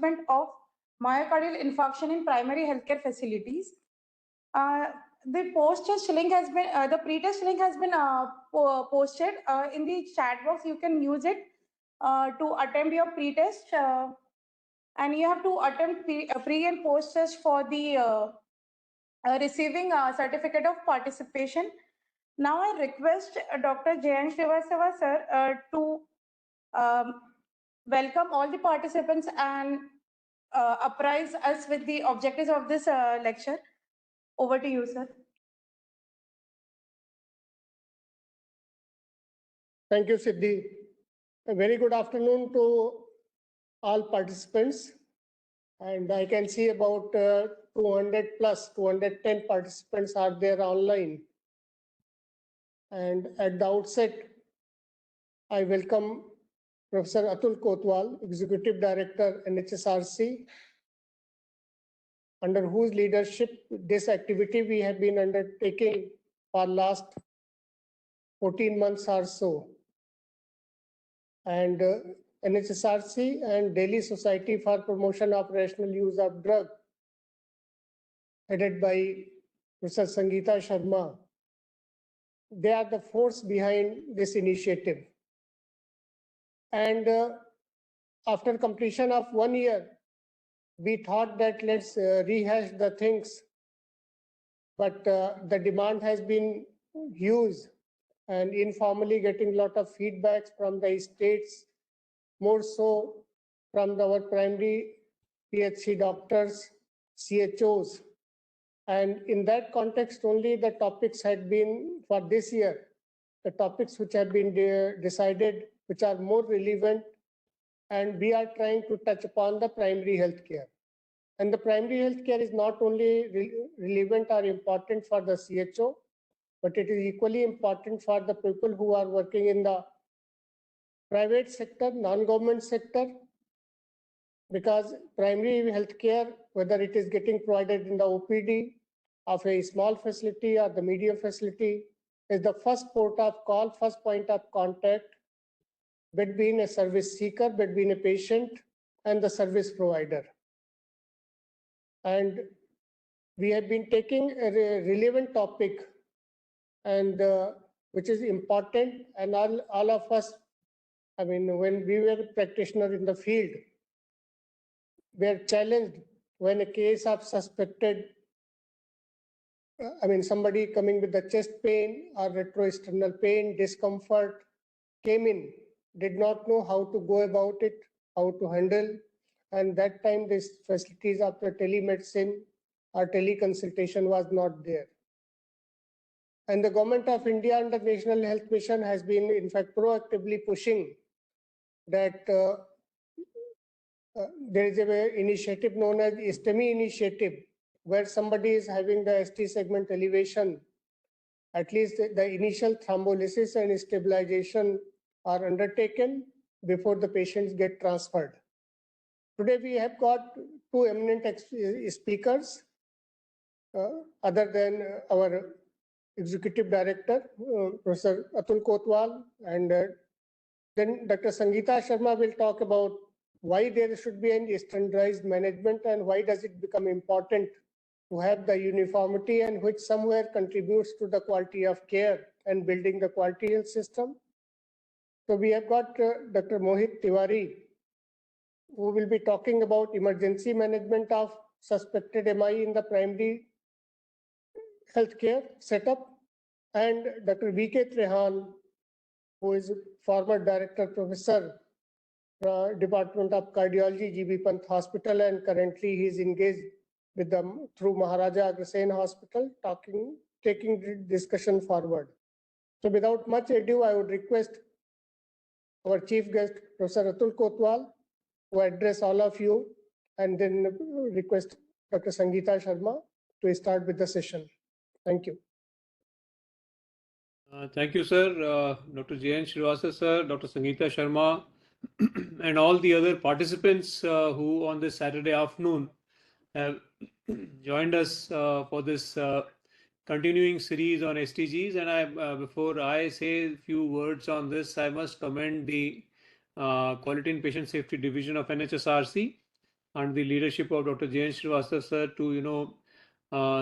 management of myocardial infarction in primary healthcare facilities. The post-test link has been, the pre-test link has been posted in the chat box. You can use it to attempt your pre-test, and you have to attempt pre and post-test for the receiving a certificate of participation. Now I request Dr. Jayan Srivastava sir to welcome all the participants and apprise us with the objectives of this lecture. Over to you, sir. Thank you, Siddhi. A very good afternoon to all participants. And I can see about 200 plus 210 participants are there online. And at the outset, I welcome Professor Atul Kotwal, Executive Director, NHSRC, under whose leadership this activity we have been undertaking for last 14 months or so. And NHSRC and Delhi Society for Promotion of Rational Use of Drug, headed by Professor Sangeeta Sharma, they are the force behind this initiative. And after completion of 1 year, we thought that let's rehash the things, but the demand has been huge, and informally getting a lot of feedbacks from the states, more so from our primary PHC doctors, CHOs. And in that context only, the topics had been for this year, the topics which have been decided, which are more relevant, and we are trying to touch upon the primary healthcare. And the primary healthcare is not only relevant or important for the CHO, but it is equally important for the people who are working in the private sector, non-government sector, because primary healthcare, whether it is getting provided in the OPD of a small facility or the medium facility, is the first port of call, first point of contact between a service seeker, between a patient and the service provider. And we have been taking a relevant topic, and which is important, and all of us, I mean, when we were practitioners in the field, we are challenged when a case of suspected, somebody coming with the chest pain or retroexternal pain, discomfort, came in, did not know how to go about it, how to handle. And that time, these facilities of the telemedicine or teleconsultation was not there. And the Government of India and the National Health Mission has been, in fact, proactively pushing that there is an initiative known as STEMI initiative, where somebody is having the ST segment elevation, at least the initial thrombolysis and stabilization are undertaken before the patients get transferred. Today we have got two eminent speakers, other than our Executive Director, Professor Atul Kotwal, and then Dr. Sangeeta Sharma will talk about why there should be a standardized management and why does it become important to have the uniformity, and which somewhere contributes to the quality of care and building the quality health system. So we have got Dr. Mohit Tiwari, who will be talking about emergency management of suspected MI in the primary healthcare setup, and Dr. V.K. Trehan, who is former Director Professor, Department of Cardiology, G.B. Pant Hospital, and currently he is engaged with them through Maharaja Agrasen Hospital, taking the discussion forward. So without much ado, I would request our chief guest, Professor Atul Kotwal, to address all of you, and then request Dr. Sangeeta Sharma to start with the session. Thank you. Thank you, sir. Dr. Jayan Srivastava, sir, Dr. Sangeeta Sharma, and all the other participants who on this Saturday afternoon have joined us for this continuing series on STGs. And before I say a few words on this, I must commend the Quality and Patient Safety Division of NHSRC under the leadership of Dr. J.N. Srivastava sir to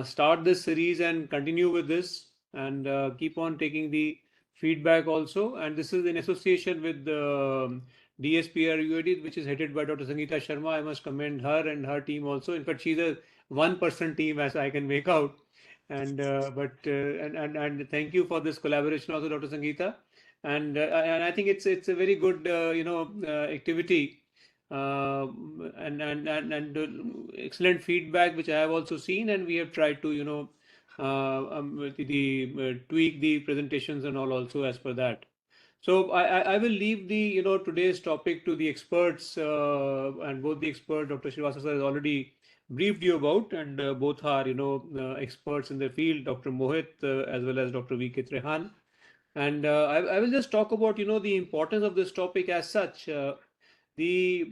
start this series and continue with this and keep on taking the feedback also. And this is in association with the DSPRUD, which is headed by Dr. Sangeeta Sharma. I must commend her and her team also. In fact, she's a one-person team, as I can make out. And and thank you for this collaboration also, Dr. Sangeeta. And I think it's a very good activity and excellent feedback which I have also seen, and we have tried to tweak the presentations and all also as per that. So I will leave the today's topic to the experts, and both the expert Dr. Srivastava sir has already briefed you about, and both are experts in their field, Dr. Mohit as well as Dr. V.K. Trehan. And I will just talk about the importance of this topic as such. The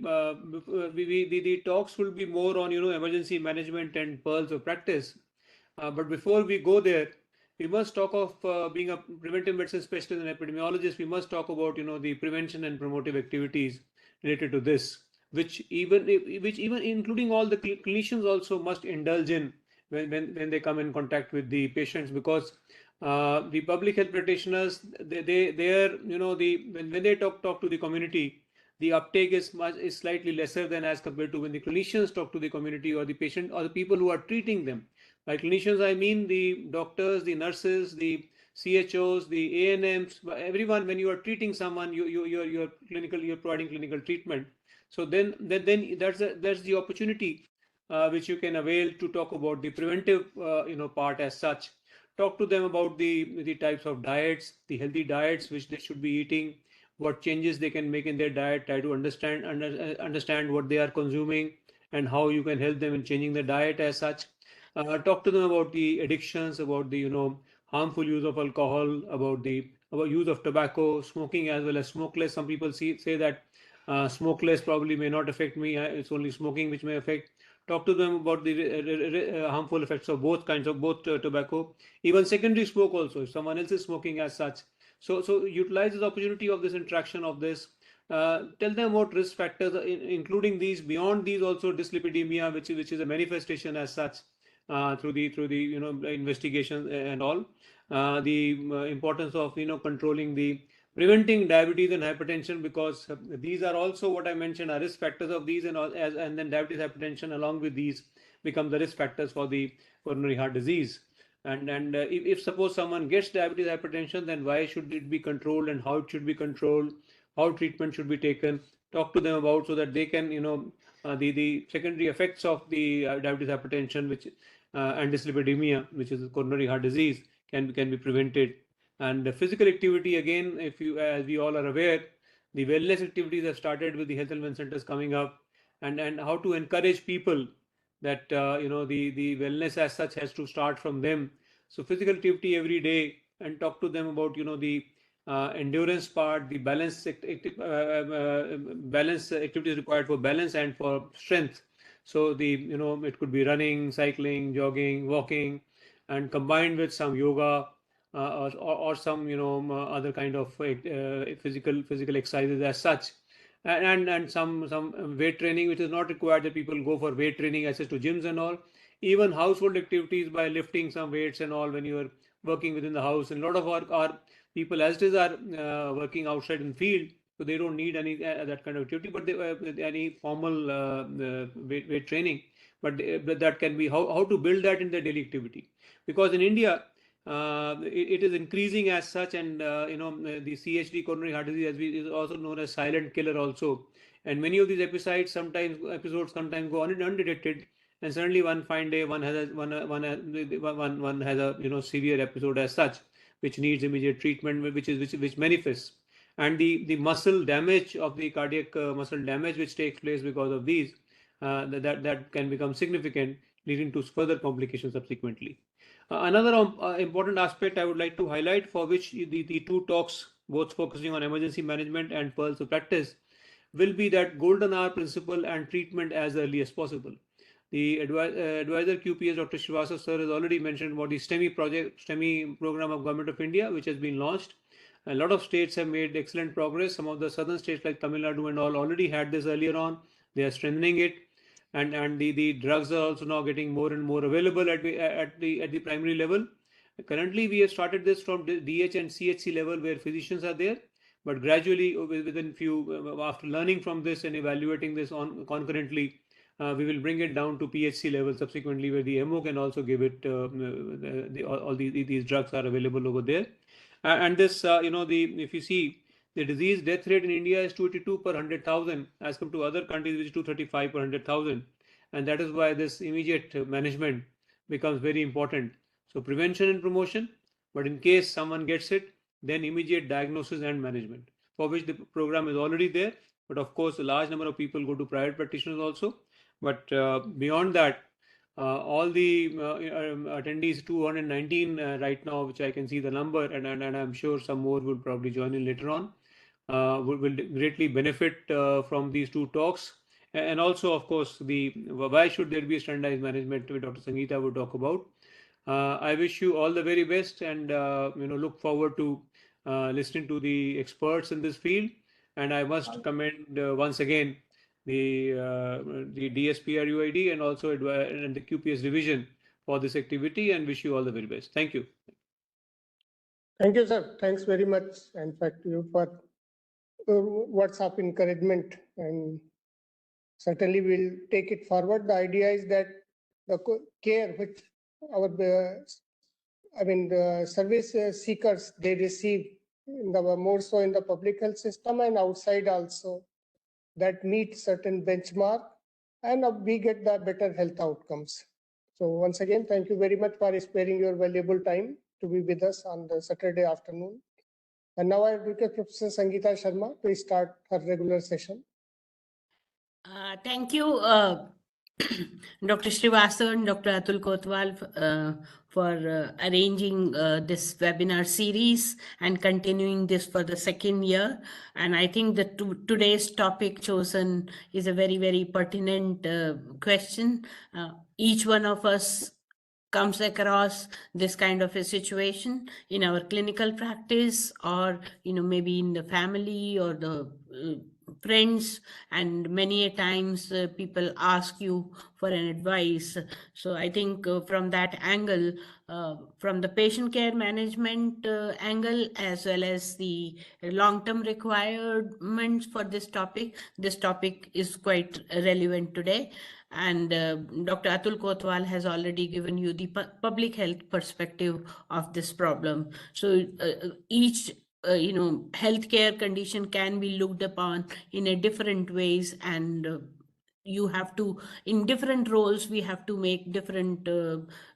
talks will be more on emergency management and pearls of practice. But before we go there, we must talk of being a preventive medicine specialist and epidemiologist. We must talk about the prevention and promotive activities related to this, which even including all the clinicians also must indulge in when they come in contact with the patients, because the public health practitioners, they are when they talk to the community, the uptake is slightly lesser than as compared to when the clinicians talk to the community or the patient or the people who are treating them. By clinicians, I mean the doctors, the nurses, the CHOs, the ANMs, everyone. When you are treating someone, you're providing clinical treatment. So then that's the opportunity which you can avail to talk about the preventive part as such. Talk to them about the types of diets, the healthy diets which they should be eating, what changes they can make in their diet, try to understand what they are consuming and how you can help them in changing their diet as such. Talk to them about the addictions, about the harmful use of alcohol, about use of tobacco, smoking as well as smokeless. Some people say that smokeless probably may not affect me. It's only smoking which may affect. Talk to them about the harmful effects of both kinds of tobacco, even secondary smoke also, if someone else is smoking as such. So utilize the opportunity of this interaction of this. Tell them about risk factors, including these. Beyond these, also dyslipidemia, which is a manifestation as such through the investigation and all. The importance of controlling the preventing diabetes and hypertension, because these are also what I mentioned are risk factors of these, and then diabetes, hypertension along with these become the risk factors for the coronary heart disease. And if suppose someone gets diabetes, hypertension, then why should it be controlled and how it should be controlled, how treatment should be taken. Talk to them about, so that they can the secondary effects of the diabetes, hypertension, which and dyslipidemia, which is coronary heart disease, can be prevented. And the physical activity, again, as we all are aware, the wellness activities have started with the health and wellness centers coming up, and how to encourage people that the wellness as such has to start from them. So physical activity every day, and talk to them about the endurance part, the balance activities required for balance and for strength. So it could be running, cycling, jogging, walking, and combined with some yoga or some other kind of physical exercises as such, and some weight training, which is not required that people go for weight training access to gyms and all. Even household activities by lifting some weights and all when you are working within the house. And a lot of our people as it is are working outside in field, so they don't need any that kind of activity, but any formal weight training. But that can be how to build that in their daily activity, because in India it is increasing as such, and the CHD, coronary heart disease, is also known as silent killer also. And many of these episodes sometimes go undetected, and suddenly one fine day one has a severe episode as such, which needs immediate treatment, which manifests. And the muscle damage of the cardiac muscle damage which takes place because of these, that can become significant, leading to further complications subsequently. Another important aspect I would like to highlight, for which the two talks, both focusing on emergency management and pearls of practice, will be that golden hour principle and treatment as early as possible. The advisor QPS, Dr. Srivastava sir, has already mentioned about the STEMI program of Government of India, which has been launched. A lot of states have made excellent progress. Some of the southern states like Tamil Nadu and all already had this earlier on. They are strengthening it. and the drugs are also now getting more and more available at the primary level. Currently, we have started this from DH and CHC level where physicians are there, but gradually within few after learning from this and evaluating this on concurrently, we will bring it down to PHC level subsequently, where the MO can also give it. All these drugs are available over there, and this if you see, the disease death rate in India is 282 per 100,000 as compared to other countries which is 235 per 100,000, and that is why this immediate management becomes very important. So prevention and promotion, but in case someone gets it, then immediate diagnosis and management, for which the program is already there. But of course, a large number of people go to private practitioners also. But beyond that, all the attendees, 219 right now, which I can see the number, and I'm sure some more will probably join in later on, will greatly benefit from these two talks. And also, of course, the why should there be standardized management, which Dr. Sangeeta will talk about. I wish you all the very best, and look forward to listening to the experts in this field. And I must commend once again the DSPRUID and also and the QPS division for this activity, and wish you all the very best. Thank you. Thank you, sir. Thanks very much. In fact, you for words of encouragement, and certainly we'll take it forward. The idea is that the care which our the service seekers they receive in the more so in the public health system and outside also, that meet certain benchmark, and we get the better health outcomes. So once again, thank you very much for sparing your valuable time to be with us on the Saturday afternoon. And now I request Professor Sangeeta Sharma to start her regular session. Thank you, Dr. Srivastava and Dr. Atul Kotwal for arranging this webinar series and continuing this for the second year. And I think that today's topic chosen is a very, very pertinent question. Each one of us comes across this kind of a situation in our clinical practice, or maybe in the family or the friends, and many a times people ask you for an advice. So I think from that angle, from the patient care management angle, as well as the long-term requirements for this topic is quite relevant today. And Dr. Atul Kotwal has already given you the public health perspective of this problem. So each healthcare condition can be looked upon in a different ways, and you have to, in different roles, we have to make different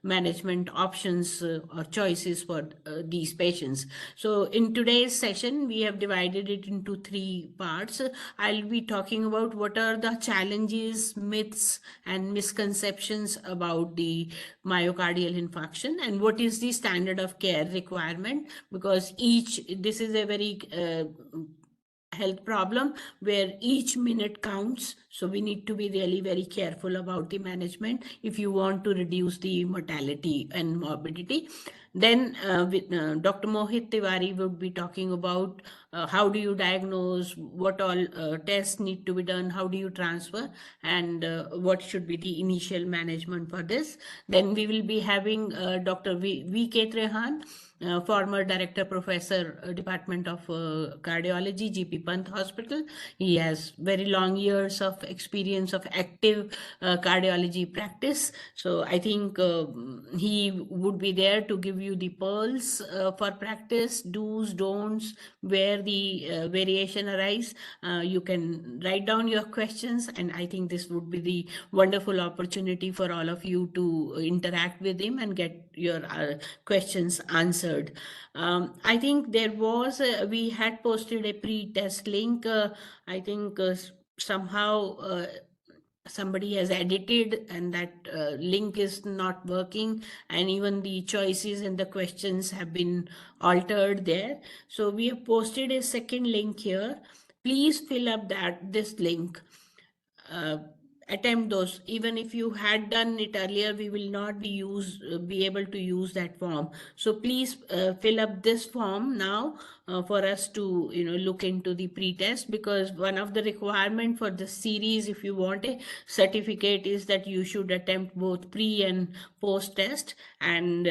management options or choices for these patients. So in today's session, we have divided it into 3 parts. I'll be talking about what are the challenges, myths, and misconceptions about the myocardial infarction, and what is the standard of care requirement, because this is a very health problem where each minute counts. So we need to be really very careful about the management if you want to reduce the mortality and morbidity. Then Dr. Mohit Tiwari would be talking about how do you diagnose, what all tests need to be done, how do you transfer, and what should be the initial management for this. Then we will be having Dr. V.K. Trehan, former director professor, Department of Cardiology, GP Pant Hospital. He has very long years of experience of active cardiology practice. So I think he would be there to give you the pearls for practice, do's, don'ts, where the variation arise. You can write down your questions, and I think this would be the wonderful opportunity for all of you to interact with him and get your questions answered. I think there was we had posted a pre-test link. I think somehow somebody has edited, and that link is not working, and even the choices and the questions have been altered there. So we have posted a second link here. Please fill up this link. attempt those. Even if you had done it earlier, we will not be able to use that form. So please fill up this form now for us to look into the pre-test, because one of the requirement for the series, if you want a certificate, is that you should attempt both pre and post test, and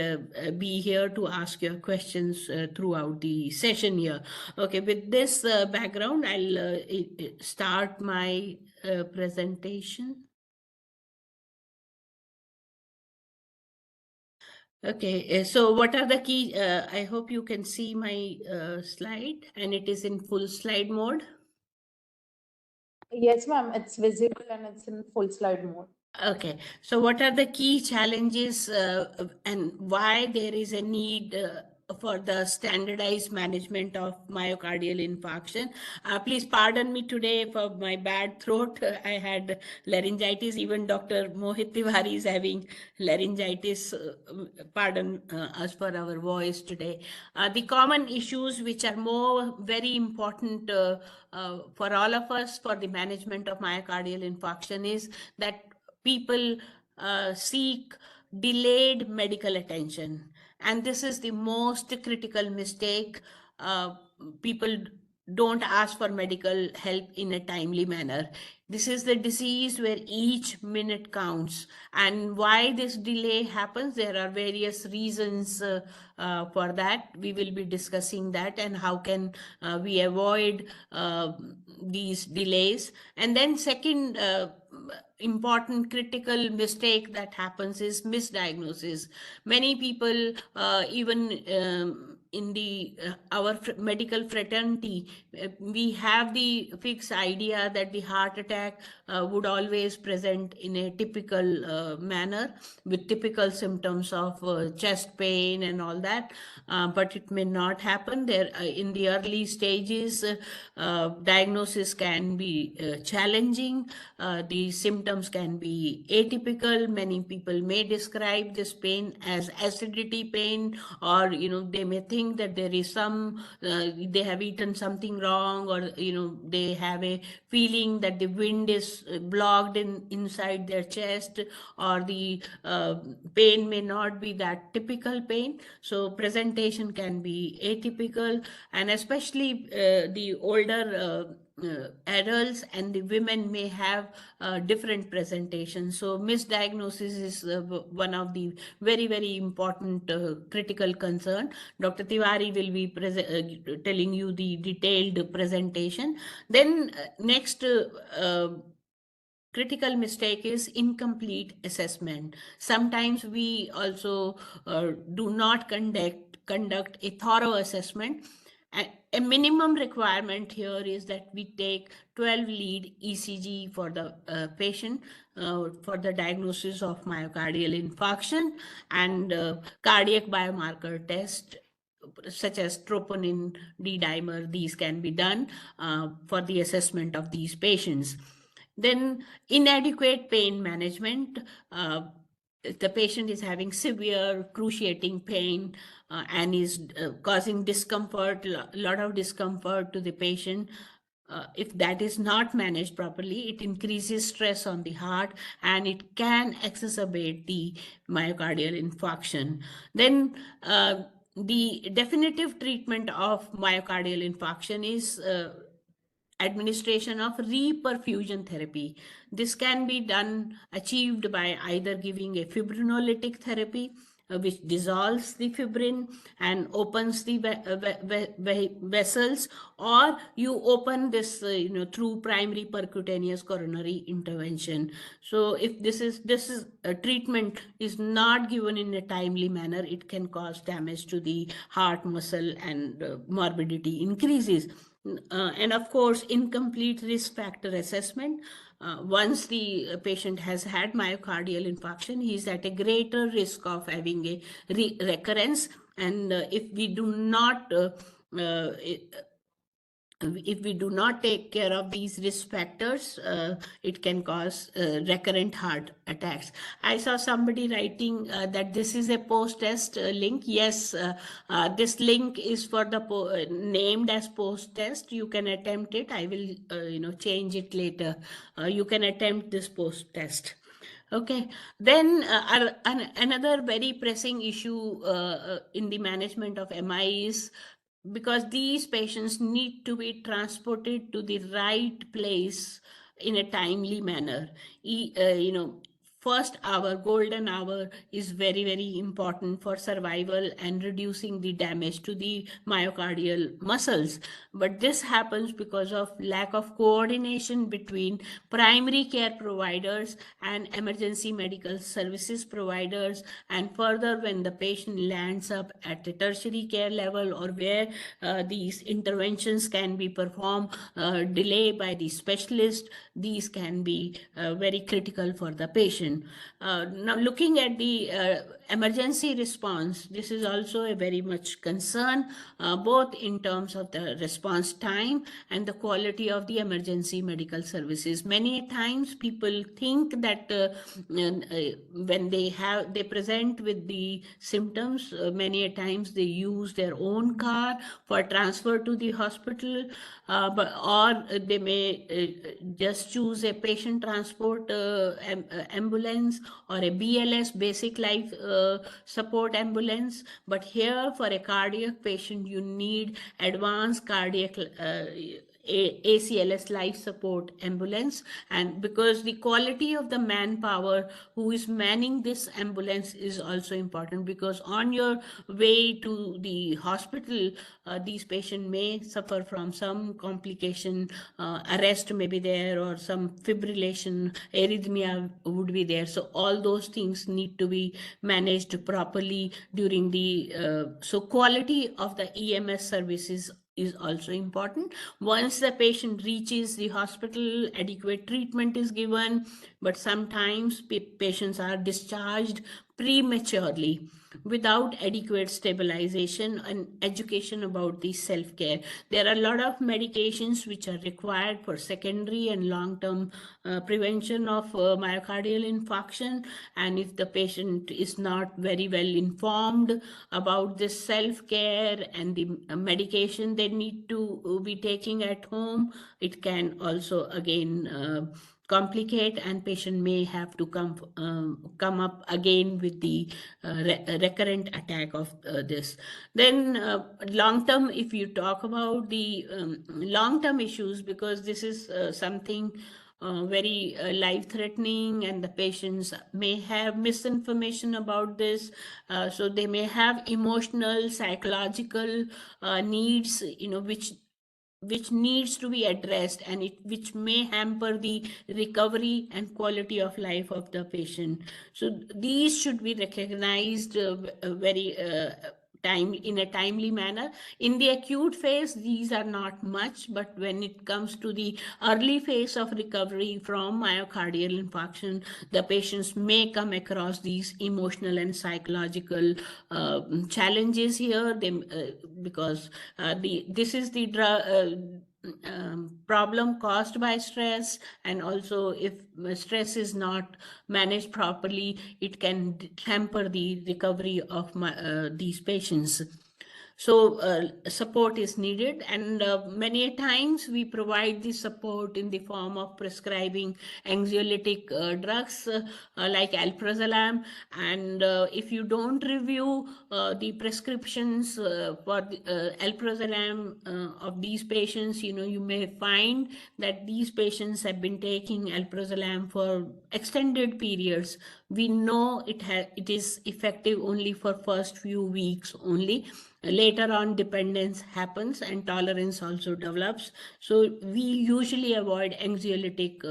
be here to ask your questions throughout the session here. Okay, with this background, I'll start my presentation. Okay, so what are the key? I hope you can see my slide, and it is in full slide mode. Yes, ma'am, it's visible and it's in full slide mode. Okay, so what are the key challenges and why there is a need for the standardized management of myocardial infarction? Please pardon me today for my bad throat. I had laryngitis. Even Dr. Mohit Tiwari is having laryngitis. Pardon us for our voice today. The common issues which are more very important for all of us for the management of myocardial infarction is that people seek delayed medical attention, and this is the most critical mistake. People don't ask for medical help in a timely manner. This is the disease where each minute counts, and why this delay happens, there are various reasons for that. We will be discussing that, and how can we avoid these delays. And then second important critical mistake that happens is misdiagnosis. Many people, even in the our medical fraternity, we have the fixed idea that the heart attack would always present in a typical manner, with typical symptoms of chest pain and all that, but it may not happen there. In the early stages, diagnosis can be challenging. The symptoms can be atypical. Many people may describe this pain as acidity pain, or they may think that there is some they have eaten something wrong, or they have a feeling that the wind is blocked inside their chest, or the pain may not be that typical pain. So presentation can be atypical, and especially the older adults and the women may have different presentations. So misdiagnosis is one of the very, very important critical concern. Dr. Tiwari will be telling you the detailed presentation. Then next critical mistake is incomplete assessment. Sometimes we also do not conduct a thorough assessment. A minimum requirement here is that we take 12 lead ECG for the patient for the diagnosis of myocardial infarction, and cardiac biomarker test such as troponin, D-dimer. These can be done for the assessment of these patients. Then inadequate pain management. The patient is having severe cruciating pain and is causing discomfort, a lot of discomfort to the patient. If that is not managed properly, it increases stress on the heart, and it can exacerbate the myocardial infarction. Then the definitive treatment of myocardial infarction is administration of reperfusion therapy. This can be achieved by either giving a fibrinolytic therapy, which dissolves the fibrin and opens the vessels, or you open this through primary percutaneous coronary intervention. So if this treatment is not given in a timely manner, it can cause damage to the heart muscle, and morbidity increases. And of course, incomplete risk factor assessment. Once the patient has had myocardial infarction, he is at a greater risk of having a recurrence. And if we do not if we do not take care of these risk factors, it can cause recurrent heart attacks. I saw somebody writing that this is a post-test link. Yes, this link is for the named as post-test. You can attempt it. I will, change it later. You can attempt this post-test. Okay, then another very pressing issue in the management of MI is because these patients need to be transported to the right place in a timely manner. First hour, golden hour, is very, very important for survival and reducing the damage to the myocardial muscles. But this happens because of lack of coordination between primary care providers and emergency medical services providers, and further when the patient lands up at a tertiary care level or where these interventions can be performed, delay by the specialist, these can be very critical for the patient. Now, looking at the emergency response, this is also a very much concern, both in terms of the response time and the quality of the emergency medical services. Many times people think that when they present with the symptoms, many times they use their own car for transfer to the hospital, or they may just choose a patient transport ambulance or a BLS, basic life support ambulance. But here, for a cardiac patient, you need advanced cardiac ACLS life support ambulance, and because the quality of the manpower who is manning this ambulance is also important, because on your way to the hospital, these patients may suffer from some complication, arrest may be there, or some fibrillation, arrhythmia would be there. So all those things need to be managed properly during the so quality of the EMS services is also important. Once the patient reaches the hospital, adequate treatment is given, but sometimes patients are discharged prematurely without adequate stabilization and education about the self-care. There are a lot of medications which are required for secondary and long-term prevention of myocardial infarction, and if the patient is not very well informed about this self-care and the medication they need to be taking at home, it can also again complicate, and patient may have to come up again with the recurrent attack of this. Then long term, if you talk about the long term issues, because this is something very life-threatening, and the patients may have misinformation about this, so they may have emotional, psychological needs, which needs to be addressed, and which may hamper the recovery and quality of life of the patient. So these should be recognized very in a timely manner. In the acute phase, these are not much, but when it comes to the early phase of recovery from myocardial infarction, the patients may come across these emotional and psychological challenges here. Because this is the problem caused by stress, and also if stress is not managed properly, it can hamper the recovery of these patients. So support is needed, and many times we provide the support in the form of prescribing anxiolytic drugs like alprazolam. And if you don't review the prescriptions for alprazolam of these patients, you may find that these patients have been taking alprazolam for extended periods. We know it is effective only for first few weeks only. Later on, dependence happens and tolerance also develops. So we usually avoid anxiolytic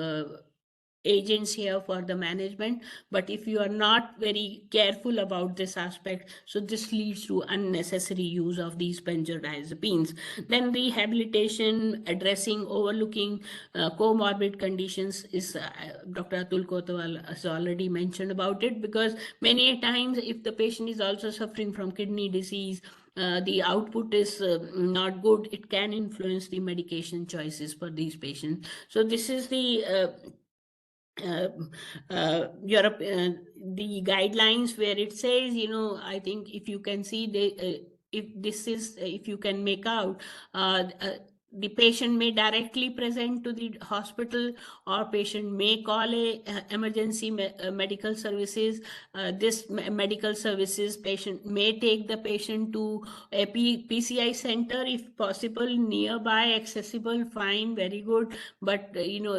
agents here for the management. But if you are not very careful about this aspect, so this leads to unnecessary use of these benzodiazepines. Then rehabilitation, addressing, overlooking comorbid conditions is Dr. Atul Kotwal has already mentioned about it, because many times if the patient is also suffering from kidney disease the output is not good, it can influence the medication choices for these patients. So this is the Europe, the guidelines where it says, I think if you can see if you can make out, the patient may directly present to the hospital, or patient may call a emergency medical services. This medical services patient may take the patient to a PCI center if possible, nearby, accessible, fine, very good. But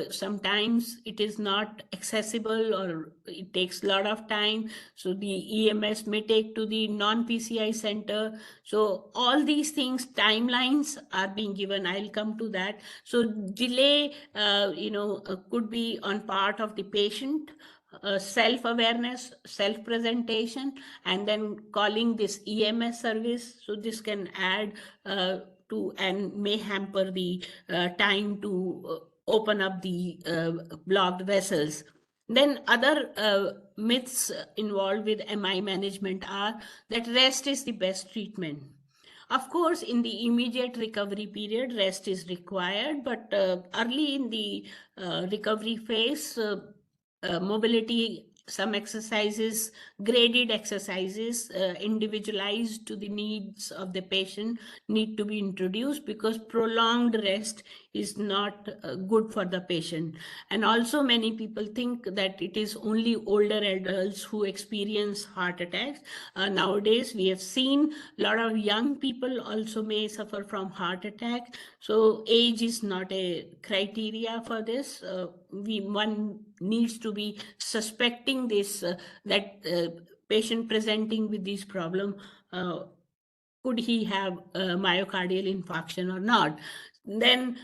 sometimes it is not accessible, or it takes a lot of time, so the EMS may take to the non-PCI center. So all these things, timelines are being given. I'll come to that. So delay could be on part of the patient, self-awareness, self-presentation, and then calling this EMS service. So this can add to and may hamper the time to open up the blocked vessels. Then other myths involved with MI management are that rest is the best treatment. Of course, in the immediate recovery period, rest is required, but early in the recovery phase, mobility, some exercises, graded exercises, individualized to the needs of the patient, need to be introduced, because prolonged rest is not good for the patient. And also many people think that it is only older adults who experience heart attacks. Nowadays we have seen a lot of young people also may suffer from heart attack. So age is not a criteria for this. One needs to be suspecting this, that patient presenting with this problem, could he have myocardial infarction or not. Then,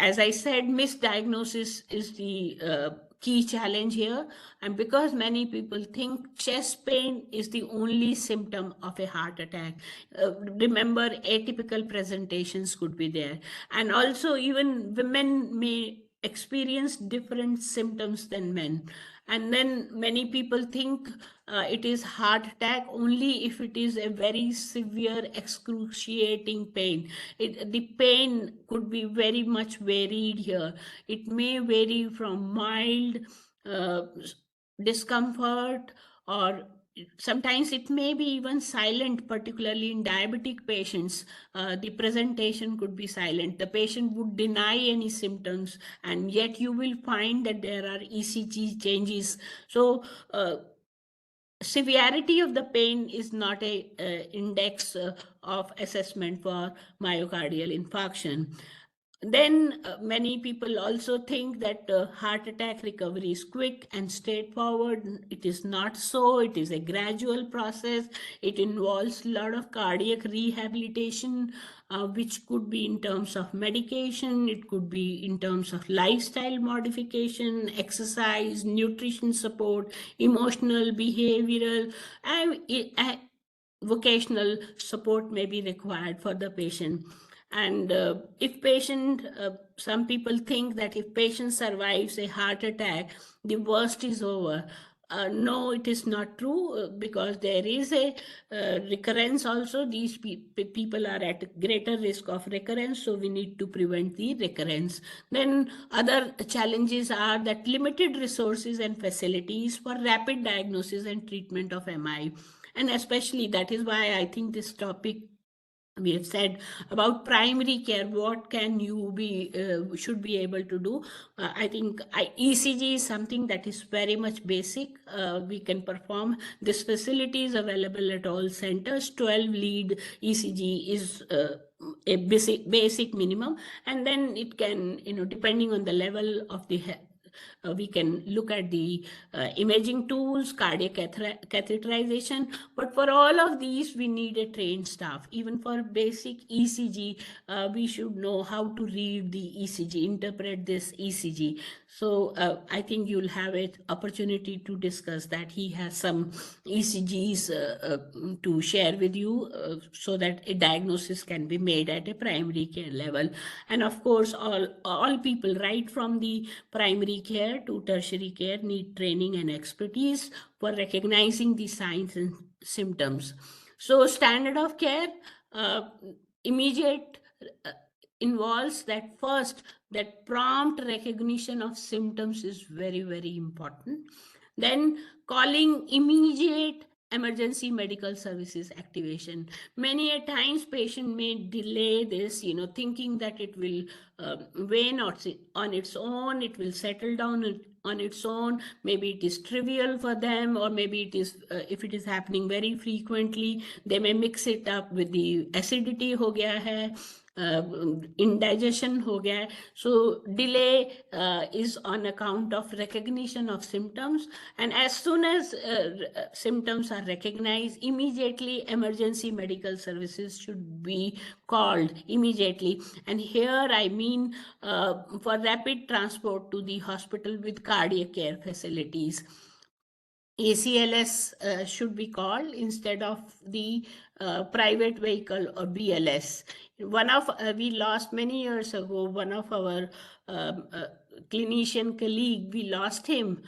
as I said, misdiagnosis is the key challenge here. And because many people think chest pain is the only symptom of a heart attack, remember, atypical presentations could be there. And also even women may experience different symptoms than men. And then many people think it is heart attack only if it is a very severe excruciating pain. The pain could be very much varied here. It may vary from mild discomfort, or sometimes it may be even silent, particularly in diabetic patients. The presentation could be silent. The patient would deny any symptoms, and yet you will find that there are ECG changes. So severity of the pain is not a index of assessment for myocardial infarction. Then many people also think that heart attack recovery is quick and straightforward. It is not so. It is a gradual process. It involves a lot of cardiac rehabilitation, which could be in terms of medication. It could be in terms of lifestyle modification, exercise, nutrition support, emotional, behavioral, and vocational support may be required for the patient. And if patient, some people think that if patient survives a heart attack, the worst is over. No, it is not true, because there is a recurrence also. These people are at greater risk of recurrence, so we need to prevent the recurrence. Then other challenges are that limited resources and facilities for rapid diagnosis and treatment of MI. And especially that is why I think this topic, we have said about primary care, what can you be should be able to do. I think ECG is something that is very much basic. We can perform. This facility is available at all centers. 12 lead ECG is a basic minimum, and then it can, depending on the level of the we can look at the imaging tools, cardiac catheterization. But for all of these, we need a trained staff. Even for basic ECG, we should know how to read the ECG, interpret this ECG. So I think you'll have an opportunity to discuss that. He has some ECGs to share with you, so that a diagnosis can be made at a primary care level. And of course, all people, right from the primary care to tertiary care, need training and expertise for recognizing the signs and symptoms. So standard of care, immediate involves that first, that prompt recognition of symptoms is very, very important. Then calling immediate emergency medical services activation. Many a times patient may delay this, thinking that it will wane on its own, it will settle down on its own. Maybe it is trivial for them, or maybe it is, if it is happening very frequently, they may mix it up with the acidity ho gaya hai, indigestion ho gaya. So delay is on account of recognition of symptoms, and as soon as symptoms are recognized, immediately emergency medical services should be called immediately. And here I mean for rapid transport to the hospital with cardiac care facilities. ACLS should be called instead of the private vehicle or BLS. We lost many years ago, one of our clinician colleague, we lost him.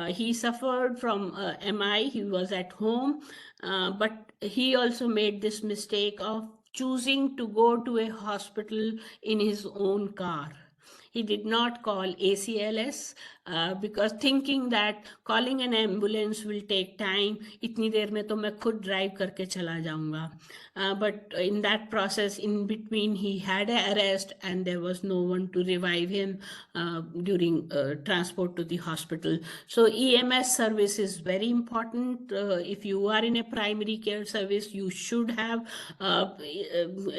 He suffered from MI, he was at home, but he also made this mistake of choosing to go to a hospital in his own car. He did not call ACLS because thinking that calling an ambulance will take time. इतनी देर में तो मैं खुद drive करके चला जाऊंगा. But in that process, in between, he had an arrest and there was no one to revive him during transport to the hospital. So EMS service is very important. If you are in a primary care service, you should have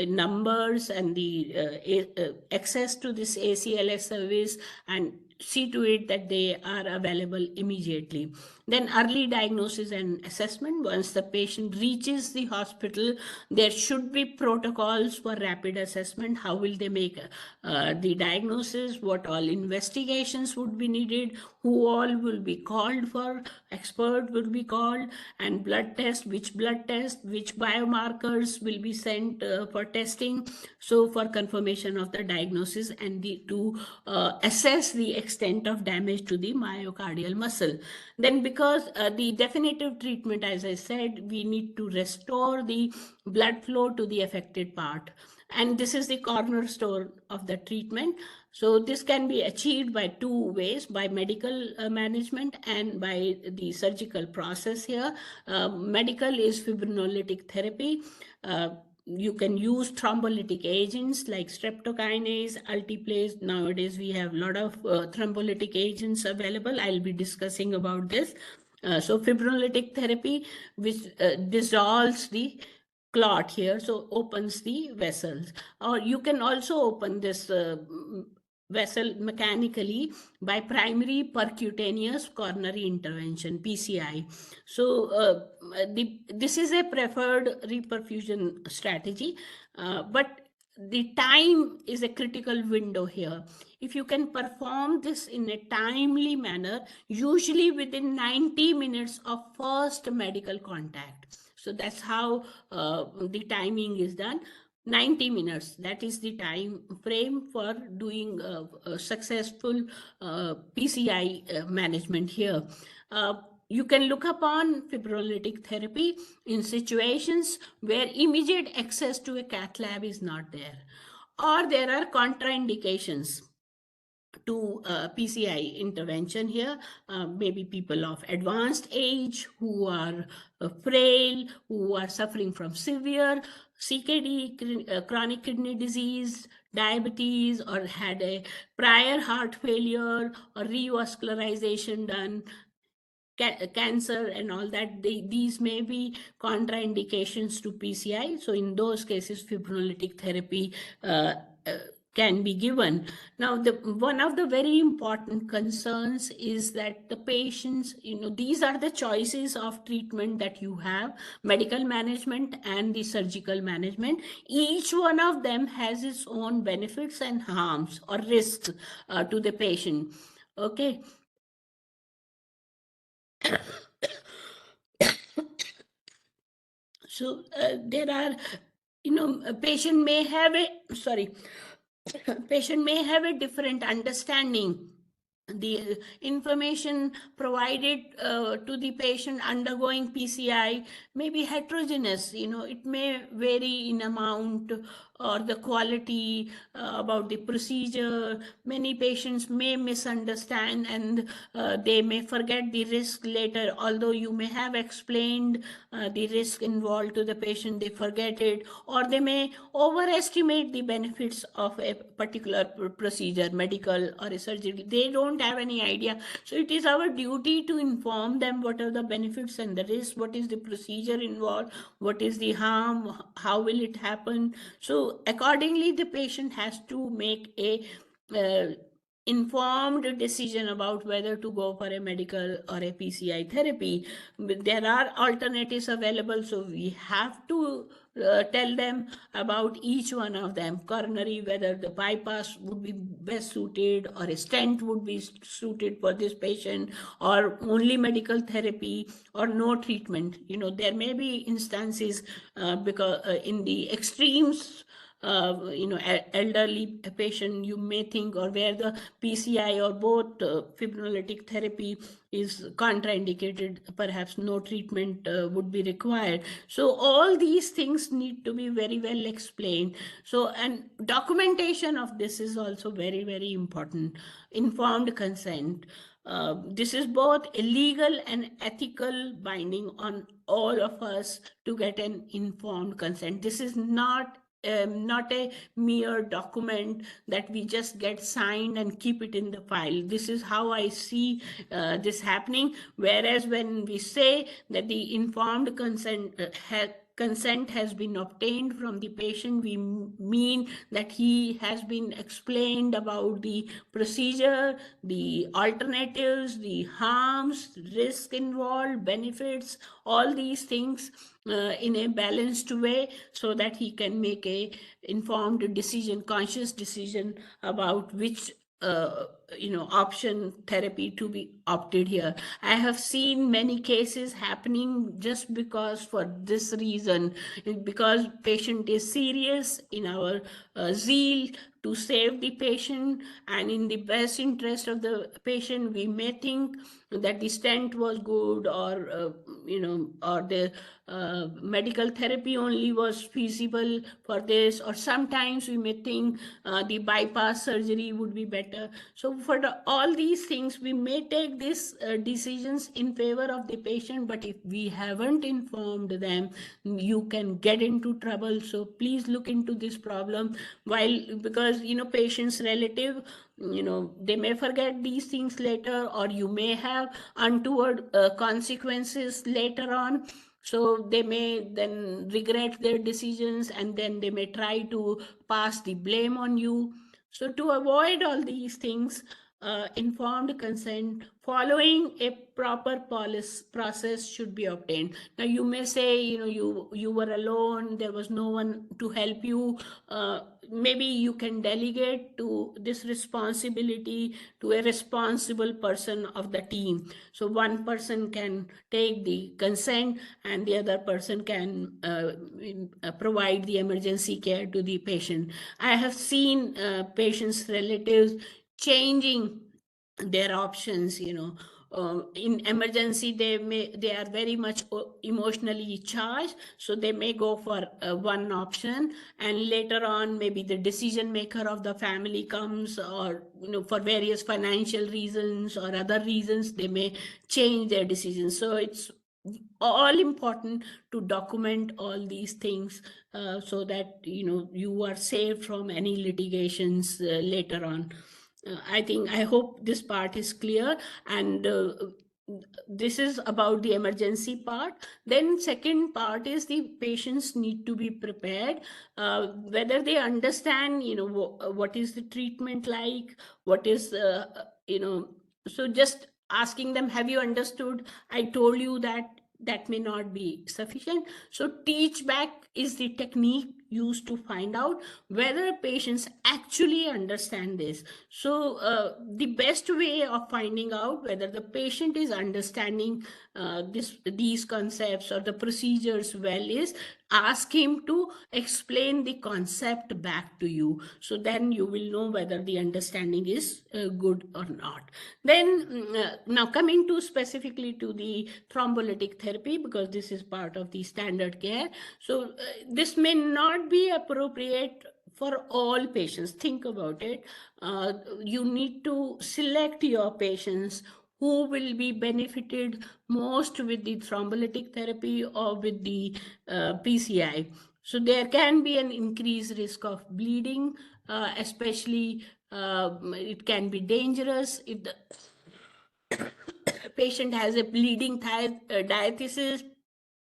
numbers and the access to this ACLS service, and see to it that they are available immediately. Then early diagnosis and assessment. Once the patient reaches the hospital, there should be protocols for rapid assessment. How will they make the diagnosis? What all investigations would be needed? Who all will be called for? Expert will be called, and blood test, which biomarkers will be sent for testing. So for confirmation of the diagnosis and to assess the extent of damage to the myocardial muscle. Then because the definitive treatment, as I said, we need to restore the blood flow to the affected part. And this is the cornerstone of the treatment. So this can be achieved by two ways, by medical management and by the surgical process here. Medical is fibrinolytic therapy. You can use thrombolytic agents like streptokinase, altiplase. Nowadays, we have a lot of thrombolytic agents available. I'll be discussing about this. So fibrinolytic therapy, which dissolves the clot here, so opens the vessels. Or you can also open this vessel mechanically by primary percutaneous coronary intervention, PCI. So this is a preferred reperfusion strategy, but the time is a critical window here. If you can perform this in a timely manner, usually within 90 minutes of first medical contact. So that's how the timing is done. 90 minutes, that is the time frame for doing successful PCI management here. You can look upon fibrinolytic therapy in situations where immediate access to a cath lab is not there, or there are contraindications to PCI intervention here. Maybe people of advanced age who are frail, who are suffering from severe CKD, chronic kidney disease, diabetes, or had a prior heart failure or revascularization done, cancer and all that. These may be contraindications to PCI. So in those cases, fibrinolytic therapy can be given. Now, one of the very important concerns is that the patients, these are the choices of treatment that you have, medical management and the surgical management. Each one of them has its own benefits and harms or risks to the patient. Okay. So there are, a patient may have a different understanding the information provided to the patient undergoing PCI may be heterogeneous. It may vary in amount or the quality about the procedure. Many patients may misunderstand and they may forget the risk later. Although you may have explained the risk involved to the patient, they forget it, or they may overestimate the benefits of a particular procedure, medical or a surgery. They don't have any idea. So it is our duty to inform them what are the benefits and the risks, what is the procedure involved, what is the harm, how will it happen. So accordingly, the patient has to make a informed decision about whether to go for a medical or a PCI therapy. There are alternatives available, so we have to tell them about each one of them. Coronary, whether the bypass would be best suited, or a stent would be suited for this patient, or only medical therapy, or no treatment. There may be instances because in the extremes, elderly patient, you may think, or where the PCI or both fibrinolytic therapy is contraindicated, perhaps no treatment would be required. So all these things need to be very well explained. So, and documentation of this is also very, very important. Informed consent. This is both a legal and ethical binding on all of us to get an informed consent. This is not a mere document that we just get signed and keep it in the file. This is how I see this happening. Whereas when we say that the informed consent has been obtained from the patient, we mean that he has been explained about the procedure, the alternatives, the harms, risk involved, benefits, all these things in a balanced way, so that he can make a informed decision, conscious decision about which option therapy to be opted here. I have seen many cases happening just because, for this reason, because patient is serious, in our zeal to save the patient and in the best interest of the patient, we may think that the stent was good, or or the medical therapy only was feasible for this, or sometimes we may think the bypass surgery would be better. So for all these things, we may take these decisions in favor of the patient, but if we haven't informed them, you can get into trouble. So please look into this problem, because patient's relative, they may forget these things later, or you may have untoward consequences later on. So they may then regret their decisions, and then they may try to pass the blame on you. So to avoid all these things, informed consent following a proper process should be obtained. Now you may say, you were alone, there was no one to help you. Maybe you can delegate to this responsibility to a responsible person of the team. So one person can take the consent and the other person can provide the emergency care to the patient. I have seen patients' relatives changing their options. In emergency, they are very much emotionally charged, so they may go for one option, and later on maybe the decision maker of the family comes, or for various financial reasons or other reasons, they may change their decisions. So it's all important to document all these things so that you are saved from any litigations later on. I hope this part is clear, and this is about the emergency part. Then second part is the patients need to be prepared, whether they understand, what is the treatment like, what is, so just asking them, have you understood? I told you that may not be sufficient. So teach back is the technique used to find out whether patients actually understand this. So the best way of finding out whether the patient is understanding these concepts or the procedures well is ask him to explain the concept back to you. So then you will know whether the understanding is good or not. Then now coming to specifically to the thrombolytic therapy, because this is part of the standard care. So this may not be appropriate for all patients. Think about it. You need to select your patients who will be benefited most with the thrombolytic therapy or with the PCI. So there can be an increased risk of bleeding, especially it can be dangerous if the patient has a bleeding diathesis,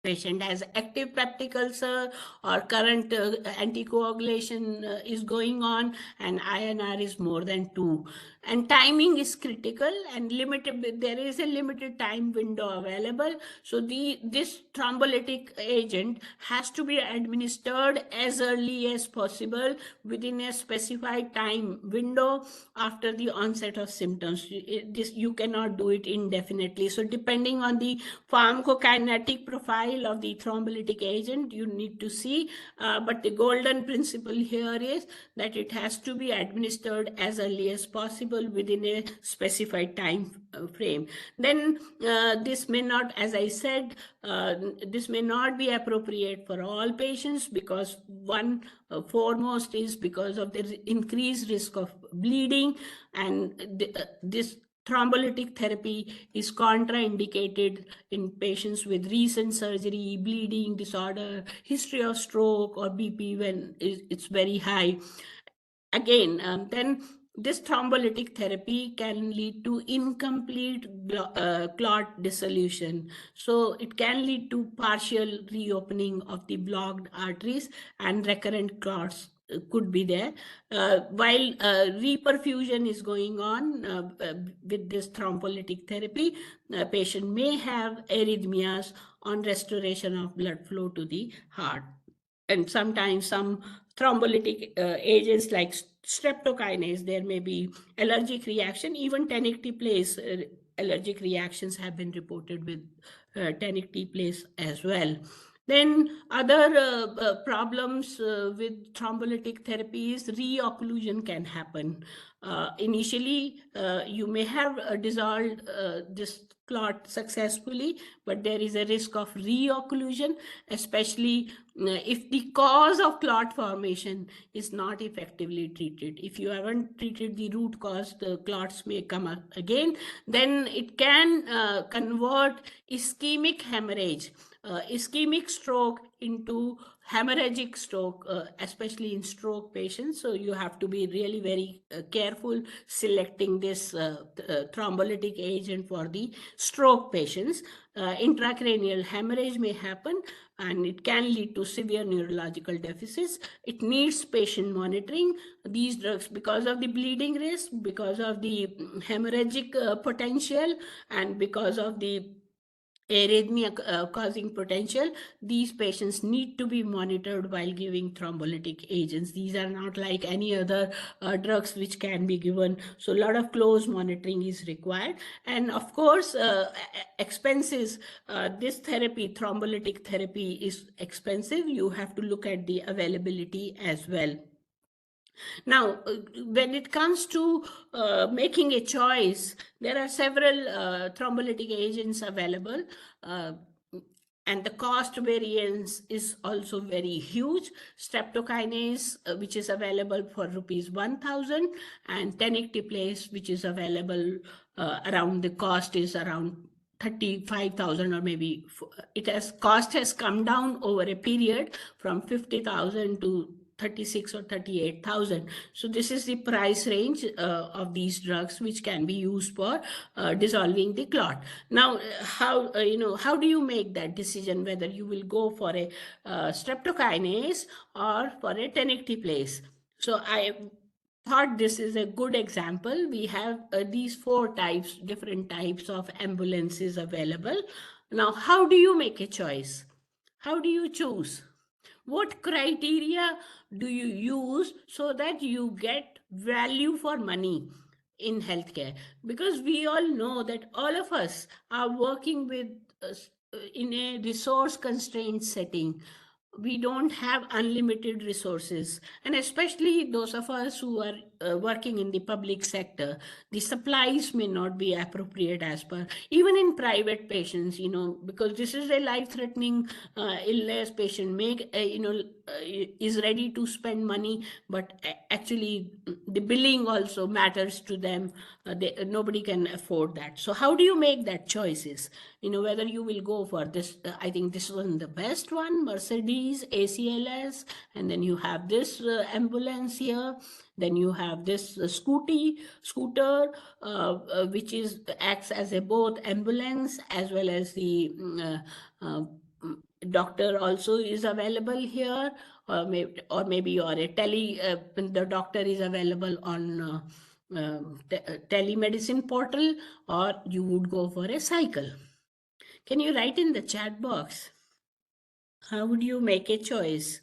patient has active peptic ulcer, or current anticoagulation is going on, and INR is more than 2. And timing is critical and limited. There is a limited time window available. So this thrombolytic agent has to be administered as early as possible within a specified time window after the onset of symptoms. You cannot do it indefinitely. So depending on the pharmacokinetic profile of the thrombolytic agent, you need to see, but the golden principle here is that it has to be administered as early as possible within a specified time frame. Then this may not, as I said, this may not be appropriate for all patients, because one foremost is because of the increased risk of bleeding, and this thrombolytic therapy is contraindicated in patients with recent surgery, bleeding disorder, history of stroke, or BP when it's very high. Again, then this thrombolytic therapy can lead to incomplete clot dissolution. So it can lead to partial reopening of the blocked arteries, and recurrent clots could be there. While reperfusion is going on with this thrombolytic therapy, the patient may have arrhythmias on restoration of blood flow to the heart. And sometimes some thrombolytic agents like streptokinase, there may be allergic reaction. Even tenecteplase allergic reactions have been reported with tenecteplase as well. Then other problems with thrombolytic therapy is reocclusion can happen. Initially, you may have dissolved this clot successfully, but there is a risk of reocclusion, especially if the cause of clot formation is not effectively treated. If you haven't treated the root cause, the clots may come up again. Then it can convert ischemic hemorrhage, ischemic stroke into hemorrhagic stroke, especially in stroke patients. So you have to be really very careful selecting this thrombolytic agent for the stroke patients. Intracranial hemorrhage may happen, and it can lead to severe neurological deficits. It needs patient monitoring. These drugs, because of the bleeding risk, because of the hemorrhagic potential, and because of the arrhythmia causing potential, these patients need to be monitored while giving thrombolytic agents. These are not like any other drugs which can be given. So a lot of close monitoring is required. And of course, expenses. This therapy, thrombolytic therapy, is expensive. You have to look at the availability as well. Now, when it comes to making a choice, there are several thrombolytic agents available, and the cost variance is also very huge. Streptokinase, which is available for rupees 1,000, and tenecteplase, which is available around, the cost is around 35,000, or maybe cost has come down over a period from 50,000 to 36 or 38,000. So this is the price range of these drugs which can be used for dissolving the clot. Now, how do you make that decision whether you will go for a streptokinase or for a tenecteplase? So I thought this is a good example. We have these 4 different types of ambulances available. Now, how do you make a choice? How do you choose? What criteria do you use so that you get value for money in healthcare? Because we all know that all of us are working with in a resource constrained setting. We don't have unlimited resources, and especially those of us who are working in the public sector, the supplies may not be appropriate as per, even in private patients, because this is a life threatening illness. Patient may is ready to spend money, but actually the billing also matters to them. Nobody can afford that. So how do you make that choices, whether you will go for this? I think this one the best one, Mercedes ACLS, and then you have this ambulance here, then you have this scooter, which acts as a both ambulance as well as the doctor also is available here, or maybe you're a the doctor is available on telemedicine portal, or you would go for a cycle. Can you write in the chat box? How would you make a choice?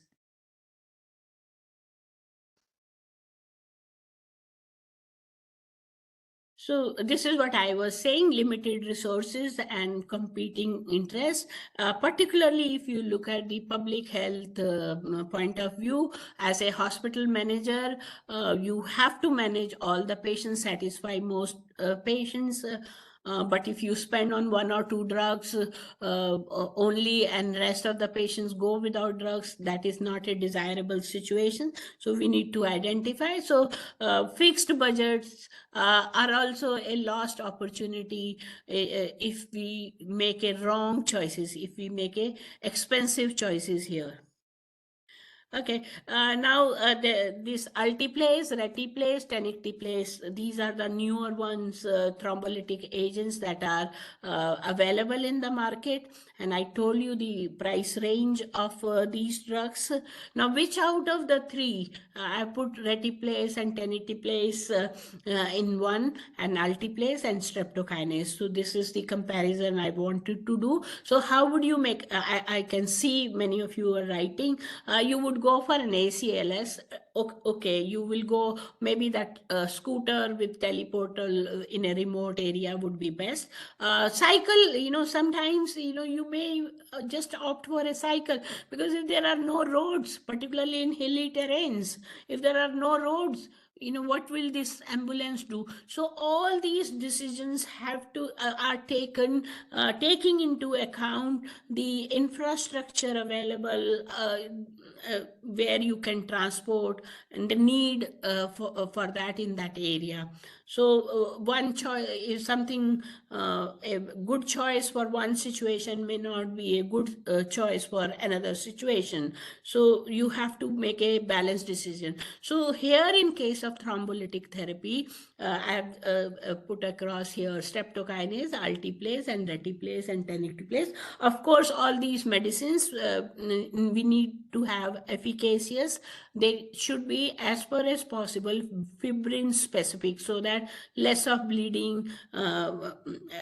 So this is what I was saying, limited resources and competing interests, particularly if you look at the public health point of view. As a hospital manager, you have to manage all the patients, satisfy most patients. But if you spend on one or two drugs only and rest of the patients go without drugs, that is not a desirable situation. So we need to identify. So fixed budgets are also a lost opportunity if we make a wrong choices, if we make a expensive choices here. Okay, now this altiplase, retiplase, tenecteplase, these are the newer ones, thrombolytic agents that are available in the market. And I told you the price range of these drugs. Now, which out of the three, I put retiplase and tenecteplase in one, and altiplase and streptokinase. So this is the comparison I wanted to do. So how would you make, I can see many of you are writing, you would go for an ACLS. Okay, you will go, maybe that scooter with teleportal in a remote area would be best. Cycle, sometimes, you may just opt for a cycle, because if there are no roads, particularly in hilly terrains, if there are no roads, what will this ambulance do? So all these decisions have to are taking into account the infrastructure available where you can transport, and the need for that in that area. So one choice is something, a good choice for one situation may not be a good choice for another situation. So you have to make a balanced decision. So here, in case of thrombolytic therapy, I have put across here streptokinase, altiplase, and retiplase, and tenecteplase. Of course, all these medicines we need to have efficacious. They should be, as far as possible, fibrin specific, so that less of bleeding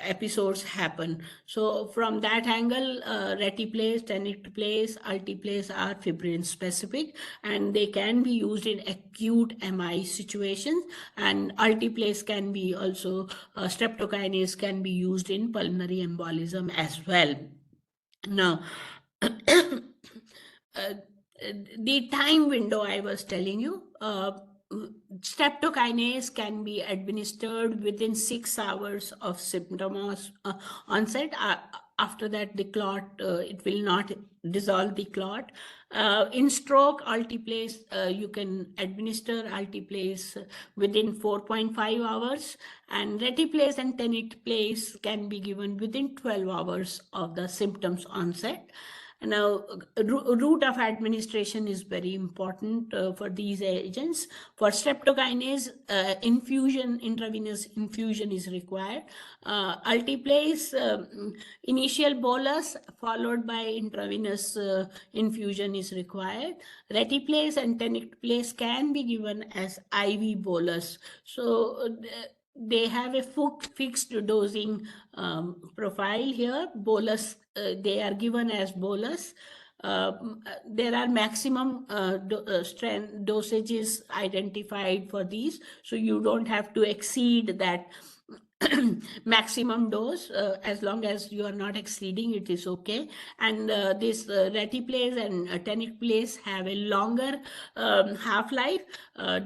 episodes happen. So from that angle, retiplase, tenecteplase, altiplase are fibrin specific, and they can be used in acute MI situations. And altiplase can be also, streptokinase can be used in pulmonary embolism as well. Now, the time window I was telling you, streptokinase can be administered within 6 hours of symptoms onset. After that, the clot, it will not dissolve the clot. In stroke, altiplase, you can administer altiplase within 4.5 hours, and retiplase and tenecteplase can be given within 12 hours of the symptoms onset. Now, route of administration is very important for these agents. For streptokinase, intravenous infusion is required. Altiplase, initial bolus followed by intravenous infusion is required. Retiplase and tenecteplase can be given as IV bolus. So they have a fixed dosing profile here. Bolus, they are given as bolus. There are maximum strength dosages identified for these, so you don't have to exceed that maximum dose. As long as you are not exceeding, it is okay. And this retiplase and tenecplase have a longer half-life.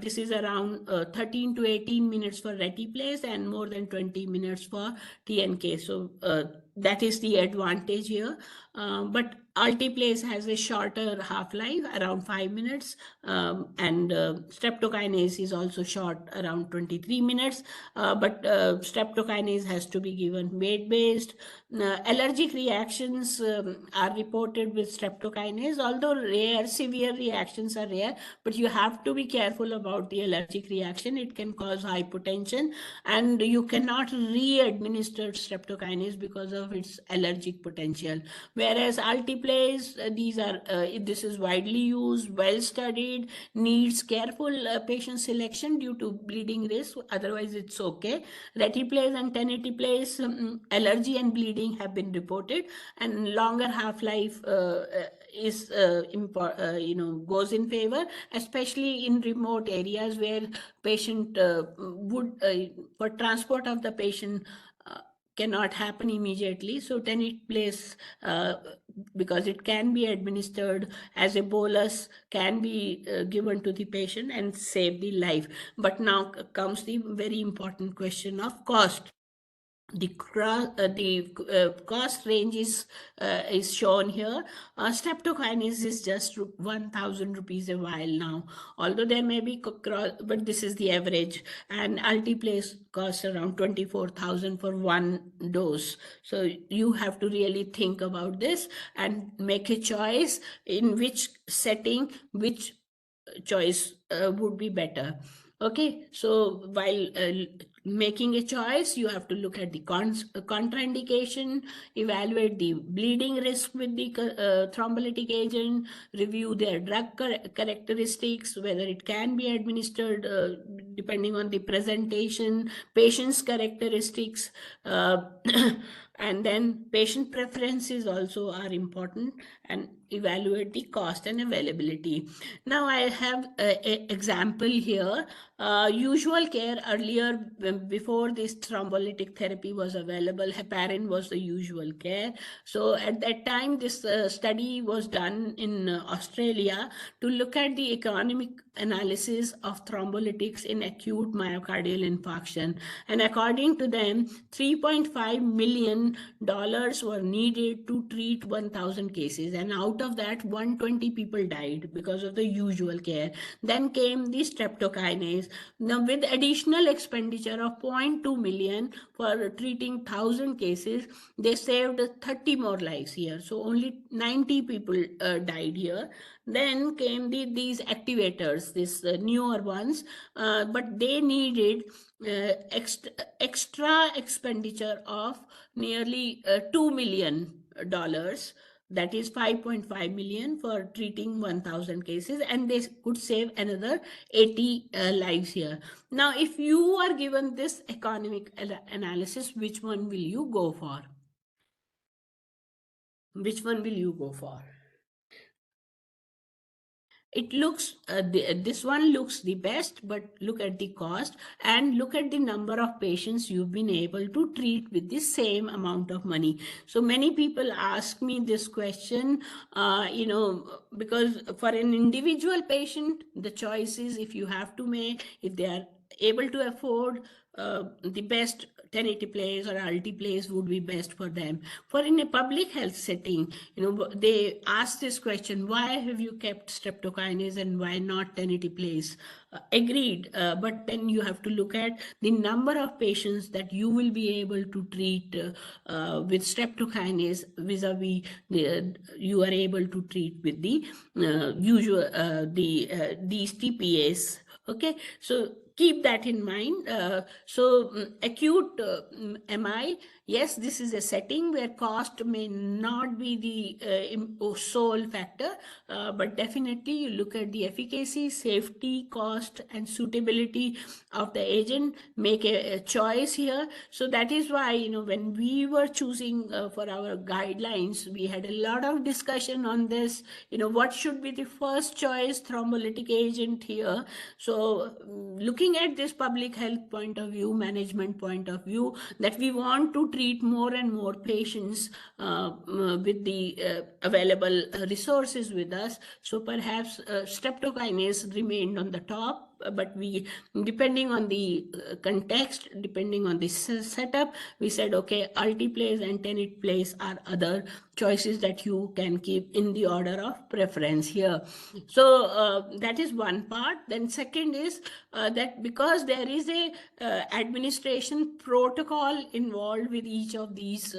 This is around 13 to 18 minutes for retiplase and more than 20 minutes for TNK. So that is the advantage here. But altiplase has a shorter half-life, around 5 minutes, and streptokinase is also short, around 23 minutes. But streptokinase has to be given weight-based. Allergic reactions are reported with streptokinase, although rare, severe reactions are rare, but you have to be careful about the allergic reaction. It can cause hypotension, and you cannot re-administer streptokinase because of its allergic potential. Whereas altiplase, this is widely used, well studied, needs careful patient selection due to bleeding risk. Otherwise, it's okay. Retiplase and tenecplase, allergy and bleeding have been reported, and longer half-life is goes in favor, especially in remote areas where patient would for transport of the patient cannot happen immediately. So tenecplase, because it can be administered as a bolus, can be given to the patient and save the life. But now comes the very important question of cost. The cost range is shown here. Streptokinase is just 1,000 rupees a vial now, although there may be but this is the average, and altiplase costs around 24,000 for one dose. So you have to really think about this and make a choice in which setting, which choice would be better. Okay, so while making a choice, you have to look at the contraindication, evaluate the bleeding risk with the thrombolytic agent, review their drug characteristics, whether it can be administered depending on the presentation, patient's characteristics, and then patient preferences also are important, and evaluate the cost and availability. Now I have an example here. Usual care earlier, before this thrombolytic therapy was available, heparin was the usual care. So at that time, this study was done in Australia to look at the economic analysis of thrombolytics in acute myocardial infarction. And according to them, $3.5 million were needed to treat 1,000 cases. And out of that, 120 people died because of the usual care. Then came the streptokinase. Now, with additional expenditure of 0.2 million for treating 1,000 cases, they saved 30 more lives here. So only 90 people died here. Then came these activators, these newer ones, but they needed extra expenditure of nearly $2 million. That is 5.5 million for treating 1,000 cases, and they could save another 80 lives here. Now, if you are given this economic analysis, which one will you go for? Which one will you go for? It looks, this one looks the best, but look at the cost and look at the number of patients you've been able to treat with the same amount of money. So many people ask me this question, because for an individual patient, the choice is, if you have to make, if they are able to afford, the best tenecplase or altiplase would be best for them. For in a public health setting, they ask this question: why have you kept streptokinase and why not tenecplase? Agreed, but then you have to look at the number of patients that you will be able to treat with streptokinase vis-a-vis you are able to treat with the these TPAs. Okay, so keep that in mind. Acute MI Yes, this is a setting where cost may not be the sole factor, but definitely you look at the efficacy, safety, cost, and suitability of the agent, make a choice here. So that is why, when we were choosing for our guidelines, we had a lot of discussion on this, what should be the first choice thrombolytic agent here. So looking at this public health point of view, management point of view, that we want to treat more and more patients with the available resources with us. So perhaps streptokinase remained on the top, but we, depending on the context, depending on the setup, we said, okay, altiplase and tenetplase are other choices that you can keep in the order of preference here. So that is one part. Then second is that because there is a administration protocol involved with each of these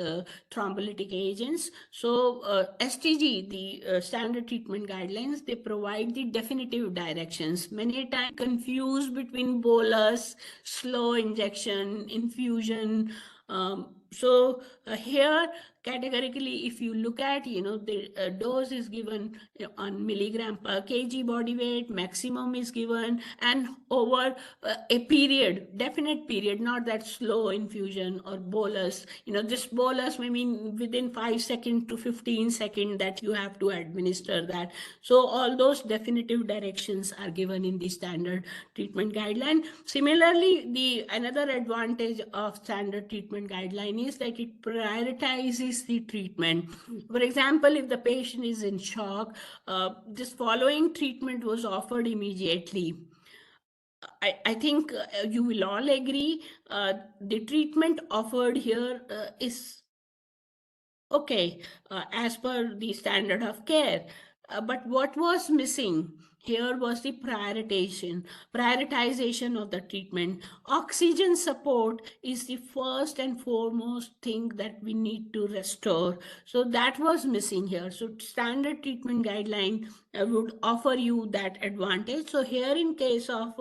thrombolytic agents, so STG, the standard treatment guidelines, they provide the definitive directions. Many times confused between bolus, slow injection, infusion. So here categorically, if you look at, the dose is given on milligram per kg body weight, maximum is given, and over a period, definite period, not that slow infusion or bolus. This bolus may mean within 5 seconds to 15 seconds that you have to administer that. So all those definitive directions are given in the standard treatment guideline. Similarly, the another advantage of standard treatment guideline is that it prioritizes the treatment. For example, if the patient is in shock, this following treatment was offered immediately. I think you will all agree the treatment offered here is okay as per the standard of care. But what was missing here was the prioritization of the treatment. Oxygen support is the first and foremost thing that we need to restore. So that was missing here. So standard treatment guideline would offer you that advantage. So here in case of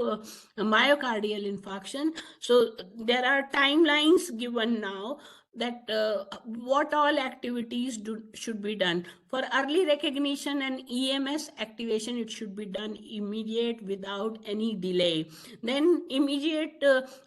myocardial infarction, so there are timelines given now that what all activities should be done. For early recognition and EMS activation, it should be done immediate without any delay. Then immediate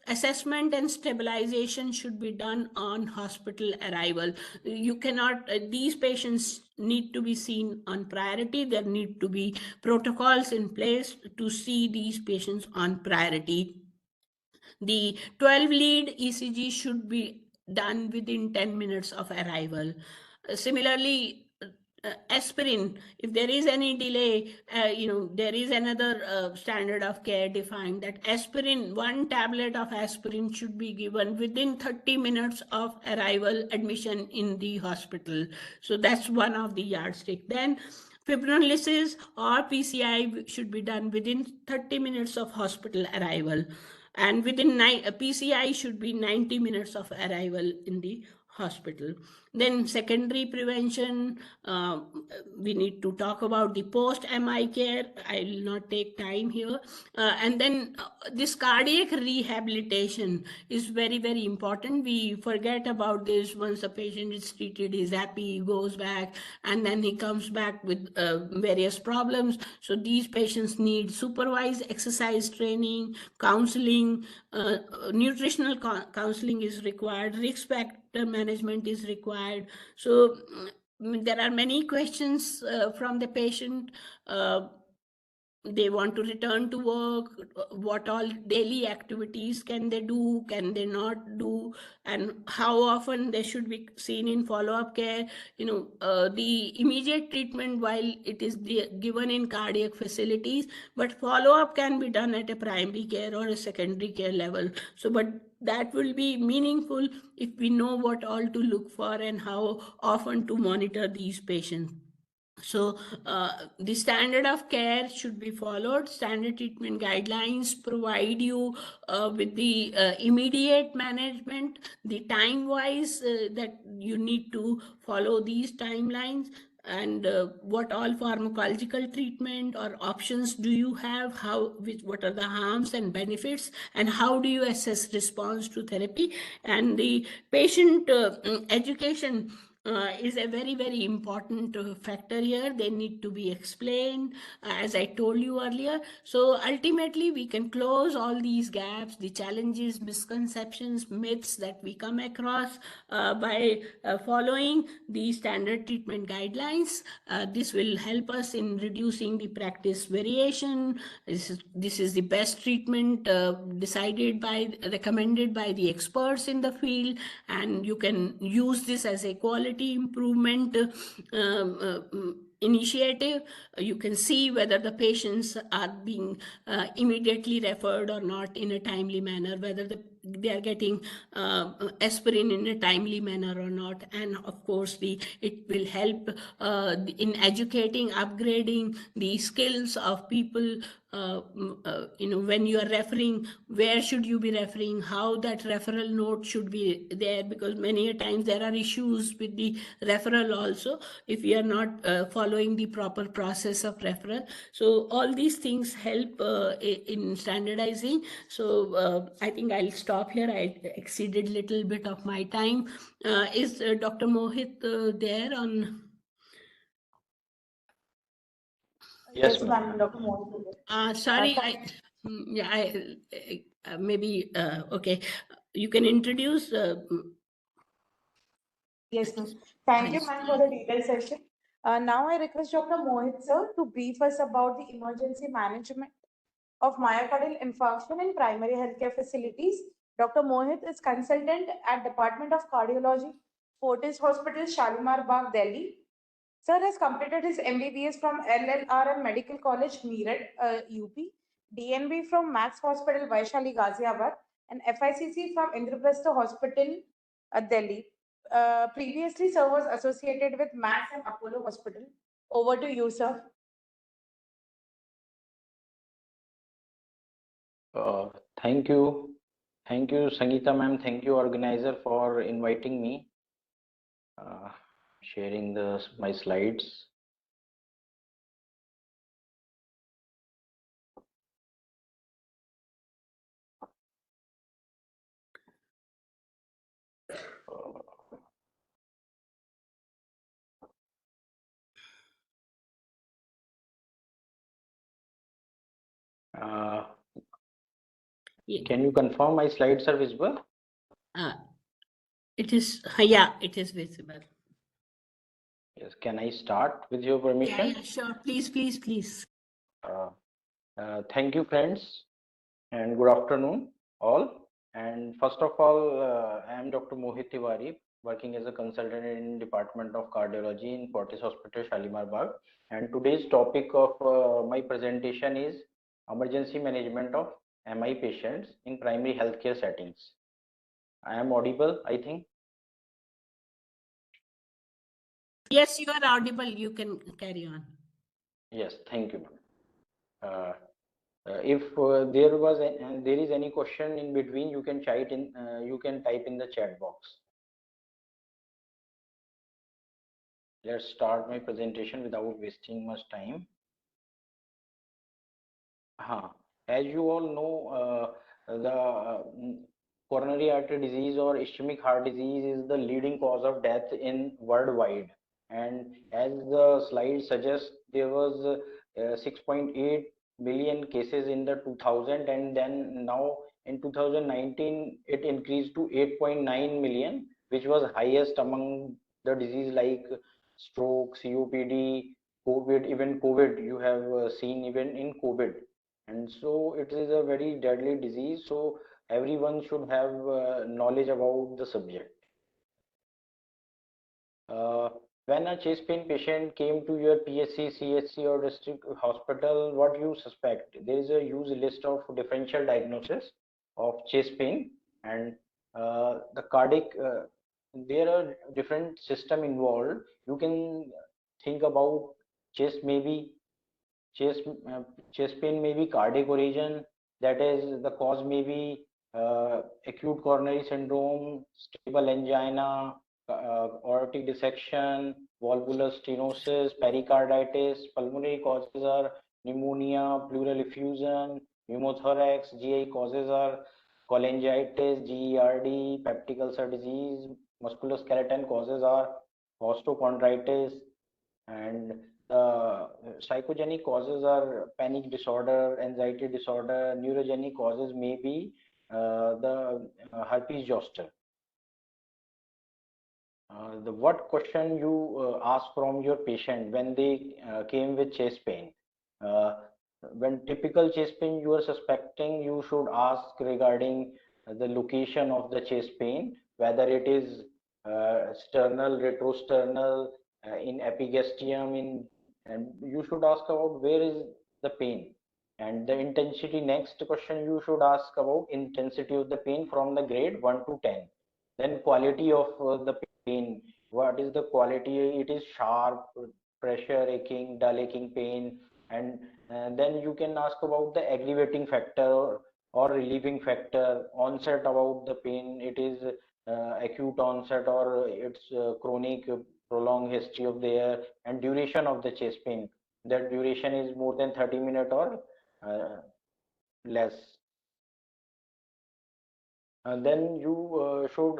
assessment and stabilization should be done on hospital arrival. You cannot, these patients need to be seen on priority. There need to be protocols in place to see these patients on priority. The 12 lead ECG should be done within 10 minutes of arrival. Similarly, aspirin, if there is any delay, there is another standard of care defined that aspirin, 1 tablet of aspirin should be given within 30 minutes of arrival admission in the hospital. So that's one of the yardstick. Then fibrinolysis or PCI should be done within 30 minutes of hospital arrival. And within PCI should be 90 minutes of arrival in the hospital. Then secondary prevention, we need to talk about the post-MI care. I will not take time here. And then this cardiac rehabilitation is very, very important. We forget about this once the patient is treated, he's happy, he goes back, and then he comes back with various problems. So these patients need supervised exercise training, counseling, nutritional counseling is required, risk factor management is required. So there are many questions from the patient. They want to return to work. What all daily activities can they do? Can they not do? And how often they should be seen in follow-up care? The immediate treatment, while it is given in cardiac facilities, but follow-up can be done at a primary care or a secondary care level. So, but that will be meaningful if we know what all to look for and how often to monitor these patients. So the standard of care should be followed. Standard treatment guidelines provide you with the immediate management, the time-wise that you need to follow these timelines. and what all pharmacological treatment or options do you have, what are the harms and benefits, and how do you assess response to therapy. And the patient education is a very, very important factor here. They need to be explained, as I told you earlier. So ultimately, we can close all these gaps, the challenges, misconceptions, myths that we come across by following the standard treatment guidelines. This will help us in reducing the practice variation. This is the best treatment recommended by the experts in the field, and you can use this as a quality improvement initiative. You can see whether the patients are being immediately referred or not in a timely manner, whether they are getting aspirin in a timely manner or not. And of course, it will help in educating, upgrading the skills of people. When you are referring, where should you be referring, how that referral note should be there, because many a times there are issues with the referral also if we are not following the proper process of referral. So all these things help in standardizing. So I think I'll stop here. I exceeded a little bit of my time. Is Dr. Mohit there on? Yes, ma'am, Dr. Mohit. Sorry, maybe, okay. You can introduce. Yes, ma'am. Thank you, ma'am, for the detailed session. Now I request Dr. Mohit, sir, to brief us about the emergency management of myocardial infarction in primary healthcare facilities. Dr. Mohit is consultant at Department of Cardiology, Fortis Hospital, Shalimar Bagh, Delhi. Sir has completed his MBBS from LLRM Medical College, Meerut, UP, DNB from Max Hospital, Vaishali, Ghaziabad, and FICC from Indraprastha Hospital, Delhi. Previously, sir was associated with Max and Apollo Hospital. Over to you, sir. Thank you. Thank you, Sangeeta ma'am. Thank you, organizer, for inviting me. Sharing my slides. Can you confirm my slides are visible? It is, yeah, it is visible. Yes. Can I start with your permission? Yeah, sure. Please. Thank you, friends, and good afternoon, all. And first of all, I am Dr. Mohit Tiwari, working as a consultant in Department of Cardiology in Fortis Hospital, Shalimar Bagh. And today's topic of my presentation is emergency management of MI patients in primary healthcare settings. I am audible, I think. Yes, you are audible. You can carry on. Yes, thank you. If there is any question in between, you can type in the chat box. Let's start my presentation without wasting much time. As you all know, the coronary artery disease or ischemic heart disease is the leading cause of death in worldwide. And as the slide suggests, there was 6.8 million cases in the 2000, and then now in 2019 it increased to 8.9 million, which was highest among the disease like stroke, COPD, COVID. Even COVID, you have seen even in COVID. And so it is a very deadly disease, so everyone should have knowledge about the subject. When a chest pain patient came to your PHC, CHC or district hospital, what you suspect? There is a huge list of differential diagnosis of chest pain, and the cardiac, there are different system involved. You can think about chest pain may be cardiac origin, that is the cause may be acute coronary syndrome, stable angina, aortic dissection, valvular stenosis, pericarditis. Pulmonary causes are pneumonia, pleural effusion, pneumothorax. GI causes are cholangitis, GERD, peptic ulcer disease. Musculoskeletal causes are osteochondritis, and psychogenic causes are panic disorder, anxiety disorder. Neurogenic causes may be the herpes zoster. The what question you ask from your patient when they came with chest pain? Uh, when typical chest pain you are suspecting, you should ask regarding the location of the chest pain, whether it is sternal, retrosternal, in epigastrium, and you should ask about where is the pain and the intensity. Next question you should ask about intensity of the pain from the grade 1 to 10. Then quality of the pain. What is the quality? It is sharp, pressure aching, dull aching pain, and then you can ask about the aggravating factor or relieving factor. Onset about the pain. It is acute onset or it's chronic, prolonged history of there, and duration of the chest pain. That duration is more than 30 minutes or less. And then you should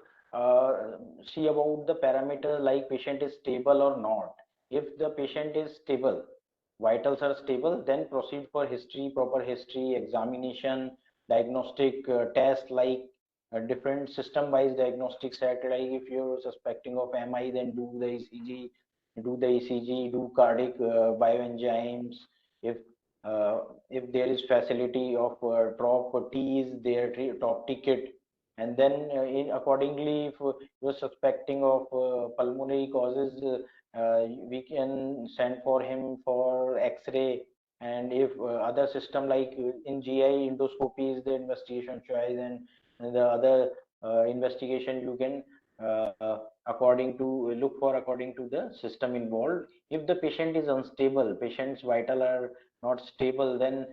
see about the parameter like patient is stable or not. If the patient is stable, vitals are stable, then proceed for history, proper history, examination, diagnostic test like different system-wise diagnostic set. Like if you're suspecting of MI, then do the ECG, do cardiac bioenzymes. If there is facility of top T is there, top ticket, and then accordingly, if you're suspecting of pulmonary causes, we can send for him for X-ray. And if other system like in GI, endoscopy is the investigation choice, and the other investigation you can according to according to the system involved. If the patient is unstable, patient's vital are not stable, then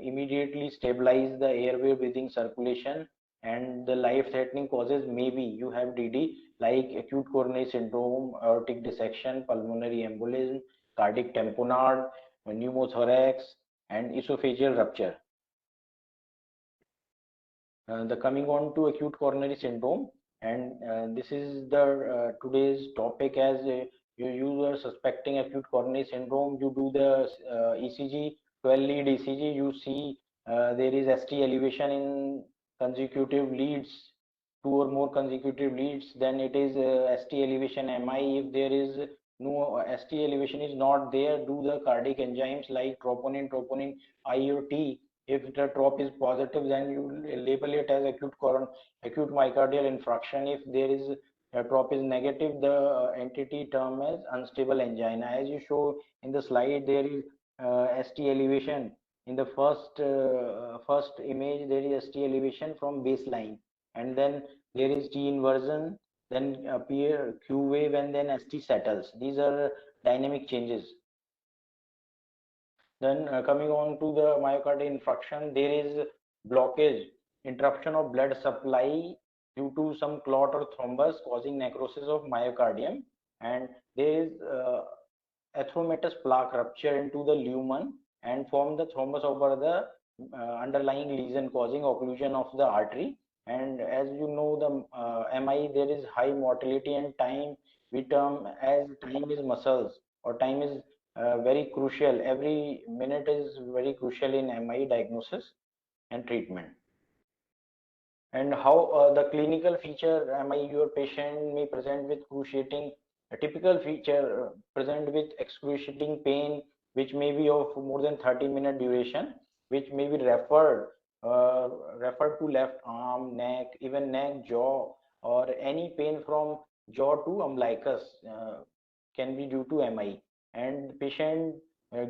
immediately stabilize the airway breathing circulation. And the life-threatening causes maybe you have DD like acute coronary syndrome, aortic dissection, pulmonary embolism, cardiac tamponade, pneumothorax, and esophageal rupture. The coming on to acute coronary syndrome, and this is the today's topic. As you are suspecting acute coronary syndrome, you do the ECG, 12 lead ECG, you see there is ST elevation in consecutive leads, 2 or more consecutive leads, then it is ST elevation MI. If there is no ST elevation is not there, do the cardiac enzymes like troponin I or T. If the trop is positive, then you label it as acute myocardial infarction. If there is a trop is negative, the entity term is unstable angina. As you show in the slide, there is ST elevation in the first image. There is ST elevation from baseline, and then there is T inversion, then appear Q wave, and then ST settles. These are dynamic changes. Then coming on to the myocardial infarction, there is blockage, interruption of blood supply due to some clot or thrombus causing necrosis of myocardium, and there is atheromatous plaque rupture into the lumen and form the thrombus over the underlying lesion causing occlusion of the artery. And as you know, the MI, there is high mortality, and time we term as time is muscles, or time is very crucial. Every minute is very crucial in MI diagnosis and treatment. And how the clinical feature MI, your patient may present with cruciating, a typical feature present with excruciating pain, which may be of more than 30-minute duration, which may be referred to left arm, neck, even neck, jaw, or any pain from jaw to umbilicus can be due to MI. And the patient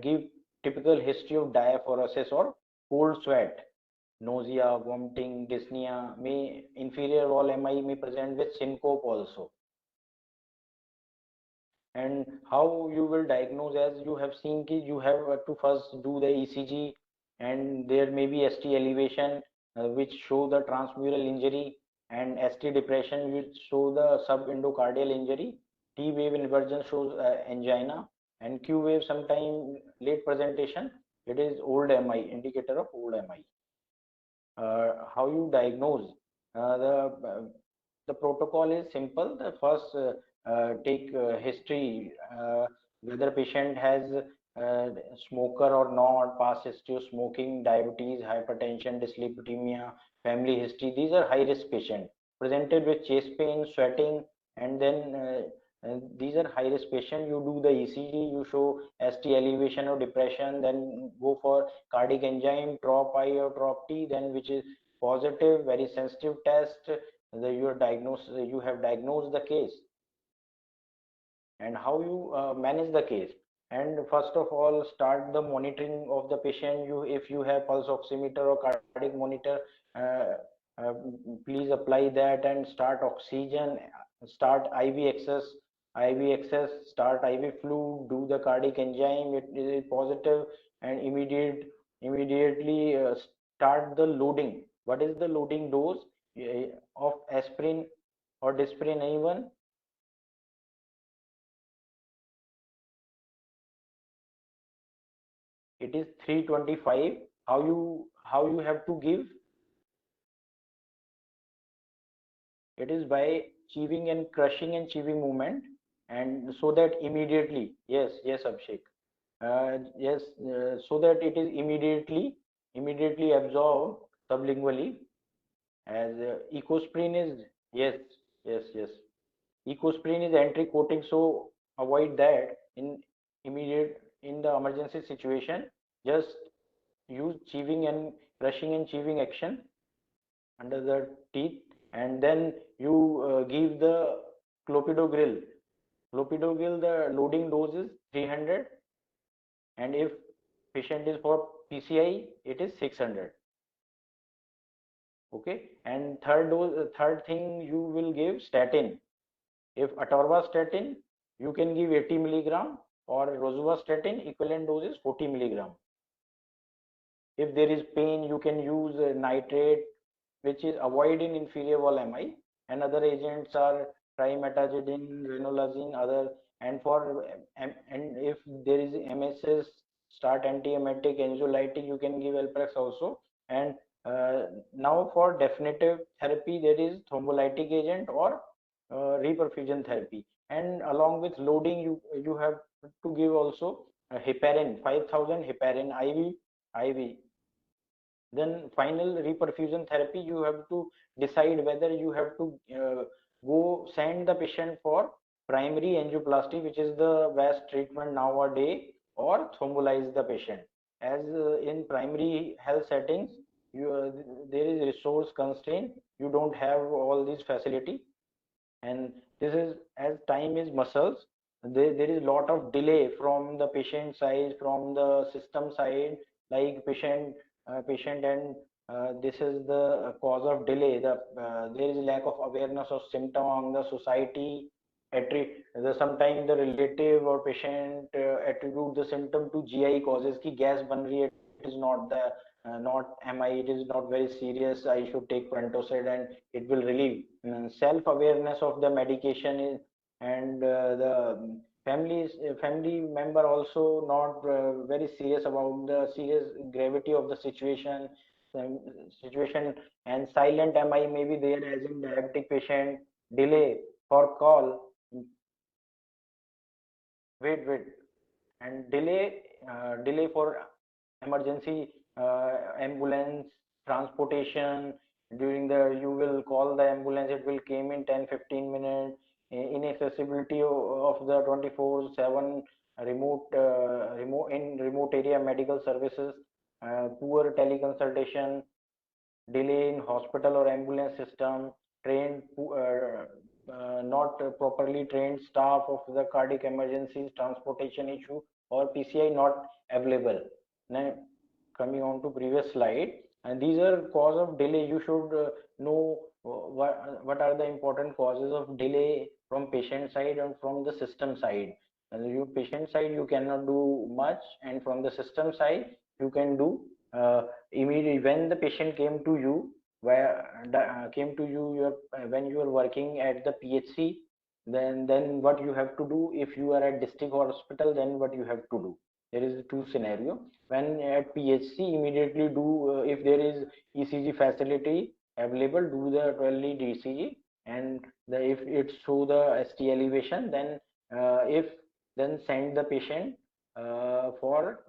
give typical history of diaphoresis or cold sweat, nausea, vomiting, dyspnea. May inferior wall MI may present with syncope also. And how you will diagnose, as you have seen, you have to first do the ECG, and there may be ST elevation which show the transmural injury, and ST depression will show the subendocardial injury. T wave inversion shows angina, and Q wave sometime late presentation. It is old MI, indicator of old MI. How you diagnose? The protocol is simple. The first take history, whether patient has smoker or not, past history of smoking, diabetes, hypertension, dyslipidemia, family history. These are high risk patients presented with chest pain, sweating, and then these are high risk patients. You do the ECG, you show ST elevation or depression, then go for cardiac enzyme, TROP-I or TROP-T, then which is positive, very sensitive test. You have diagnosed the case, and how you manage the case. And first of all, start the monitoring of the patient. If you have pulse oximeter or cardiac monitor, uh, uh, please apply that and start oxygen, start IV access, start IV fluid, do the cardiac enzyme. It is positive, and immediately start the loading. What is the loading dose of aspirin or Disprin? Anyone? It is 325. How you have to give? It is by chewing and crushing and chewing movement, and so that immediately, yes, Abhishek, yes, so that it is immediately absorbed sublingually. As ecosprin is, yes, ecosprin is entry coating, so avoid that in the emergency situation. Just use chewing and crushing and chewing action under the teeth, and then you give the clopidogrel. The loading dose is 300, and if patient is for PCI, it is 600. Okay, and third thing, you will give statin. If atorvastatin, you can give 80 milligram, or rosuvastatin, equivalent dose is 40 milligram. If there is pain, you can use nitrate, which is avoided in inferior wall MI, and other agents are trimetazidine, ranolazine, other. And for and if there is MSS, start antiemetic, anxiolytic, you can give Alprex also. And now for definitive therapy, there is thrombolytic agent or reperfusion therapy. And along with loading, you have to give also heparin, 5,000 heparin IV. Then final reperfusion therapy, you have to decide whether you have to go send the patient for primary angioplasty, which is the best treatment nowadays, or thrombolize the patient. As in primary health settings, there is resource constraint. You don't have all these facility, and this is, as time is muscles, there is a lot of delay from the patient side, from the system side, like patient and this is the cause of delay. There is lack of awareness of symptom among the society. Sometimes the relative or patient attribute the symptom to GI causes ki gas ban rahi hai, it is not the not MI, it is not very serious, I should take Prantoside and it will relieve. Self awareness of the medication is, and the family member also not very serious about the serious gravity of the situation, and silent MI may be there, as in diabetic patient. Delay for call, wait, and delay for emergency ambulance transportation. During the, you will call the ambulance, it will came in 10-15 minutes. Inaccessibility of the 24/7 remote area medical services, poor teleconsultation, delay in hospital or ambulance system, not properly trained staff of the cardiac emergencies, transportation issue, or PCI not available. Now, coming on to previous slide, and these are cause of delay. You should know what are the important causes of delay from patient side and from the system side. And you patient side, you cannot do much, and from the system side, you can do immediately when the patient came to you. came to you when you are working at the PHC, then what you have to do. If you are at district hospital, then what you have to do. There is two scenario. When at PHC, immediately do if there is ECG facility available, do the 12 lead ECG, and if it show the ST elevation, then if then send the patient for,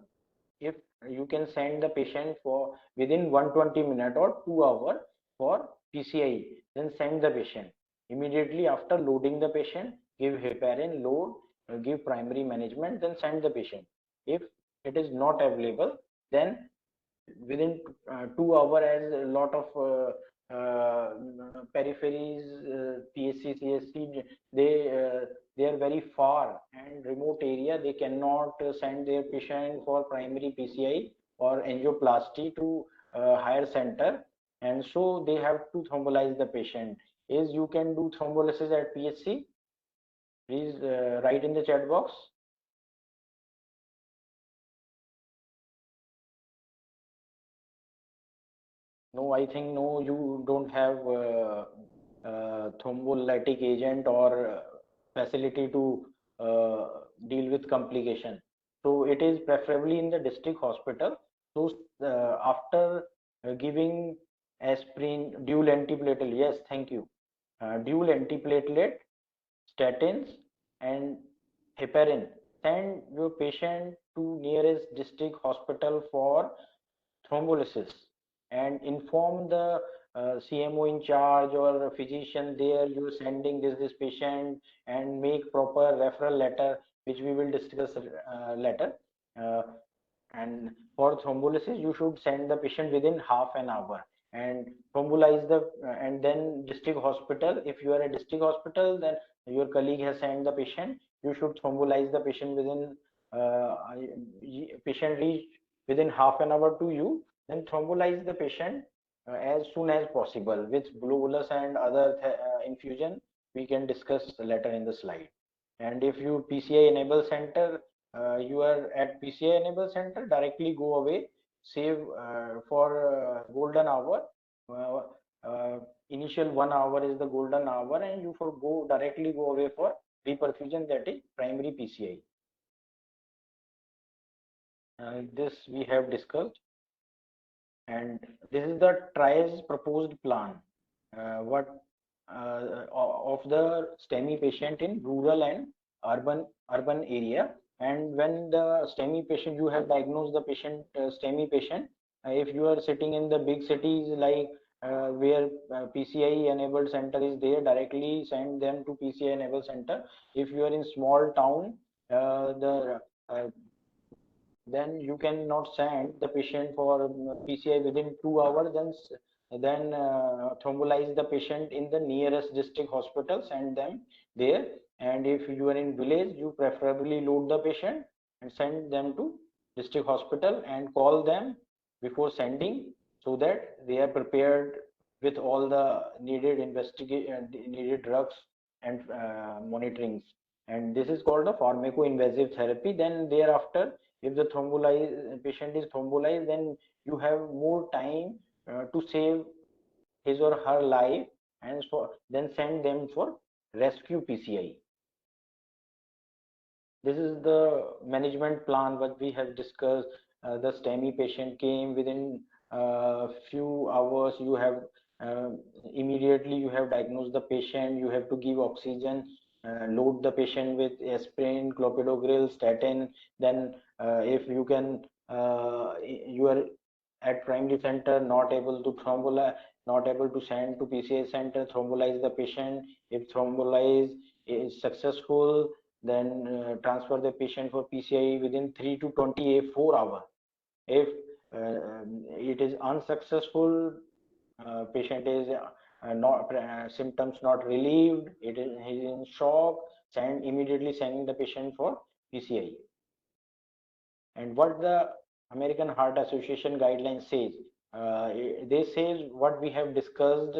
if you can send the patient for within 120 minutes or 2 hours for PCI, then send the patient immediately after loading the patient, give heparin, load, give primary management, then send the patient. If it is not available, then within 2 hours, as a lot of peripheries, PSC, CSC, they are very far and remote area. They cannot send their patient for primary PCI or angioplasty to higher center, and so they have to thrombolize the patient. Is you can do thrombolysis at PHC? Please write in the chat box. No, I think no, you don't have thrombolytic agent or facility to deal with complication. So it is preferably in the district hospital. So after giving aspirin, dual antiplatelet, yes, thank you. Dual antiplatelet, statins, and heparin. Send your patient to nearest district hospital for thrombolysis, and inform the CMO in charge or physician there you're sending this patient, and make proper referral letter, which we will discuss later. Uh, and for thrombolysis, you should send the patient within half an hour and thrombolize the and then district hospital. If you are a district hospital, then your colleague has sent the patient, you should thrombolize the patient within patient reach within half an hour to you, then thrombolize the patient as soon as possible with bolus and other infusion we can discuss later in the slide. And if you PCI enable center, you are at PCI enable center, directly go away, save for golden hour. Initial 1 hour is the golden hour, and you for go directly go away for reperfusion, that is primary PCI. This we have discussed, and this is the TRI's proposed plan. What of the STEMI patient in rural and urban area. And when the STEMI patient, you have diagnosed the patient STEMI patient, if you are sitting in the big cities like where PCI enabled center is there, directly send them to PCI enabled center. If you are in small town, then you cannot send the patient for PCI within 2 hours, then thrombolize the patient in the nearest district hospital, send them there. And if you are in village, you preferably load the patient and send them to district hospital, and call them before sending, so that they are prepared with all the needed needed drugs and monitorings. And this is called a pharmacoinvasive therapy. Then thereafter, if the patient is thrombolized, then you have more time to save his or her life, and so then send them for rescue PCI. This is the management plan what we have discussed. The STEMI patient came within few hours. You have immediately you have diagnosed the patient. You have to give oxygen, load the patient with aspirin, clopidogrel, statin. Then if you can, you are at primary center, not able to thrombolize, not able to send to PCI center, thrombolize the patient. If thrombolize is successful, then transfer the patient for PCI within 3 to 24 hours. If it is unsuccessful, patient is not symptoms not relieved, it is he is in shock, immediately sending the patient for PCI. And what the American Heart Association guidelines says, they say what we have discussed.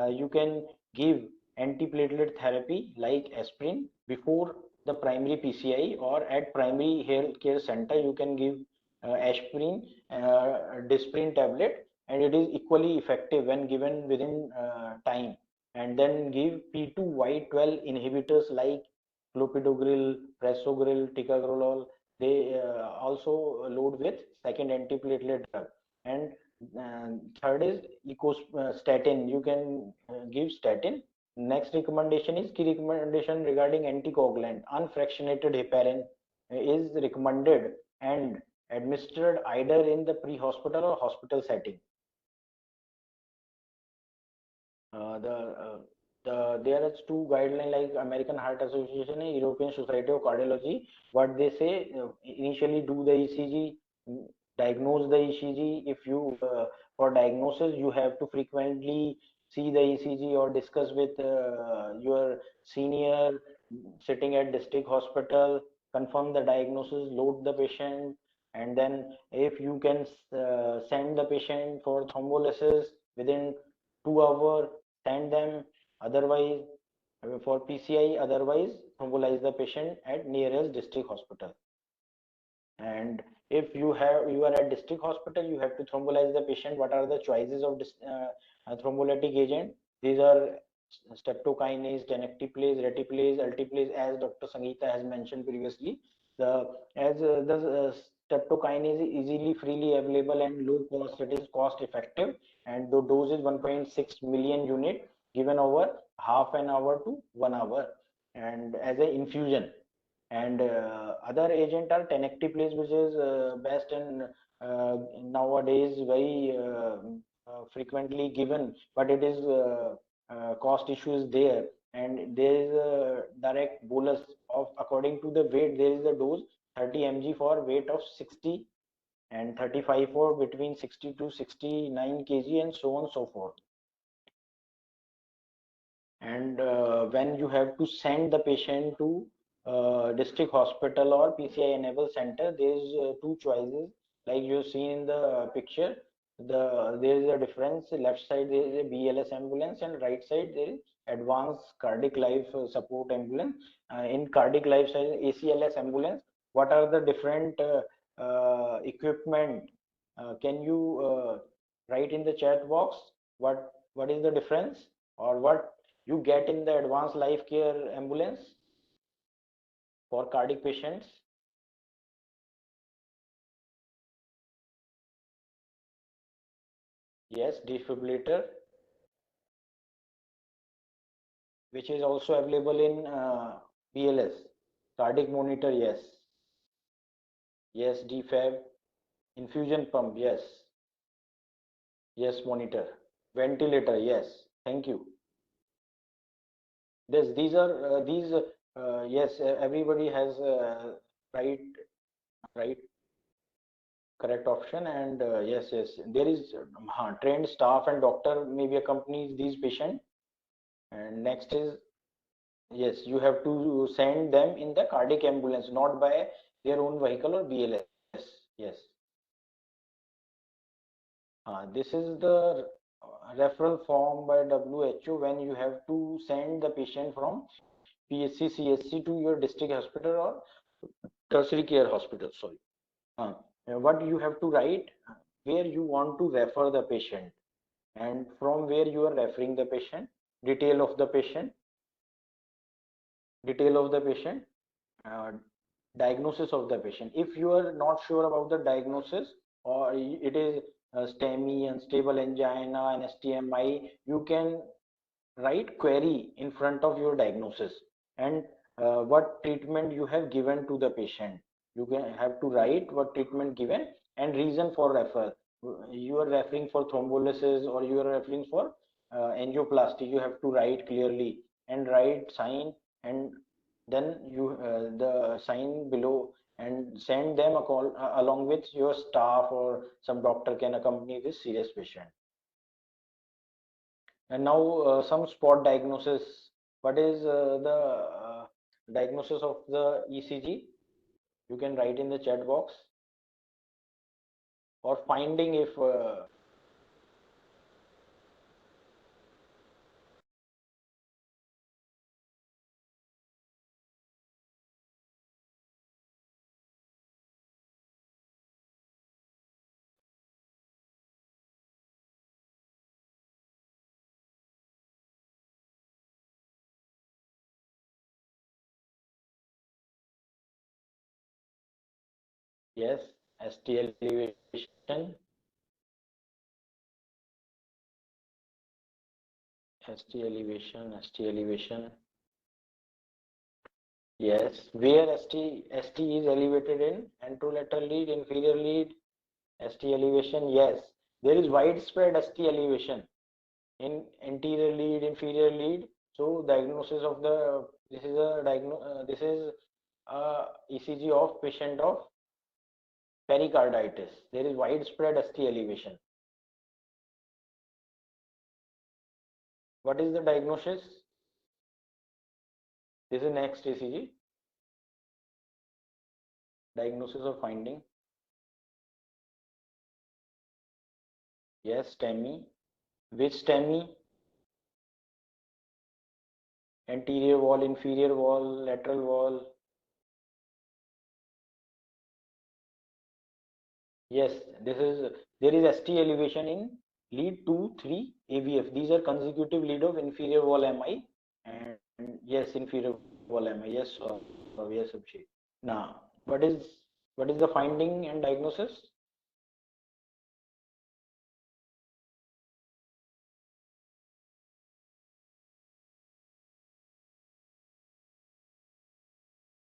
You can give antiplatelet therapy like aspirin before the primary PCI, or at primary health care center you can give aspirin, disprin tablet and it is equally effective when given within time. And then give P2Y12 inhibitors like clopidogrel, prasugrel, ticagrelor. They also load with second antiplatelet drug. And third is statin. You can give statin. Next recommendation is key recommendation regarding anticoagulant. Unfractionated heparin is recommended and administered either in the pre-hospital or hospital setting. There are two guidelines like American Heart Association and European Society of Cardiology. What they say, initially do the ECG, diagnose the ECG. If you for diagnosis, you have to frequently see the ECG or discuss with your senior sitting at district hospital, confirm the diagnosis, load the patient, and then if you can send the patient for thrombolysis within 2 hours, send them. Otherwise, for PCI, otherwise thrombolize the patient at nearest district hospital. And if you are at district hospital, you have to thrombolize the patient. What are the choices of thrombolytic agent? These are streptokinase, tenecteplase, reteplase, alteplase, as Dr. Sangeeta has mentioned previously. The streptokinase is easily, freely available and low cost. It is cost effective, and the dose is 1.6 million unit given over half an hour to 1 hour, and as an infusion. And other agent are tenecteplase, which is best and nowadays very frequently given, but it is cost issues there, and there is a direct bolus of, according to the weight, there is a dose 30 mg for weight of 60 and 35 for between 60 to 69 kg, and so on and so forth. And when you have to send the patient to district hospital or PCI enabled center, there is two choices like you see in the picture. There is a difference. Left side there is a BLS ambulance, and right side there is advanced cardiac life support ambulance. In cardiac life side, ACLS ambulance. What are the different equipment? Can you write in the chat box what is the difference, or what you get in the advanced life care ambulance for cardiac patients? Yes, defibrillator, which is also available in BLS. Cardiac monitor, yes. Yes, defib. Infusion pump, yes. Yes, monitor. Ventilator, yes. Thank you. These are yes, everybody has right correct option, and yes, there is trained staff and doctor maybe accompanies these patients. And next is, yes, you have to send them in the cardiac ambulance, not by their own vehicle or BLS. Yes. This is the referral form by WHO when you have to send the patient from PHC, CSC to your district hospital or tertiary care hospital. Sorry. What you have to write, where you want to refer the patient, and from where you are referring the patient, detail of the patient, diagnosis of the patient. If you are not sure about the diagnosis, or it is STEMI, unstable angina, and STMI, you can write query in front of your diagnosis, and what treatment you have given to the patient. You can have to write what treatment given and reason for refer. You are referring for thrombolysis or you are referring for angioplasty. You have to write clearly and write sign, and then you the sign below, and send them a call along with your staff, or some doctor can accompany this serious patient. And now some spot diagnosis. What is the diagnosis of the ECG? You can write in the chat box. Or finding, if Yes, ST elevation. ST elevation, ST elevation. Yes, where ST is elevated in anterolateral lead, inferior lead, ST elevation. Yes, there is widespread ST elevation in anterior lead, inferior lead. So diagnosis of the this is a ECG of patient of pericarditis. There is widespread ST elevation. What is the diagnosis? This is next ECG. Diagnosis or finding. Yes, STEMI. Which STEMI? Anterior wall, inferior wall, lateral wall. Yes, there is ST elevation in lead 2, 3, AVF. These are consecutive lead of inferior wall MI, and yes, inferior wall MI. Yes, yes, Abhishek. Now, what is the finding and diagnosis?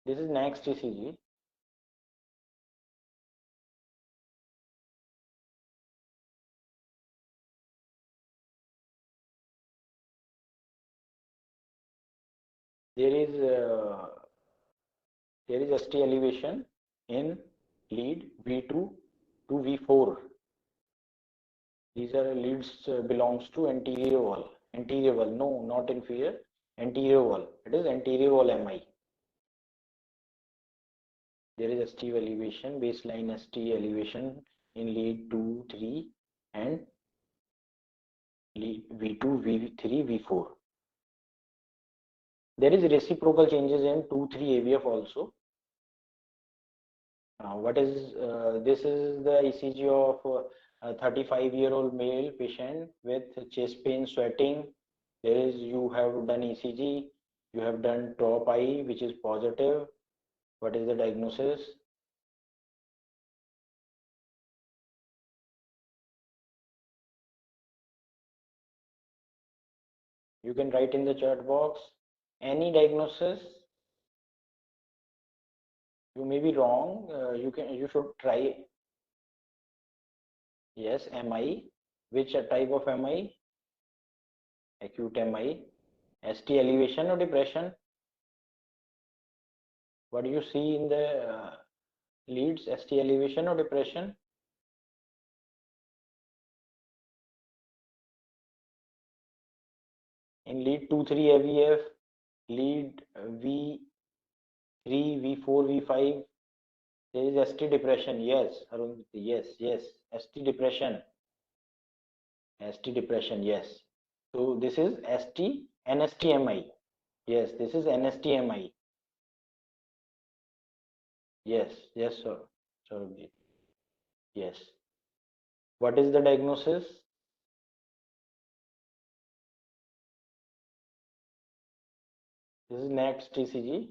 This is next ECG. There is ST elevation in lead V2 to V4. These are leads belongs to anterior wall. Anterior wall, no, not inferior. Anterior wall. It is anterior wall MI. There is ST elevation, baseline ST elevation in lead 2, 3 and lead V2, V3, V4. There is reciprocal changes in 2, 3 AVF also. What is this is the ECG of a 35-year-old male patient with chest pain, sweating. There is, you have done ECG, you have done top I, which is positive. What is the diagnosis? You can write in the chat box any diagnosis. You may be wrong. You should try. Yes, MI. Which type of MI? Acute MI. ST elevation or depression? What do you see in the leads? ST elevation or depression? In lead 2, 3 AVF, lead V3, V4, V5, there is ST depression. Yes, Arun, yes, ST depression. ST depression, yes. So this is ST NSTMI. Yes, this is NSTMI. Yes, sir. Sorry. Yes. What is the diagnosis? This is next ECG.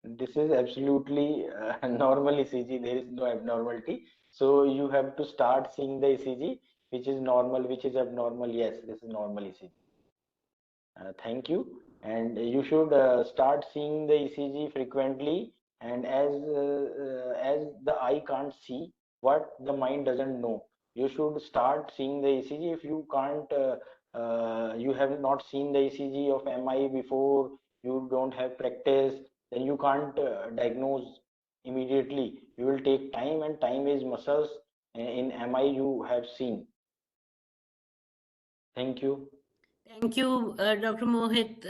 This is absolutely normal ECG. There is no abnormality. So you have to start seeing the ECG, which is normal, which is abnormal. Yes, this is normal ECG. Thank you. And you should start seeing the ECG frequently. And as the eye can't see what the mind doesn't know, you should start seeing the ECG. If you can't, you have not seen the ECG of MI before, you don't have practice, then you can't diagnose immediately. You will take time, and time is muscles. In MI you have seen. Thank you. Thank you, Dr. Mohit,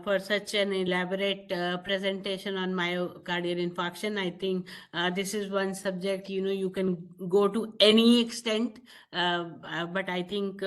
for such an elaborate presentation on myocardial infarction. I think this is one subject, you can go to any extent, but I think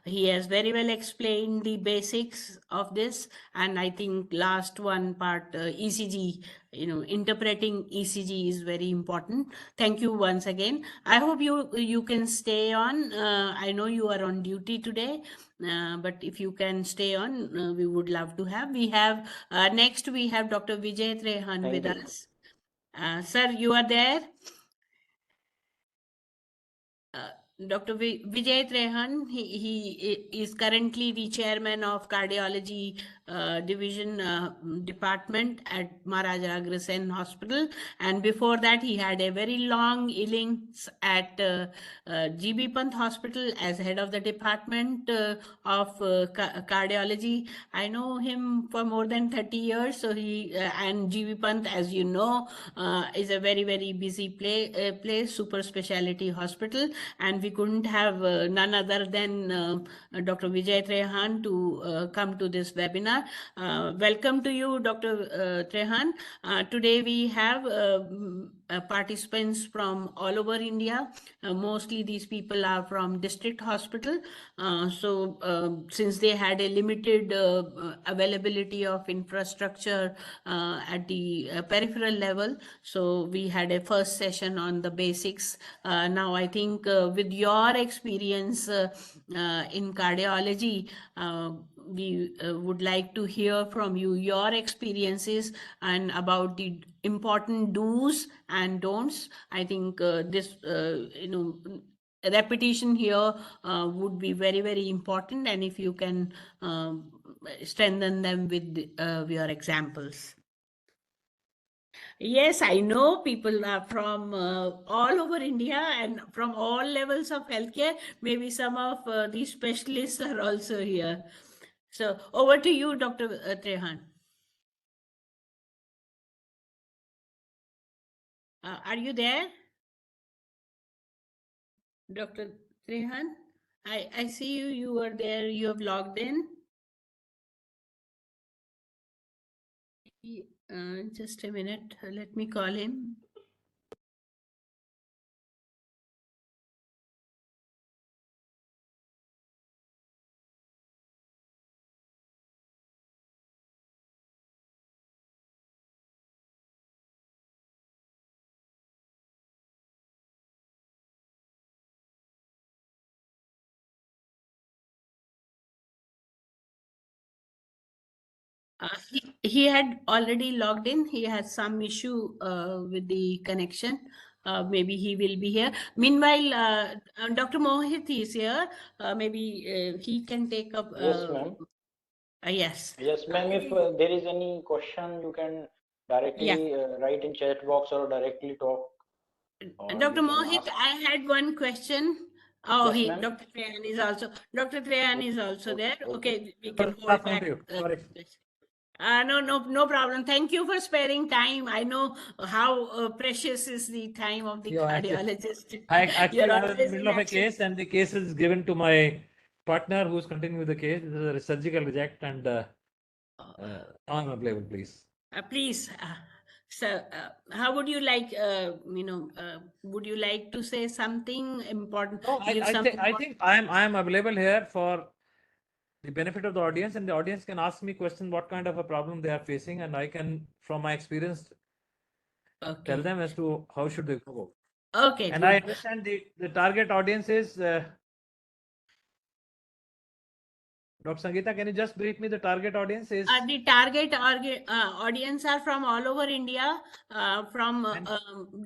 he has very well explained the basics of this. And I think last one part, ECG, interpreting ECG is very important. Thank you once again. I hope you can stay on. I know you are on duty today, but if you can stay on, we would love to have. We have next we have Dr. Vijay Trehan Thank with you. us. Sir, you are there? Dr. Vijay Trehan, he is currently the chairman of cardiology division department at Maharaja Agrasen Hospital, and before that he had a very long innings at GB Pant Hospital as head of the department of cardiology. I know him for more than 30 years, so he and GB Pant, as you know, is a very busy place, super specialty hospital, and we couldn't have none other than Dr. Vijay Trehan to come to this webinar. Welcome to you, Dr. Trehan. Today we have participants from all over India. Mostly these people are from district hospital. Since they had a limited availability of infrastructure at the peripheral level, so we had a first session on the basics. Now I think with your experience in cardiology, we would like to hear from you your experiences and about the important do's and don'ts. I think this repetition here would be very important, and if you can strengthen them with your examples. Yes, I know people are from all over India and from all levels of healthcare. Maybe some of these specialists are also here. So over to you, Dr. Trehan. Are you there? Dr. Trehan? I see you. You are there. You have logged in. Just a minute. Let me call him. He had already logged in. He has some issue with the connection. Maybe he will be here. Meanwhile, Dr. Mohit is here. Maybe he can take up. Yes, ma'am. Yes. Yes, ma'am. If there is any question, you can directly write in chat box or directly talk. Dr. Mohit, I had one question. Oh, Yes, Dr. Trehan is also. Dr. Trehan is also there. Okay, we can hold Pass on back. to you. Sorry. No problem. Thank you for sparing time. I know how precious is the time of the cardiologist. Actually, You're I was in the always middle of a action. case, and the case is given to my partner who's continuing with the case. This is a surgical reject, and I'm available, please. Please, sir, how would you like, would you like to say something important? No, I think I'm available here for the benefit of the audience, and the audience can ask me questions what kind of a problem they are facing, and I can, from my experience, tell them as to how should they go. Okay. And I understand the target audience is Dr. Sangeeta, can you just brief me? The target audience is the target audience are from all over India, from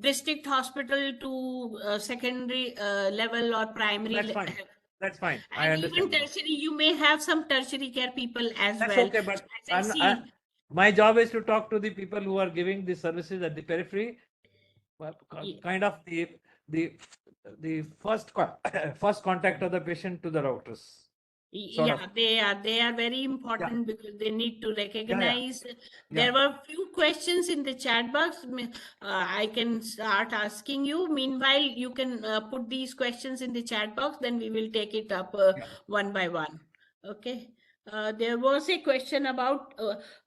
district hospital to secondary level or primary. That's fine. That's fine. And I understand. even tertiary, you may have some tertiary care people as That's well. okay, but As I see, my job is to talk to the people who are giving the services at the periphery, kind of the first first contact of the patient to the doctors. Yeah, they are very important because they need to recognize. There were few questions in the chat box. I can start asking you. Meanwhile, you can put these questions in the chat box. Then we will take it up one by one. Okay. There was a question about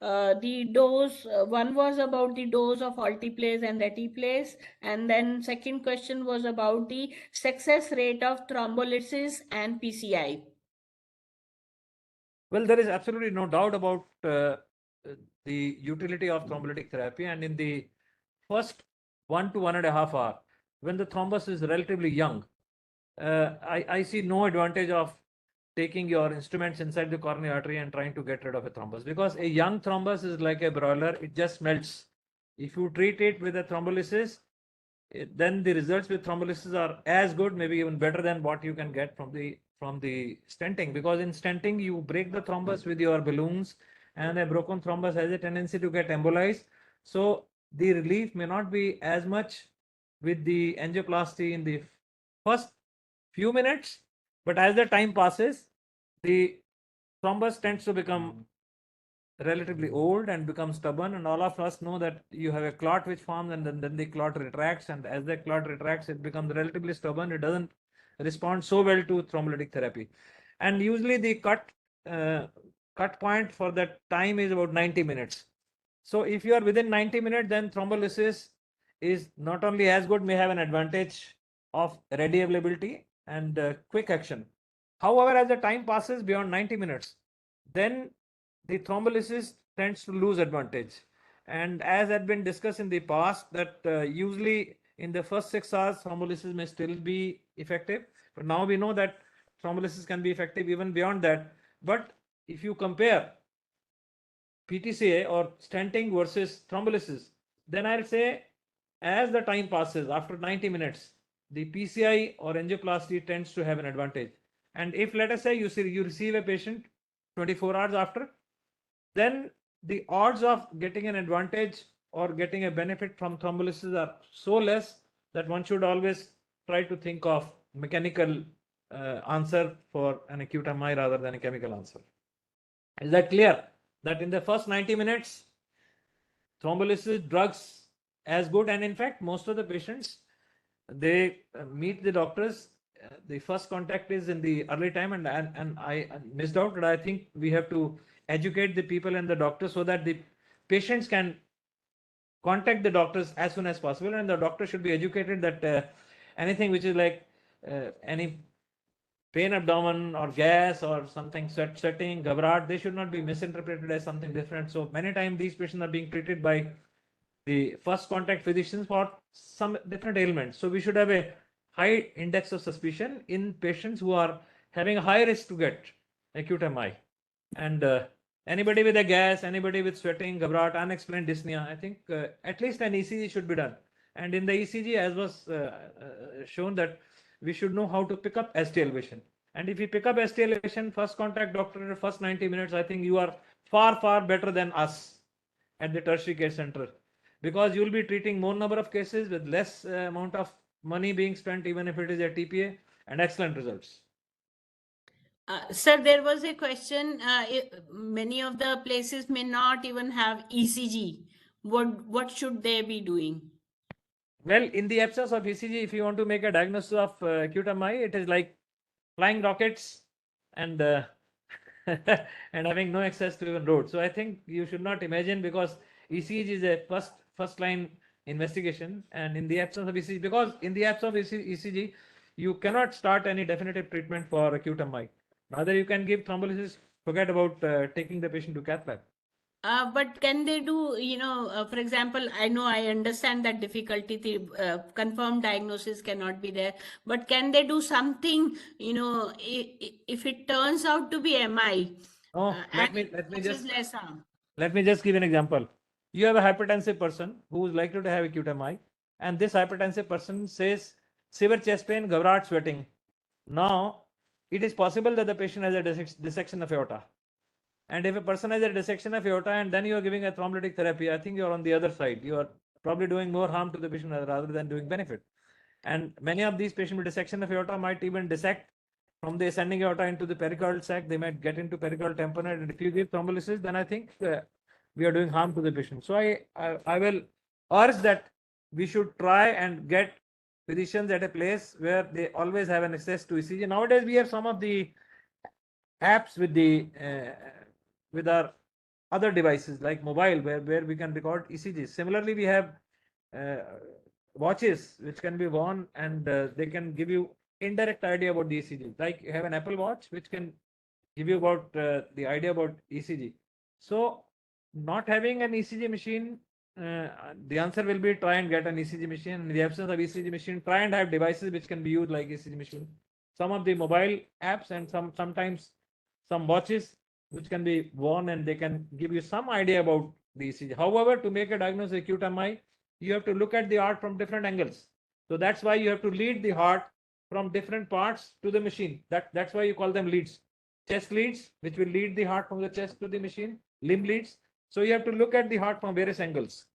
the dose. One was about the dose of altiplase and etiplase, and then second question was about the success rate of thrombolysis and PCI. Well, there is absolutely no doubt about the utility of thrombolytic therapy. And in the first 1 to 1.5 hours, when the thrombus is relatively young, I see no advantage of taking your instruments inside the coronary artery and trying to get rid of a thrombus, because a young thrombus is like a broiler, it just melts. If you treat it with a thrombolysis, then the results with thrombolysis are as good, maybe even better than what you can get from the stenting, because in stenting you break the thrombus with your balloons, and a broken thrombus has a tendency to get embolized. So the relief may not be as much with the angioplasty in the first few minutes, but as the time passes, the thrombus tends to become relatively old and become stubborn, and all of us know that you have a clot which forms, and then the clot retracts, and as the clot retracts it becomes relatively stubborn. It doesn't respond so well to thrombolytic therapy, and usually the cut point for that time is about 90 minutes. So if you are within 90 minutes, then thrombolysis is not only as good, may have an advantage of ready availability and quick action. However, as the time passes beyond 90 minutes, then the thrombolysis tends to lose advantage. And as had been discussed in the past, that usually in the first 6 hours, thrombolysis may still be effective. But now we know that thrombolysis can be effective even beyond that. But if you compare PTCA or stenting versus thrombolysis, then I'll say as the time passes, after 90 minutes, the PCI or angioplasty tends to have an advantage. And if, let us say, you receive a patient 24 hours after, then the odds of getting an advantage or getting a benefit from thrombolysis are so less that one should always try to think of mechanical answer for an acute MI rather than a chemical answer. Is that clear? That in the first 90 minutes, thrombolysis drugs as good, and in fact, most of the patients, they meet the doctors. The first contact is in the early time, and I missed out, but I think we have to educate the people and the doctors so that the patients can contact the doctors as soon as possible, and the doctor should be educated that anything which is like any pain abdomen or gas or something sweating, ghabrat, they should not be misinterpreted as something different. So many times these patients are being treated by the first contact physicians for some different ailments. So we should have a high index of suspicion in patients who are having a high risk to get acute MI. And anybody with a gas, anybody with sweating, ghabrat, unexplained dyspnea, I think at least an ECG should be done. And in the ECG, as was shown, that we should know how to pick up ST elevation. And if you pick up ST elevation, first contact doctor, first 90 minutes, I think you are far, far better than us at the tertiary care center, because you will be treating more number of cases with less amount of money being spent, even if it is a TPA, and excellent results. Sir, there was a question. Many of the places may not even have ECG. What should they be doing? Well, in the absence of ECG, if you want to make a diagnosis of acute MI, it is like flying rockets and and having no access to even road. So I think you should not imagine, because ECG is a first line investigation, and in the absence of ECG, because in the absence of ECG, you cannot start any definitive treatment for acute MI. Rather, you can give thrombolysis. Forget about taking the patient to cath lab. But can they do, for example, I understand that difficulty, the confirmed diagnosis cannot be there, but can they do something, if it turns out to be MI? Oh, let and me which is less harm. let me just give an example. You have a hypertensive person who is likely to have acute MI, and this hypertensive person says severe chest pain, ghabrat, sweating. Now, it is possible that the patient has a dissection of aorta. And if a person has a dissection of aorta and then you are giving a thrombolytic therapy, I think you are on the other side. You are probably doing more harm to the patient rather than doing benefit. And many of these patients with dissection of aorta might even dissect from the ascending aorta into the pericardial sac. They might get into pericardial tamponade, and if you give thrombolysis, then I think we are doing harm to the patient. So I will urge that we should try and get physicians at a place where they always have an access to ECG. Nowadays, we have some of the apps with our other devices like mobile, where we can record ECGs. Similarly, we have watches which can be worn, and they can give you indirect idea about the ECG. Like you have an Apple Watch which can give you about the idea about ECG. So not having an ECG machine, the answer will be try and get an ECG machine. In the absence of ECG machine, try and have devices which can be used like ECG machine. Some of the mobile apps and sometimes some watches which can be worn and they can give you some idea about the ECG. However, to make a diagnosis of acute MI, you have to look at the heart from different angles. So that's why you have to lead the heart from different parts to the machine. That's why you call them leads. Chest leads, which will lead the heart from the chest to the machine, limb leads. So you have to look at the heart from various angles.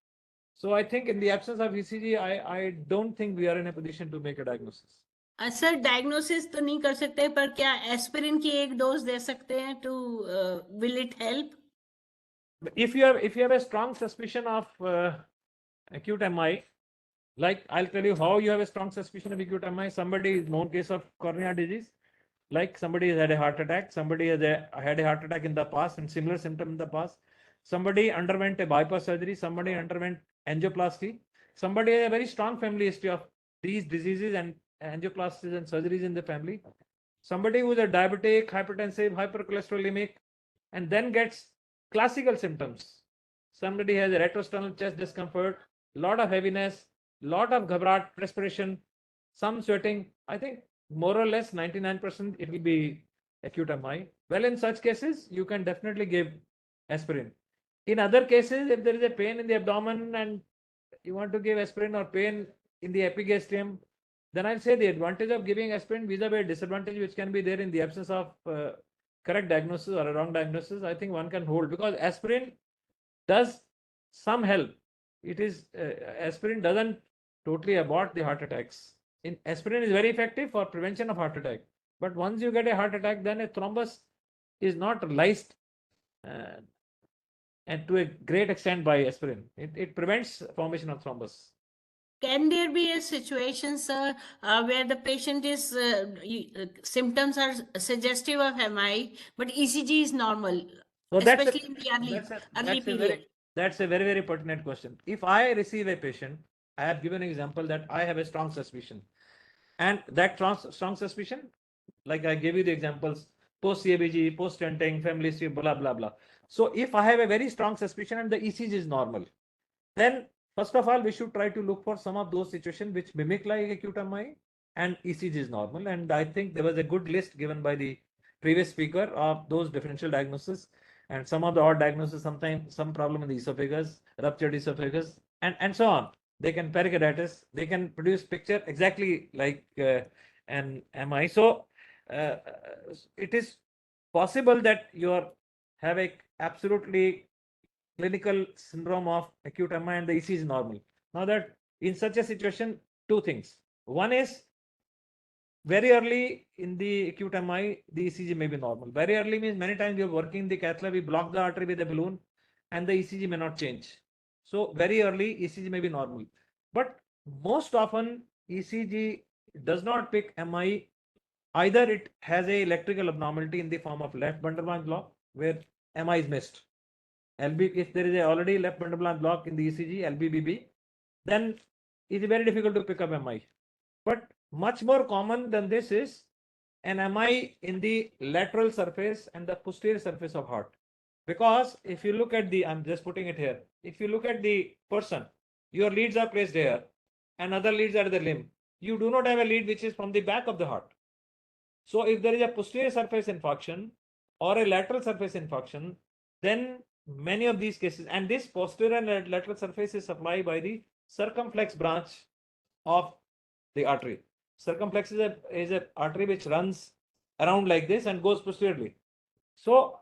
So I think in the absence of ECG, I don't think we are in a position to make a diagnosis. Sir diagnosis तो नहीं कर सकते पर क्या aspirin की एक dose दे सकते हैं to will it help If you have a strong suspicion of acute MI, like I'll tell you how you have a strong suspicion of acute MI. Somebody is known case of coronary disease, like somebody has had a heart attack, somebody has had a heart attack in the past and similar symptom in the past. Somebody underwent a bypass surgery, somebody underwent angioplasty, somebody has a very strong family history of these diseases and angioplasties and surgeries in the family. Somebody who is a diabetic, hypertensive, hypercholesterolemic, and then gets classical symptoms. Somebody has a retrosternal chest discomfort, lot of heaviness, lot of ghabrat, perspiration, some sweating. I think more or less 99% it will be acute MI. Well, in such cases, you can definitely give aspirin. In other cases, if there is a pain in the abdomen and you want to give aspirin or pain in the epigastrium, then I'll say the advantage of giving aspirin vis-a-vis disadvantage which can be there in the absence of correct diagnosis or a wrong diagnosis, I think one can hold, because aspirin does some help. It is aspirin doesn't totally abort the heart attacks. Aspirin is very effective for prevention of heart attack. But once you get a heart attack, then a thrombus is not lysed and to a great extent by aspirin. It prevents formation of thrombus. Can there be a situation, sir, where the patient is symptoms are suggestive of MI, but ECG is normal, So especially in the early period? That's a very, very pertinent question. If I receive a patient, I have given an example that I have a strong suspicion, and that strong suspicion, like I gave you the examples, post CABG, post stenting, family history, blah blah blah. So if I have a very strong suspicion and the ECG is normal, then first of all, we should try to look for some of those situations which mimic like acute MI and ECG is normal. And I think there was a good list given by the previous speaker of those differential diagnoses and some of the odd diagnoses, sometimes some problem in the esophagus, ruptured esophagus, and so on. They can pericarditis, they can produce picture exactly like an MI. So it is possible that you have a absolutely clinical syndrome of acute MI and the ECG is normal. Now that in such a situation, two things. One is very early in the acute MI, the ECG may be normal. Very early means many times you're working the cath lab, we block the artery with a balloon and the ECG may not change. So very early ECG may be normal. But most often ECG does not pick MI. Either it has a electrical abnormality in the form of left bundle branch block where MI is missed. If there is already left bundle branch block in the ECG, LBBB, then it is very difficult to pick up MI. But much more common than this is an MI in the lateral surface and the posterior surface of heart. Because if you look at I'm just putting it here. If you look at the person, your leads are placed here and other leads are the limb. You do not have a lead which is from the back of the heart. So if there is a posterior surface infarction or a lateral surface infarction, then many of these cases, and this posterior and lateral surface is supplied by the circumflex branch of the artery. Circumflex is a artery which runs around like this and goes posteriorly. So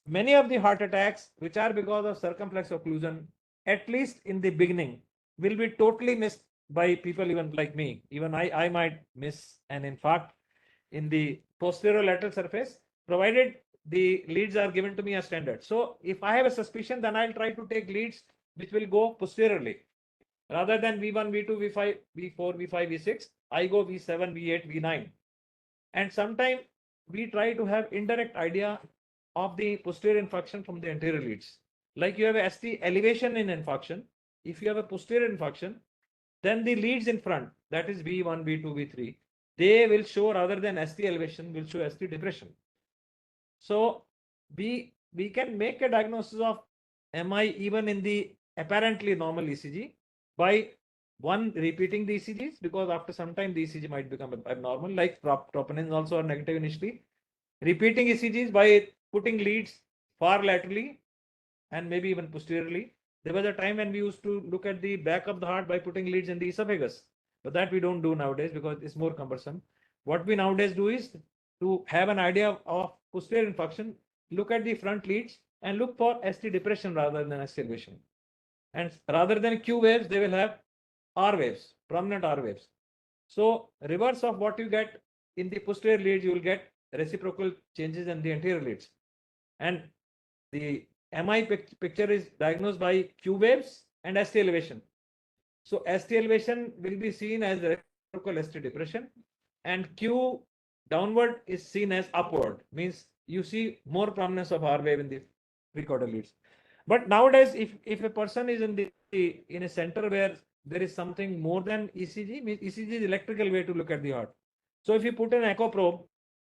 many of the heart attacks which are because of circumflex occlusion, at least in the beginning, will be totally missed by people even like me. Even I might miss an infarct in the posterior lateral surface, provided the leads are given to me as standard. So if I have a suspicion, then I'll try to take leads which will go posteriorly. Rather than V1, V2, V5, V4, V5, V6, I go V7, V8, V9. And sometimes we try to have indirect idea of the posterior infarction from the anterior leads. Like you have a ST elevation in infarction. If you have a posterior infarction, then the leads in front, that is V1, V2, V3, they will show, rather than ST elevation, will show ST depression. So we can make a diagnosis of MI even in the apparently normal ECG by one repeating the ECGs, because after some time the ECG might become abnormal, like troponins also are negative initially. Repeating ECGs by putting leads far laterally and maybe even posteriorly. There was a time when we used to look at the back of the heart by putting leads in the esophagus, but that we don't do nowadays because it's more cumbersome. What we nowadays do is to have an idea of posterior infarction, look at the front leads and look for ST depression rather than ST elevation. And rather than Q waves, they will have R waves, prominent R waves. So reverse of what you get in the posterior leads, you will get reciprocal changes in the anterior leads. And the MI picture is diagnosed by Q waves and ST elevation. So ST elevation will be seen as reciprocal ST depression, and Q downward is seen as upward, means you see more prominence of R wave in the precaudal leads. But nowadays, if a person is in a center where there is something more than ECG, means ECG is electrical way to look at the heart. So if you put an echo probe,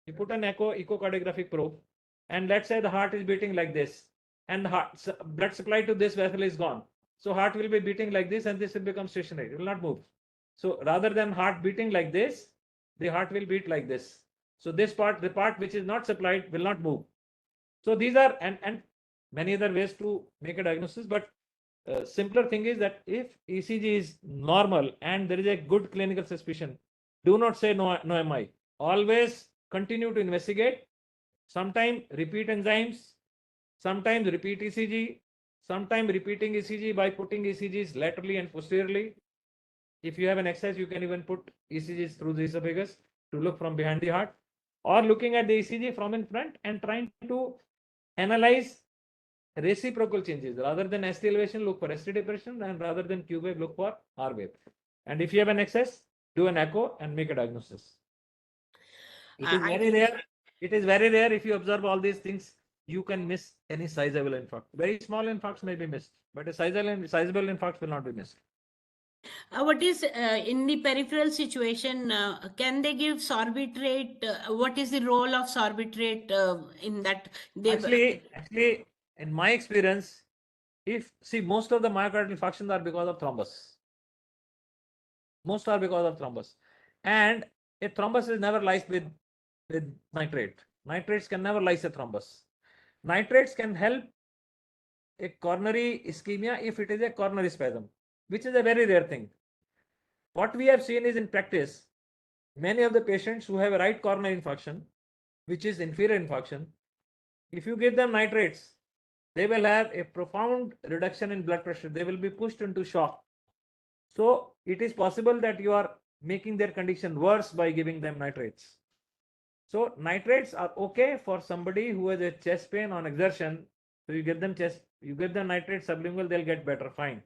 you put an echocardiographic probe, and let's say the heart is beating like this, and the heart, blood supply to this vessel is gone. So heart will be beating like this, and this will become stationary. It will not move. So rather than heart beating like this, the heart will beat like this. So this part, the part which is not supplied, will not move. So these are and many other ways to make a diagnosis, but simpler thing is that if ECG is normal and there is a good clinical suspicion, do not say no MI. Always continue to investigate. Sometimes repeat enzymes, sometimes repeat ECG, sometimes repeating ECG by putting ECGs laterally and posteriorly. If you have an excess, you can even put ECGs through the esophagus to look from behind the heart, or looking at the ECG from in front and trying to analyze reciprocal changes. Rather than ST elevation, look for ST depression, and rather than Q wave, look for R wave. And if you have an excess, do an echo and make a diagnosis. It is very rare. It is very rare if you observe all these things, you can miss any sizable infarct. Very small infarcts may be missed, but a sizable infarct will not be missed. What is in the peripheral situation? Can they give sorbitrate? What is the role of sorbitrate in that? Actually, in my experience, most of the myocardial infarctions are because of thrombus. Most are because of thrombus, and a thrombus is never lysed with nitrate. Nitrates can never lyse a thrombus. Nitrates can help a coronary ischemia if it is a coronary spasm, which is a very rare thing. What we have seen is in practice, many of the patients who have a right coronary infarction, which is inferior infarction, if you give them nitrates, they will have a profound reduction in blood pressure. They will be pushed into shock. So it is possible that you are making their condition worse by giving them nitrates. So nitrates are okay for somebody who has a chest pain on exertion. So you give them nitrate sublingual, they'll get better, fine.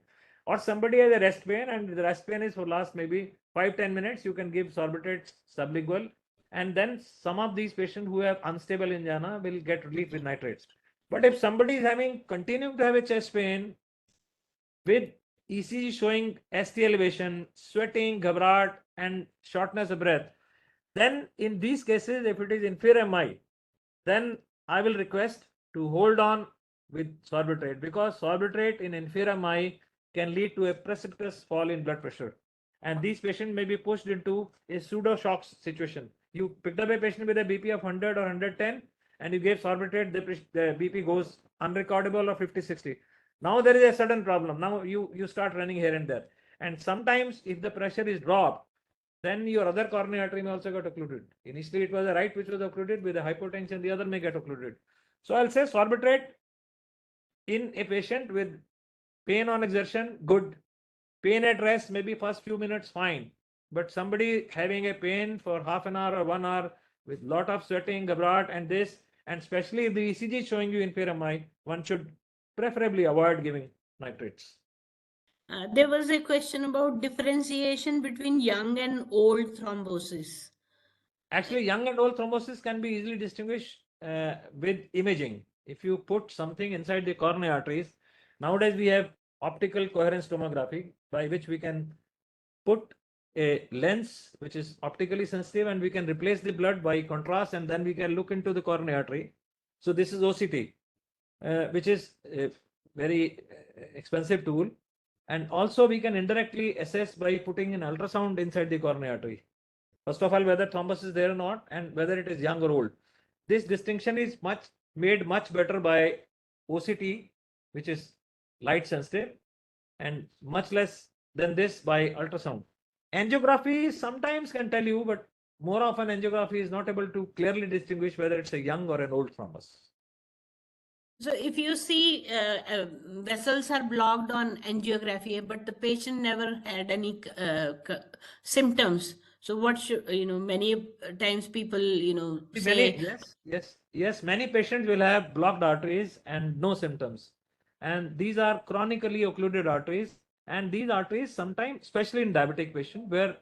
Or somebody has a rest pain and the rest pain is for last maybe 5-10 minutes, you can give sorbitrate sublingual, and then some of these patients who have unstable angina will get relief with nitrates. But if somebody is continuing to have a chest pain with ECG showing ST elevation, sweating, ghabrat, and shortness of breath, then in these cases, if it is inferior MI, then I will request to hold on with sorbitrate, because sorbitrate in inferior MI can lead to a precipitous fall in blood pressure. And these patients may be pushed into a pseudo shock situation. You picked up a patient with a BP of 100 or 110 and you gave sorbitrate, the BP goes unrecordable or 50-60. Now there is a sudden problem. Now you start running here and there. And sometimes if the pressure is dropped, then your other coronary artery may also get occluded. Initially it was the right which was occluded, with the hypotension the other may get occluded. So I'll say sorbitrate in a patient with pain on exertion, good. Pain at rest, maybe first few minutes, fine. But somebody having a pain for half an hour or 1 hour with lot of sweating, ghabrat, and especially if the ECG is showing you inferior MI, one should preferably avoid giving nitrates. There was a question about differentiation between young and old thrombosis. Actually, young and old thrombosis can be easily distinguished with imaging. If you put something inside the coronary arteries, nowadays we have optical coherence tomography, by which we can put a lens which is optically sensitive and we can replace the blood by contrast, and then we can look into the coronary artery. So this is OCT, which is very expensive tool. And also we can indirectly assess by putting an ultrasound inside the coronary artery. First of all, whether thrombus is there or not, and whether it is young or old. This distinction is made much better by OCT, which is light sensitive, and much less than this by ultrasound. Angiography sometimes can tell you, but more often angiography is not able to clearly distinguish whether it's a young or an old thrombus. So if you see vessels are blocked on angiography, but the patient never had any symptoms. So what should, many times people, say. Yes. Many patients will have blocked arteries and no symptoms. And these are chronically occluded arteries. And these arteries sometimes, especially in diabetic patient, where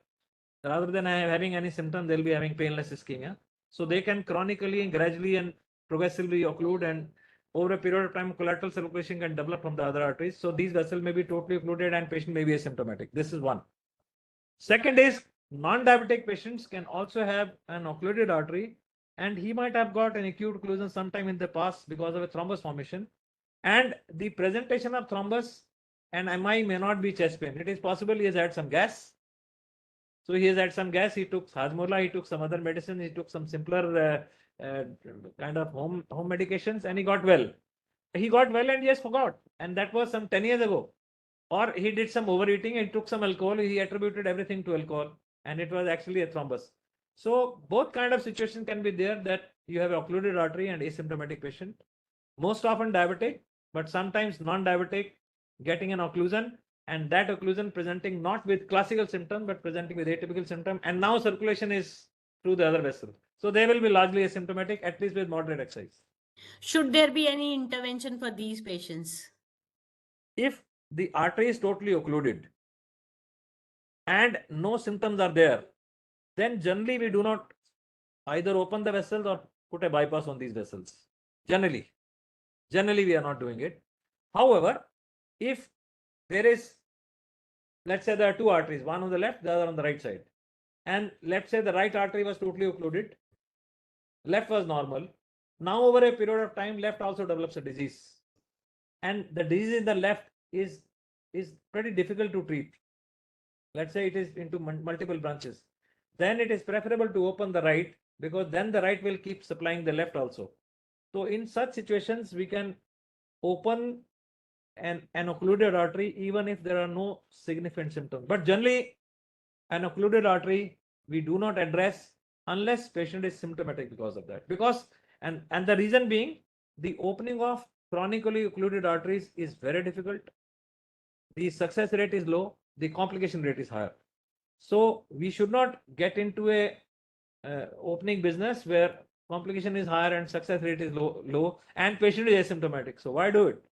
rather than having any symptom, they'll be having painless ischemia. So they can chronically and gradually and progressively occlude, and over a period of time, collateral circulation can develop from the other arteries. So these vessels may be totally occluded and patient may be asymptomatic. This is one. Second is non-diabetic patients can also have an occluded artery, and he might have got an acute occlusion sometime in the past because of a thrombus formation. And the presentation of thrombus and MI may not be chest pain. It is possible he has had some gas. So he has had some gas, he took Hajmola, he took some other medicine, he took some simpler kind of home medications, and he got well. He got well and just forgot. And that was some 10 years ago. Or he did some overeating and took some alcohol, he attributed everything to alcohol, and it was actually a thrombus. So both kind of situations can be there, that you have occluded artery and asymptomatic patient. Most often diabetic, but sometimes non-diabetic getting an occlusion, and that occlusion presenting not with classical symptom, but presenting with atypical symptom. And now circulation is through the other vessel. So they will be largely asymptomatic, at least with moderate exercise. Should there be any intervention for these patients? If the artery is totally occluded and no symptoms are there, then generally we do not either open the vessels or put a bypass on these vessels. Generally we are not doing it. However, if there is, let's say there are two arteries, one on the left, the other on the right side, and let's say the right artery was totally occluded, left was normal. Now over a period of time, left also develops a disease, and the disease in the left is pretty difficult to treat. Let's say it is into multiple branches. Then it is preferable to open the right, because then the right will keep supplying the left also. So in such situations, we can open an occluded artery even if there are no significant symptoms. But generally, an occluded artery we do not address unless patient is symptomatic because of that. Because and the reason being, the opening of chronically occluded arteries is very difficult. The success rate is low, the complication rate is higher. So we should not get into a opening business where complication is higher and success rate is low and patient is asymptomatic. So why do it?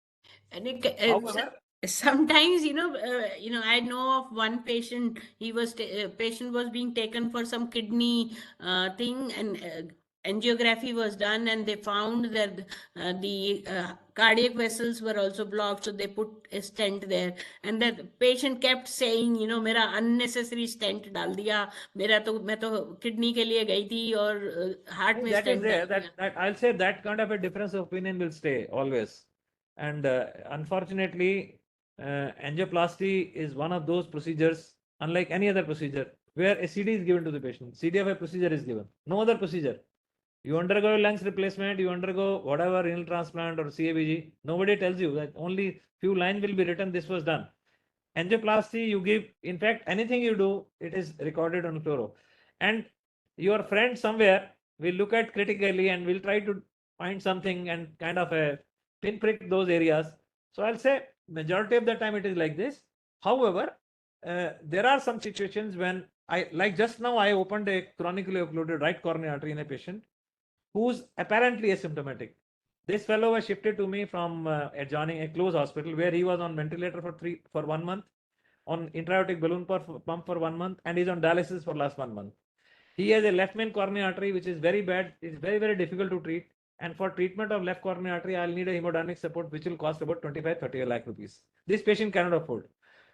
And However, sometimes, I know of one patient. Patient was being taken for some kidney thing, and angiography was done, and they found that the cardiac vessels were also blocked. So they put a stent there, and that patient kept saying, मेरा unnecessary stent डाल दिया, मैं तो kidney के लिए गई थी और heart में that is stent there. डाल दिया. That I'll say that kind of a difference of opinion will stay always. And unfortunately, angioplasty is one of those procedures, unlike any other procedure, where a CD is given to the patient. CD of a procedure is given. No other procedure. You undergo lungs replacement, you undergo whatever renal transplant or CABG. Nobody tells you that. Only few lines will be written. This was done. Angioplasty, you give. In fact, anything you do, it is recorded on fluoro. And your friend somewhere will look at critically and will try to find something and kind of a pinprick those areas. So I'll say majority of the time it is like this. However, there are some situations when like just now I opened a chronically occluded right coronary artery in a patient who's apparently asymptomatic. This fellow was shifted to me from adjoining a closed hospital where he was on ventilator for 1 month, on intra-aortic balloon pump for 1 month, and he's on dialysis for last 1 month. He has a left main coronary artery which is very bad. It's very, very difficult to treat. And for treatment of left coronary artery, I'll need a hemodynamic support which will cost about 25-30 lakh rupees. This patient cannot afford.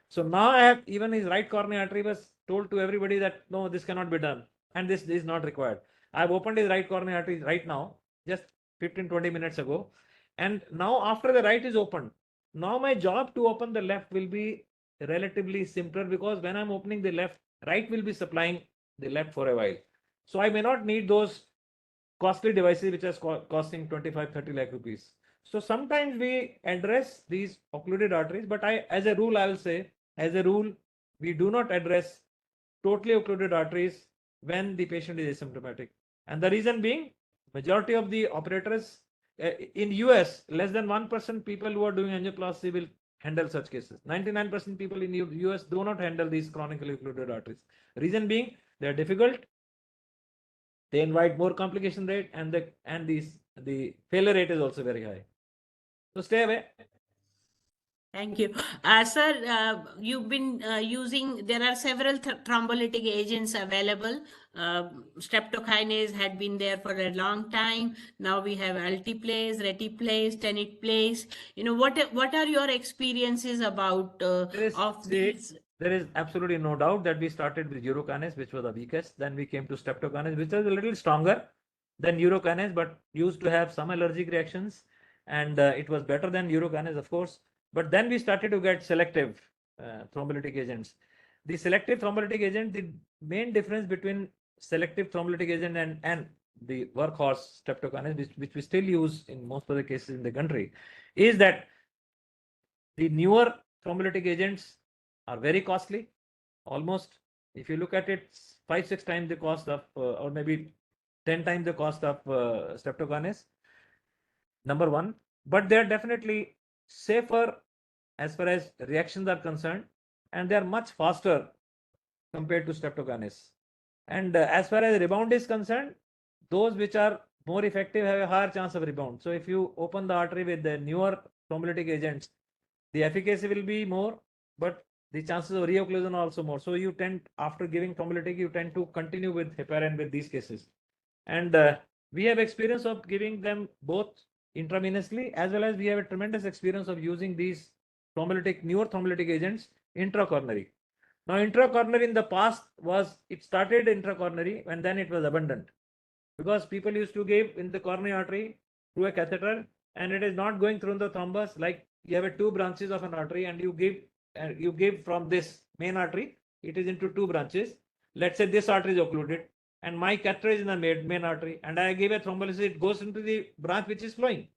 So now I have, even his right coronary artery was told to everybody that no, this cannot be done and this is not required. I've opened his right coronary artery right now, just 15-20 minutes ago. And now after the right is opened, Now my job to open the left will be relatively simpler, because when I'm opening the left, right will be supplying the left for a while. So I may not need those costly devices which are costing 25-30 lakh rupees. So sometimes we address these occluded arteries, but as a rule, I will say, as a rule, we do not address totally occluded arteries when the patient is asymptomatic. And the reason being, majority of the operators in US, less than 1% people who are doing angioplasty will handle such cases. 99% people in US do not handle these chronically occluded arteries. Reason being, they are difficult, they invite more complication rate, and the failure rate is also very high. So stay away. Thank you. Sir, you've been using, there are several thrombolytic agents available. Streptokinase had been there for a long time. Now we have altiplase, retiplase, tenitplase. You know, what are your experiences about these? There is absolutely no doubt that we started with urokinase, which was the weakest. Then we came to streptokinase, which was a little stronger than urokinase, but used to have some allergic reactions. And it was better than urokinase, of course. But then we started to get selective thrombolytic agents. The selective thrombolytic agent, the main difference between selective thrombolytic agent and the workhorse streptokinase, which we still use in most of the cases in the country, is that the newer thrombolytic agents are very costly. Almost, if you look at it, 5-6 times the cost of, or maybe 10 times the cost of streptokinase. Number one, but they are definitely safer as far as reactions are concerned, and they are much faster compared to streptokinase. And as far as rebound is concerned, those which are more effective have a higher chance of rebound. So if you open the artery with the newer thrombolytic agents, the efficacy will be more, but the chances of reocclusion are also more. So you tend, after giving thrombolytic, you tend to continue with heparin with these cases. And we have experience of giving them both intravenously, as well as we have a tremendous experience of using these newer thrombolytic agents intracoronary. Now, intracoronary in the past it started intracoronary and then it was abundant, because people used to give in the coronary artery through a catheter, and it is not going through the thrombus. Like you have two branches of an artery and you give from this main artery, it is into two branches. Let's say this artery is occluded and my catheter is in the main artery, and I give a thrombolysis, it goes into the branch which is flowing.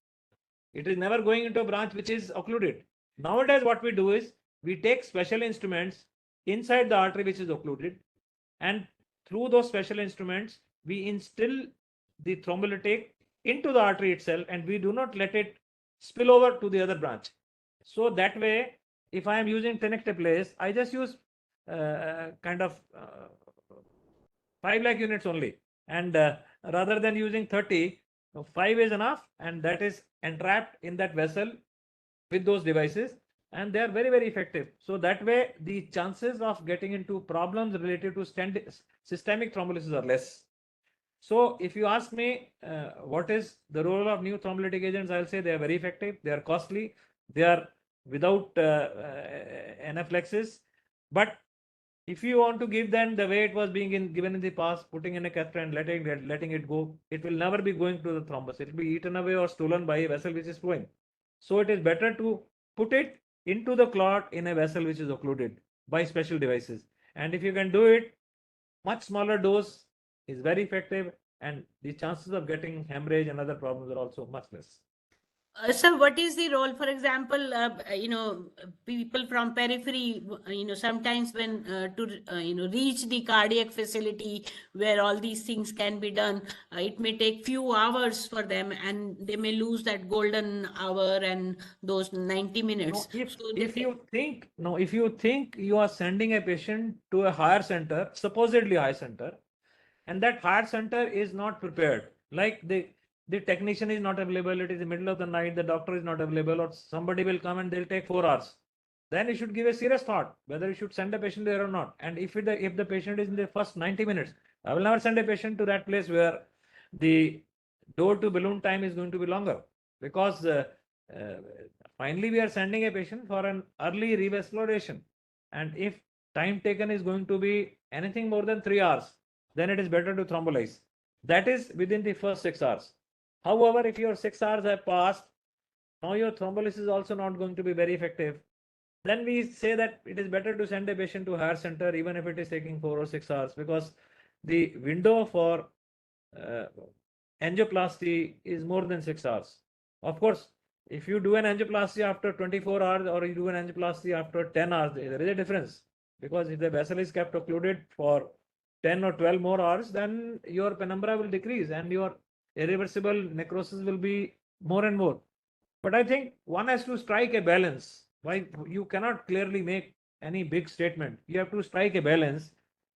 It is never going into a branch which is occluded. Nowadays, what we do is we take special instruments inside the artery which is occluded, and through those special instruments, we instill the thrombolytic into the artery itself, and we do not let it spill over to the other branch. So that way, if I am using tenecteplase, I just use kind of 5 lakh units only, and rather than using 30, 5 is enough, and that is entrapped in that vessel with those devices, and they are very, very effective. So that way the chances of getting into problems related to systemic thrombolysis are less. So if you ask me what is the role of new thrombolytic agents, I'll say they are very effective, they are costly, they are without anaphylaxis, but if you want to give them the way it was being given in the past, putting in a catheter and letting it go, it will never be going to the thrombus. It will be eaten away or stolen by a vessel which is flowing. So it is better to put it into the clot in a vessel which is occluded by special devices. And if you can do it, much smaller dose is very effective, and the chances of getting hemorrhage and other problems are also much less. Sir, what is the role, for example, people from periphery, sometimes when to reach the cardiac facility where all these things can be done, it may take few hours for them, and they may lose that golden hour and those 90 minutes. No, if you think you are sending a patient to a higher center, supposedly high center, and that higher center is not prepared, like the technician is not available, it is the middle of the night, the doctor is not available, or somebody will come and they'll take 4 hours, then you should give a serious thought whether you should send a patient there or not. And if the patient is in the first 90 minutes, I will never send a patient to that place where the door to balloon time is going to be longer, because finally we are sending a patient for an early revascularization, and if time taken is going to be anything more than 3 hours, then it is better to thrombolize. That is within the first 6 hours. However, if your 6 hours have passed, now your thrombolysis is also not going to be very effective. Then we say that it is better to send a patient to higher center, even if it is taking 4 or 6 hours, because the window for angioplasty is more than 6 hours. Of course, if you do an angioplasty after 24 hours or you do an angioplasty after 10 hours, there is a difference, because if the vessel is kept occluded for 10 or 12 more hours, then your penumbra will decrease and your irreversible necrosis will be more and more. But I think one has to strike a balance. Why you cannot clearly make any big statement. You have to strike a balance.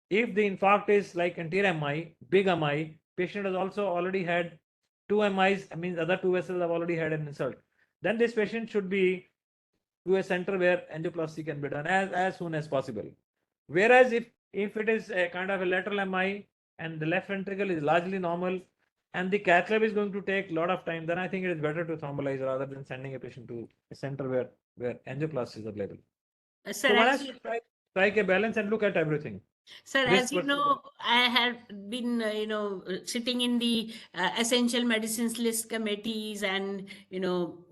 If the infarct is like anterior MI, big MI, patient has also already had 2 MIs, I mean other 2 vessels have already had an insult, then this patient should be to a center where angioplasty can be done as soon as possible. Whereas if it is a kind of a lateral MI and the left ventricle is largely normal and the cath lab is going to take a lot of time, then I think it is better to thrombolize rather than sending a patient to a center where angioplasty is available. Sir, So one as has to strike a balance and look at everything. Sir, Risk as you versus know, I have been, sitting in the essential medicines list committees, and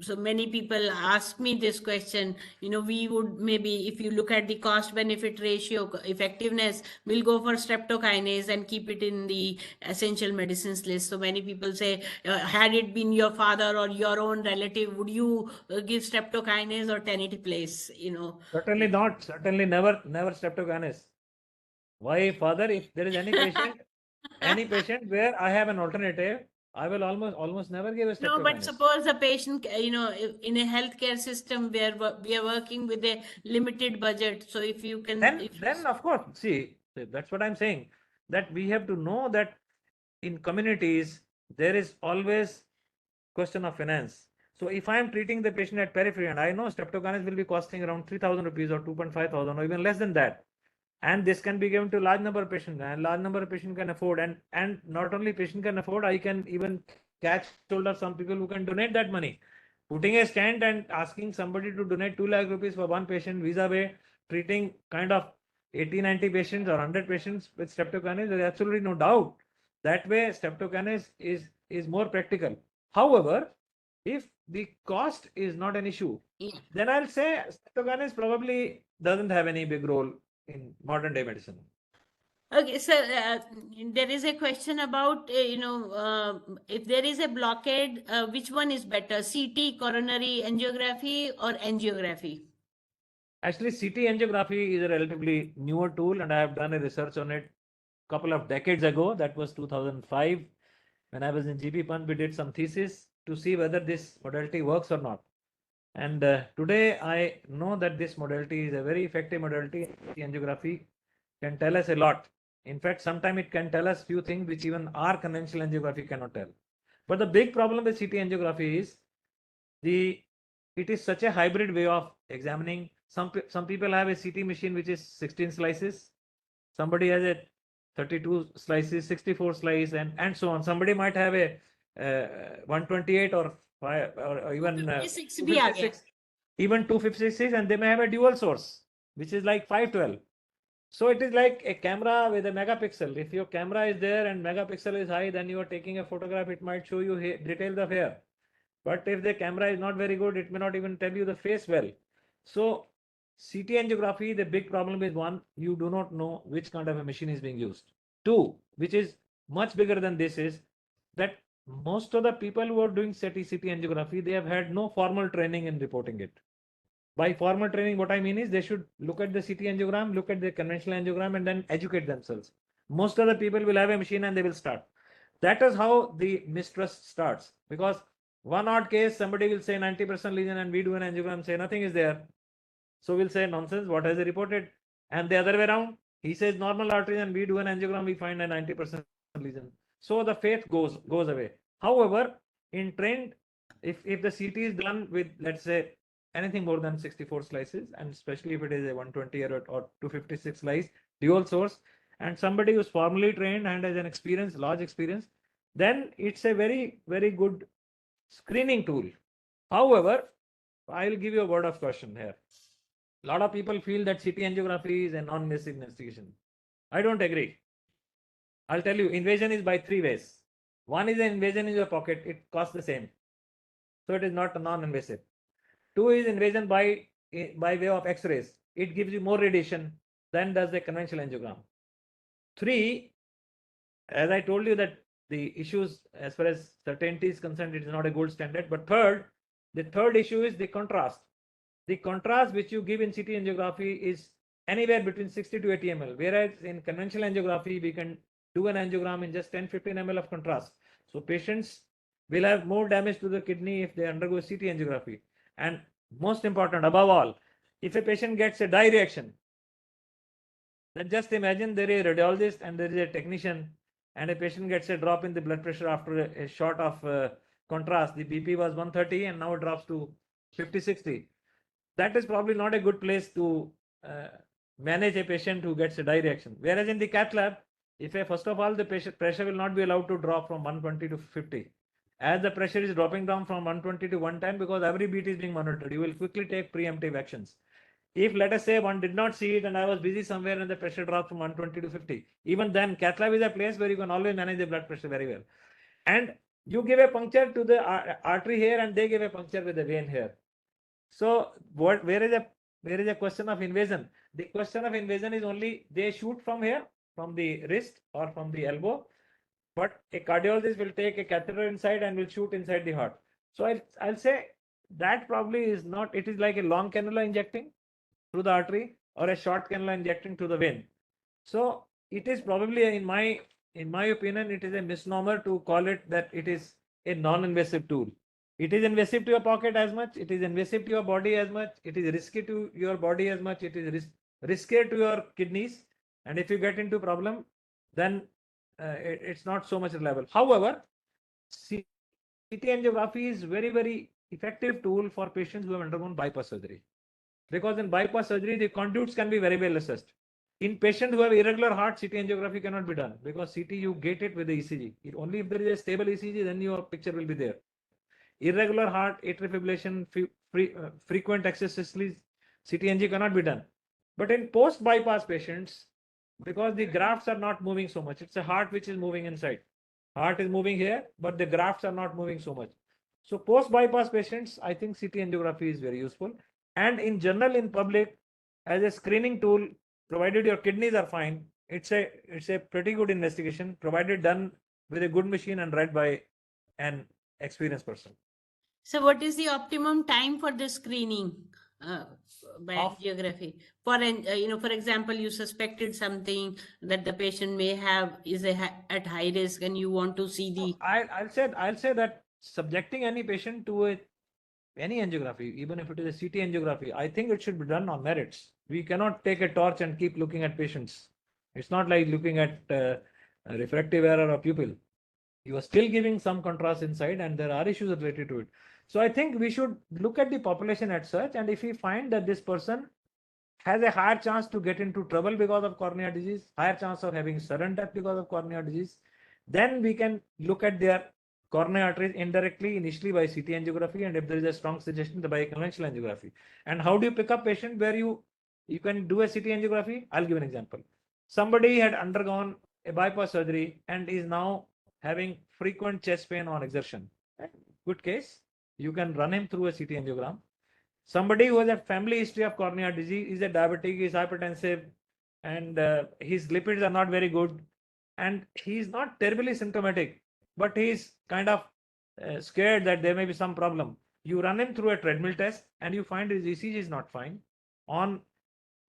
so many people ask me this question. We would maybe, if you look at the cost-benefit ratio, effectiveness, we'll go for streptokinase and keep it in the essential medicines list. So many people say, had it been your father or your own relative, would you give streptokinase or tenetiplase? Certainly not. Certainly never streptokinase. Why, father? If there is any patient where I have an alternative, I will almost never give a No, but streptokinase. suppose a patient, in a healthcare system where we are working with a limited budget. So if you can, Then of course, see, that's what I'm saying. That we have to know that in communities there is always question of finance. So if I am treating the patient at periphery and I know streptokinase will be costing around 3,000 rupees or 2.5 thousand or even less than that, and this can be given to large number of patients, and large number of patients can afford, and not only patient can afford, I can even catch hold of some people who can donate that money. Putting a stand and asking somebody to donate 2 lakh rupees for one patient vis-a-vis treating kind of 80-90 patients or 100 patients with streptokinase, there is absolutely no doubt. That way streptokinase is more practical. However, if the cost is not an issue, then I'll say streptokinase probably doesn't have any big role in modern day medicine. Okay, so there is a question about, if there is a blockade, which one is better, CT, coronary angiography, or angiography? Actually, CT angiography is a relatively newer tool, and I have done a research on it a couple of decades ago. That was 2005. When I was in GP Pant, we did some thesis to see whether this modality works or not. And today I know that this modality is a very effective modality. CT angiography can tell us a lot. In fact, sometimes it can tell us few things which even our conventional angiography cannot tell. But the big problem with CT angiography is it is such a hybrid way of examining. Some people have a CT machine which is 16 slices. Somebody has a 32 slices, 64 slice, and so on. Somebody might have a 128 or 5 or even 256, even 256, and they may have a dual source which is like 512. So it is like a camera with a megapixel. If your camera is there and megapixel is high, then you are taking a photograph, it might show you details of hair. But if the camera is not very good, it may not even tell you the face well. So CT angiography, the big problem is, one, you do not know which kind of a machine is being used. Two, which is much bigger than this, is that most of the people who are doing CT angiography, they have had no formal training in reporting it. By formal training, what I mean is they should look at the CT angiogram, look at the conventional angiogram, and then educate themselves. Most of the people will have a machine and they will start. That is how the mistrust starts. Because one odd case, somebody will say 90% lesion and we do an angiogram, say nothing is there. So we'll say nonsense, what has he reported? And the other way around, he says normal artery and we do an angiogram, we find a 90% lesion. So the faith goes away. However, in trained, if the CT is done with, let's say, anything more than 64 slices, and especially if it is a 120 or 256 slice dual source, and somebody who's formally trained and has an experience, large experience, then it's a very, very good screening tool. However, I'll give you a word of caution here. A lot of people feel that CT angiography is a non-invasive investigation. I don't agree. I'll tell you, invasion is by 3 ways. One is an invasion in your pocket, it costs the same. So it is not a non-invasive. 2 is invasion by way of X-rays. It gives you more radiation than does the conventional angiogram. 3, as I told you that the issues as far as certainty is concerned, it is not a gold standard. But the third issue is the contrast. The contrast which you give in CT angiography is anywhere between 60 to 80 ml, whereas in conventional angiography, we can do an angiogram in just 10-15 ml of contrast. So patients will have more damage to the kidney if they undergo CT angiography. And most important, above all, if a patient gets a dye reaction, then just imagine there is a radiologist and there is a technician, and a patient gets a drop in the blood pressure after a shot of contrast. The BP was 130 and now it drops to 50-60. That is probably not a good place to manage a patient who gets a dye reaction. Whereas in the cath lab, first of all, the patient pressure will not be allowed to drop from 120 to 50. As the pressure is dropping down from 120 to 110, because every beat is being monitored, you will quickly take preemptive actions. If, let us say, one did not see it and I was busy somewhere and the pressure dropped from 120 to 50, even then cath lab is a place where you can always manage the blood pressure very well. And you give a puncture to the artery here and they give a puncture with the vein here. So where is a question of invasion? The question of invasion is only they shoot from here, from the wrist or from the elbow, but a cardiologist will take a catheter inside and will shoot inside the heart. So I'll say that probably is not, it is like a long cannula injecting through the artery or a short cannula injecting to the vein. So it is probably, in my opinion, it is a misnomer to call it that it is a non-invasive tool. It is invasive to your pocket as much, it is invasive to your body as much, it is risky to your body as much, it is risky to your kidneys. And if you get into problem, then it's not so much reliable. However, CT angiography is very, very effective tool for patients who have undergone bypass surgery. Because in bypass surgery, the conduits can be very well assessed. In patients who have irregular heart, CT angiography cannot be done because CT you gate it with the ECG. Only if there is a stable ECG, then your picture will be there. Irregular heart, atrial fibrillation, frequent excess systoles, CT NG cannot be done. But in post bypass patients, because the grafts are not moving so much, it's a heart which is moving inside. Heart is moving here, but the grafts are not moving so much. So post bypass patients, I think CT angiography is very useful. And in general, in public, as a screening tool, provided your kidneys are fine, it's a pretty good investigation, provided done with a good machine and read by an experienced person. So what is the optimum time for the screening by angiography? For for example, you suspected something that the patient may have is at high risk, and you want to see the. I'll say that subjecting any patient to any angiography, even if it is a CT angiography, I think it should be done on merits. We cannot take a torch and keep looking at patients. It's not like looking at a refractive error of pupil. You are still giving some contrast inside and there are issues related to it. So I think we should look at the population at such, and if we find that this person has a higher chance to get into trouble because of cornea disease, higher chance of having sudden death because of cornea disease, then we can look at their coronary arteries indirectly initially by CT angiography, and if there is a strong suggestion, by conventional angiography. And how do you pick up patient where you can do a CT angiography? I'll give an example. Somebody had undergone a bypass surgery and is now having frequent chest pain on exertion. Good case. You can run him through a CT angiogram. Somebody who has a family history of cornea disease, is a diabetic, is hypertensive, and his lipids are not very good, and he is not terribly symptomatic, but he is kind of scared that there may be some problem. You run him through a treadmill test and you find his ECG is not fine. On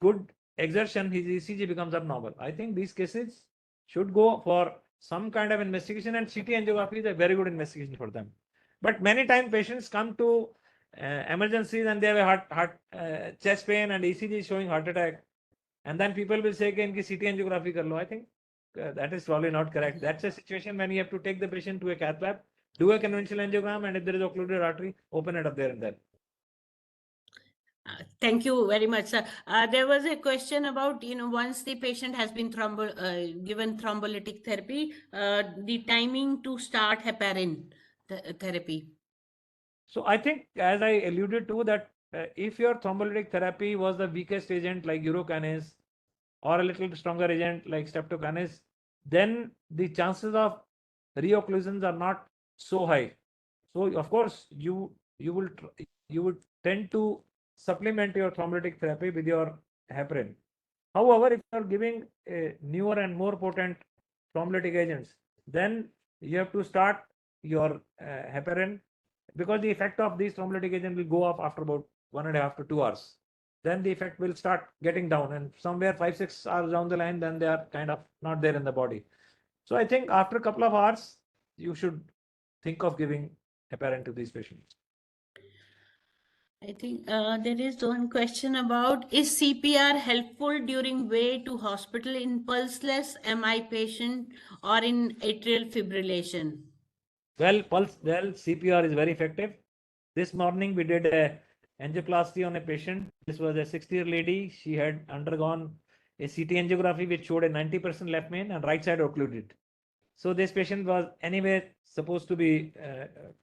good exertion, his ECG becomes abnormal. I think these cases should go for some kind of investigation, and CT angiography is a very good investigation for them. But many times patients come to emergencies and they have a heart chest pain and ECG is showing heart attack, and then people will say कि CT angiography kar lo. I think that is probably not correct. That's a situation when you have to take the patient to a cath lab, do a conventional angiogram, and if there is occluded artery, open it up there and then. Thank you very much, sir. There was a question about, once the patient has been given thrombolytic therapy, the timing to start heparin therapy. So I think, as I alluded to, that if your thrombolytic therapy was the weakest agent like urokinase or a little stronger agent like streptokinase, then the chances of reocclusions are not so high. So of course, you you would tend to supplement your thrombolytic therapy with your heparin. However, if you are giving newer and more potent thrombolytic agents, then you have to start your heparin, because the effect of these thrombolytic agents will go off after about 1.5 to 2 hours. Then the effect will start getting down, and somewhere 5-6 hours down the line, then they are kind of not there in the body. So I think after a couple of hours, you should think of giving heparin to these patients. I think there is one question about, is CPR helpful during way to hospital in pulseless MI patient or in atrial fibrillation? Well, CPR is very effective. This morning we did a angioplasty on a patient. This was a 60-year lady. She had undergone a CT angiography which showed a 90% left main and right side occluded. So this patient was anyway supposed to be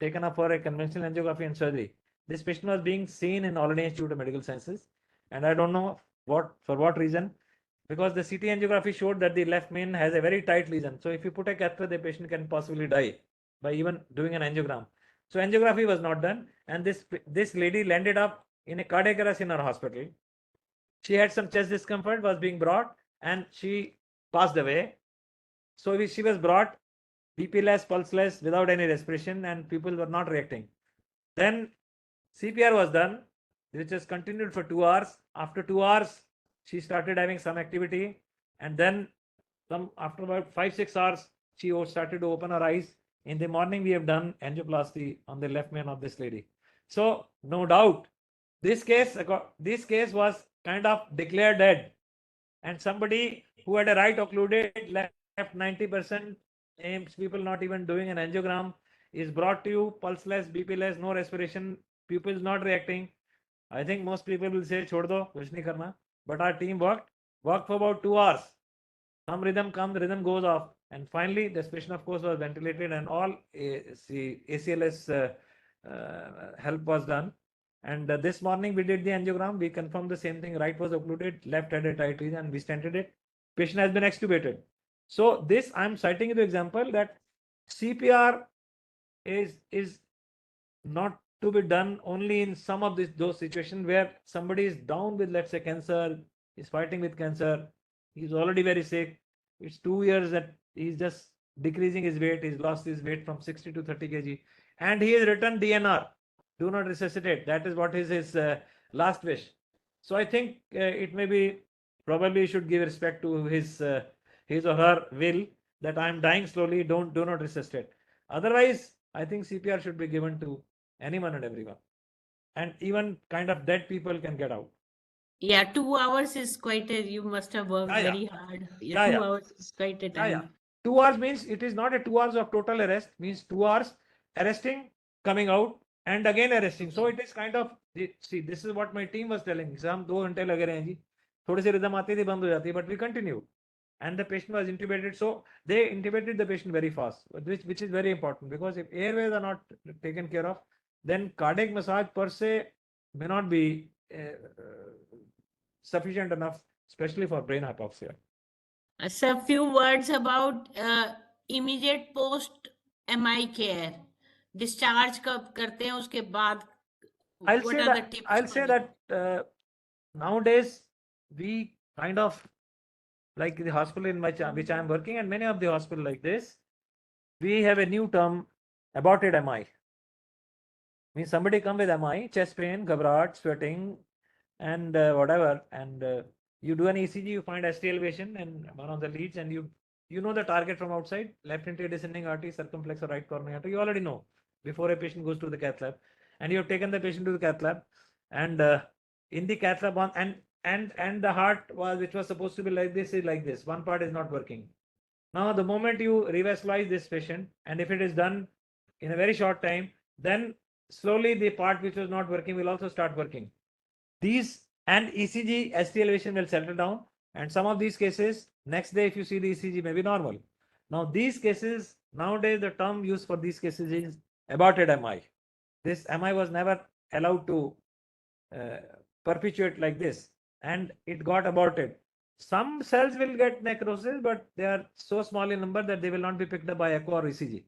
taken up for a conventional angiography and surgery. This patient was being seen in All India Institute of Medical Sciences, and I don't know for what reason, because the CT angiography showed that the left main has a very tight lesion. So if you put a catheter, the patient can possibly die by even doing an angiogram. So angiography was not done, and this lady landed up in a cardiac arrest in our hospital. She had some chest discomfort, was being brought, and she passed away. So she was brought BP-less, pulseless, without any respiration, and people were not reacting. Then CPR was done, which has continued for 2 hours. After 2 hours, she started having some activity, and then after about 5-6 hours, she started to open her eyes. In the morning, we have done angioplasty on the left main of this lady. So no doubt, this case was kind of declared dead, and somebody who had a right occluded left 90%, aims people not even doing an angiogram, is brought to you pulseless, BP-less, no respiration, pupils not reacting. I think most people will say, chhod do, kuch nahi karna. But our team worked for about 2 hours. Some rhythm comes, rhythm goes off. And finally, this patient, of course, was ventilated, and all ACLS help was done. And this morning we did the angiogram. We confirmed the same thing. Right was occluded, left had a tight lesion, and we stented it. Patient has been extubated. So this, I'm citing the example that CPR is not to be done only in some of those situations where somebody is down with, let's say, cancer, is fighting with cancer, he's already very sick. It's 2 years that he's just decreasing his weight. He's lost his weight from 60 to 30 kg, and he has written DNR, do not resuscitate. That is what is his last wish. So I think it may be, probably should give respect to his or her will, that I am dying slowly, do not resuscitate. Otherwise, I think CPR should be given to anyone and everyone, and even kind of dead people can get out. Yeah, 2 hours is quite a, you must have worked very hard. Yeah, 2 hours is quite a time. 2 hours means it is not a 2 hours of total arrest, means 2 hours arresting, coming out, and again arresting. So it is kind of, see, this is what my team was telling me. हम 2 घंटे लगे रहे हैं जी, थोड़ी सी rhythm आती थी, बंद हो जाती, but we continued. And the patient was intubated. So they intubated the patient very fast, which is very important, because if airways are not taken care of, then cardiac massage per se may not be sufficient enough, especially for brain hypoxia. So a few words about immediate post MI care. Discharge कब करते हैं उसके बाद? I'll say that nowadays we kind of, like the hospital in which I am working, and many of the hospitals like this, we have a new term, aborted MI. Means somebody come with MI, chest pain, ghabrat, sweating, and whatever, and you do an ECG, you find ST elevation and one of the leads, and you know the target from outside, left anterior descending artery, circumflex or right coronary artery. You already know before a patient goes to the cath lab, and you have taken the patient to the cath lab, and in the cath lab one, and the heart which was supposed to be like this is like this. One part is not working. Now the moment you revascularize this patient, and if it is done in a very short time, then slowly the part which was not working will also start working. These and ECG ST elevation will settle down, and some of these cases next day if you see the ECG may be normal. Now these cases, nowadays the term used for these cases is aborted MI. This MI was never allowed to perpetuate like this, and it got aborted. Some cells will get necrosis, but they are so small in number that they will not be picked up by echo or ECG.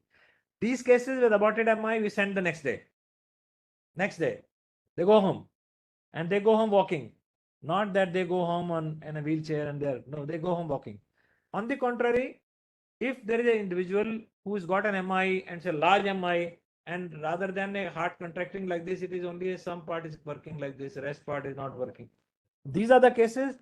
These cases with aborted MI we send the next day. Next day, they go home, and they go home walking. Not that they go home in a wheelchair and no, they go home walking. On the contrary, if there is an individual who's got an MI and it's a large MI, and rather than a heart contracting like this, it is only some part is working like this, the rest part is not working. These are the cases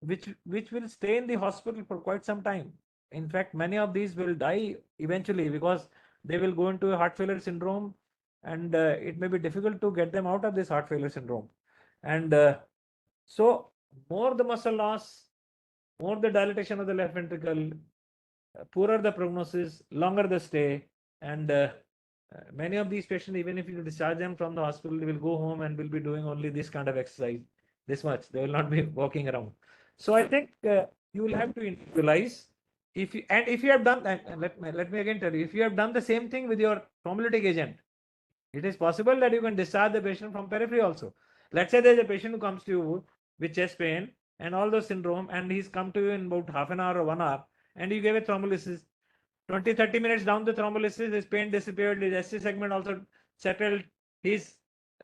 which will stay in the hospital for quite some time. In fact, many of these will die eventually because they will go into a heart failure syndrome, and it may be difficult to get them out of this heart failure syndrome. And so more the muscle loss, more the dilatation of the left ventricle, poorer the prognosis, longer the stay, and many of these patients, even if you discharge them from the hospital, they will go home and will be doing only this kind of exercise, this much. They will not be walking around. So I think you will have to individualize. If you have done, let me again tell you, if you have done the same thing with your thrombolytic agent, it is possible that you can discharge the patient from periphery also. Let's say there's a patient who comes to you with chest pain and all those syndrome, and he's come to you in about half an hour or 1 hour, and you gave a thrombolysis. 20-30 minutes down the thrombolysis, his pain disappeared, his ST segment also settled. He's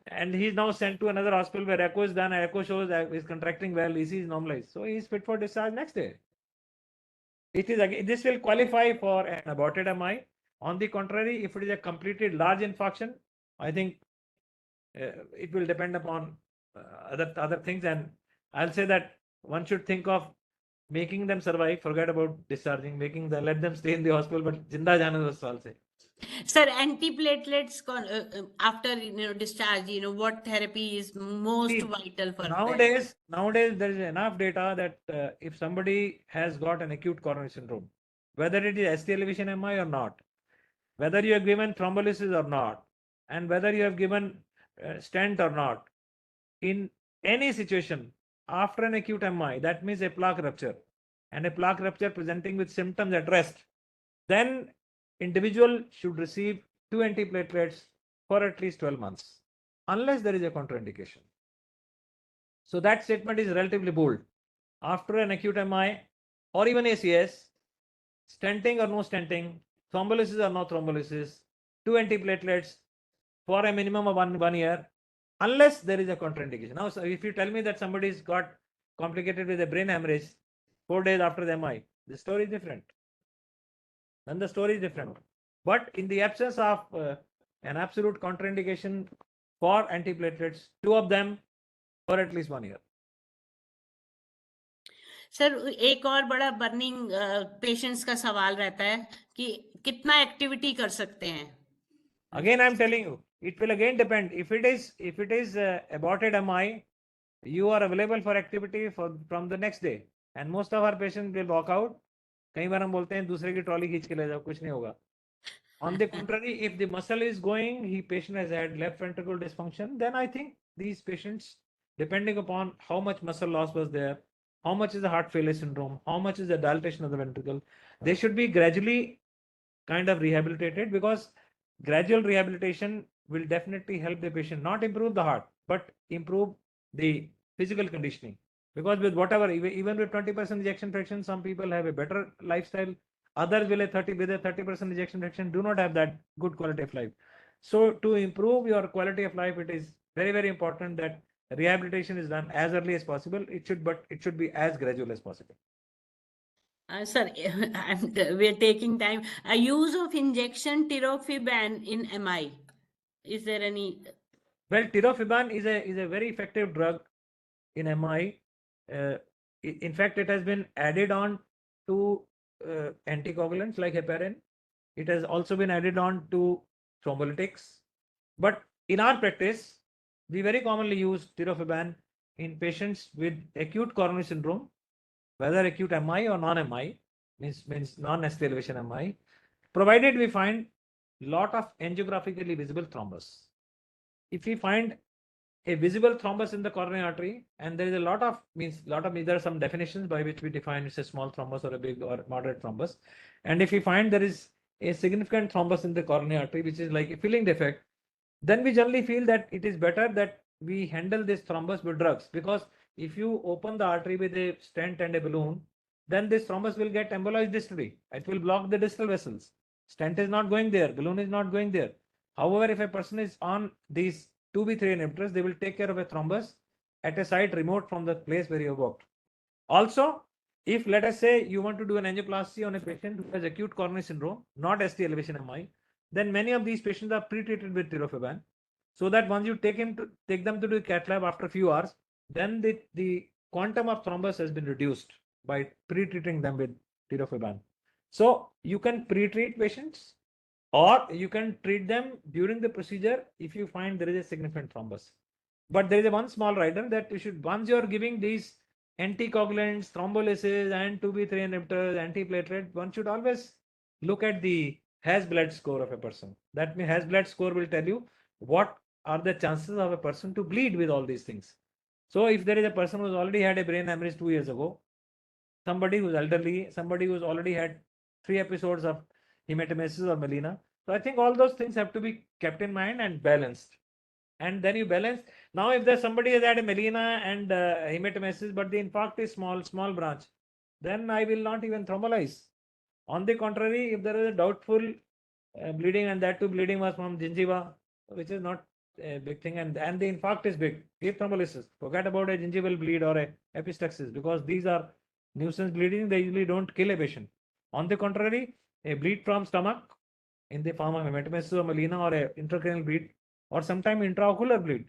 now sent to another hospital where echo is done. Echo shows that he's contracting well, EC is normalized. So he's fit for discharge next day. It is again, this will qualify for an aborted MI. On the contrary, if it is a completed large infarction, I think it will depend upon other things. And I'll say that one should think of making them survive, forget about discharging, let them stay in the hospital, but jinda jana was say. Sir, antiplatelets after discharge, what therapy is most vital for nowadays there is enough data that if somebody has got an acute coronary syndrome, whether it is ST elevation MI or not, whether you have given thrombolysis or not, and whether you have given stent or not, in any situation after an acute MI, that means a plaque rupture, and a plaque rupture presenting with symptoms at rest, then individual should receive 2 antiplatelets for at least 12 months, unless there is a contraindication. So that statement is relatively bold. After an acute MI or even ACS, stenting or no stenting, thrombolysis or no thrombolysis, 2 antiplatelets for a minimum of one year, unless there is a contraindication. Now, so if you tell me that somebody's got complicated with a brain hemorrhage 4 days after the MI, the story is different. Then the story is different. But in the absence of an absolute contraindication for antiplatelets, 2 of them for at least 1 year. Sir एक और बड़ा burning patients का सवाल रहता है कि कितना activity कर सकते हैं. Again, I'm telling you, it will again depend. If it is aborted MI, you are available for activity from the next day, and most of our patients will walk out. कई बार हम बोलते हैं दूसरे की trolley खींच के ले जाओ, कुछ नहीं होगा. On the contrary, if the muscle is going, patient has had left ventricle dysfunction, then I think these patients, depending upon how much muscle loss was there, how much is the heart failure syndrome, how much is the dilatation of the ventricle, they should be gradually kind of rehabilitated, because gradual rehabilitation will definitely help the patient not improve the heart, but improve the physical conditioning. Because with whatever, even with 20% ejection fraction, some people have a better lifestyle. Others will with a 30% ejection fraction do not have that good quality of life. So to improve your quality of life, it is very, very important that rehabilitation is done as early as possible. It should be as gradual as possible. Sir, we are taking time. A use of injection tirofiban in MI. Is there any? Well, tirofiban is a very effective drug in MI. In fact, it has been added on to anticoagulants like heparin. It has also been added on to thrombolytics. But in our practice, we very commonly use tirofiban in patients with acute coronary syndrome, whether acute MI or non-MI, means non-ST elevation MI, provided we find lot of angiographically visible thrombus. If we find a visible thrombus in the coronary artery, and there is a lot of there are some definitions by which we define it's a small thrombus or a big or moderate thrombus, and if we find there is a significant thrombus in the coronary artery, which is like a filling defect, then we generally feel that it is better that we handle this thrombus with drugs, because if you open the artery with a stent and a balloon, then this thrombus will get embolized distally. It will block the distal vessels. Stent is not going there, balloon is not going there. However, if a person is on these 2B3 inhibitors, they will take care of a thrombus at a site remote from the place where you have worked. Also, if let us say you want to do an angioplasty on a patient who has acute coronary syndrome, not ST elevation MI, then many of these patients are pre-treated with tirofiban. So that once you take them to the cath lab after a few hours, then the quantum of thrombus has been reduced by pre-treating them with tirofiban. So you can pre-treat patients, or you can treat them during the procedure if you find there is a significant thrombus. But there is a one small rider that you should, once you are giving these anticoagulants, thrombolysis, and 2B3 inhibitors, antiplatelet, one should always look at the Has-Blood score of a person. That means Has-Blood score will tell you what are the chances of a person to bleed with all these things. So if there is a person who's already had a brain hemorrhage 2 years ago, somebody who's elderly, somebody who's already had 3 episodes of hematemesis or melena. So I think all those things have to be kept in mind and balanced. And then you balance. Now, if there's somebody has had a melena and hematemesis, but the infarct is small branch, then I will not even thrombolyze. On the contrary, if there is a doubtful bleeding, and that too bleeding was from gingiva, which is not a big thing, and the infarct is big, give thrombolysis. Forget about a gingival bleed or a epistaxis, because these are nuisance bleeding. They usually don't kill a patient. On the contrary, a bleed from stomach in the form of hematemesis or melena, or a intracranial bleed, or sometimes intraocular bleed.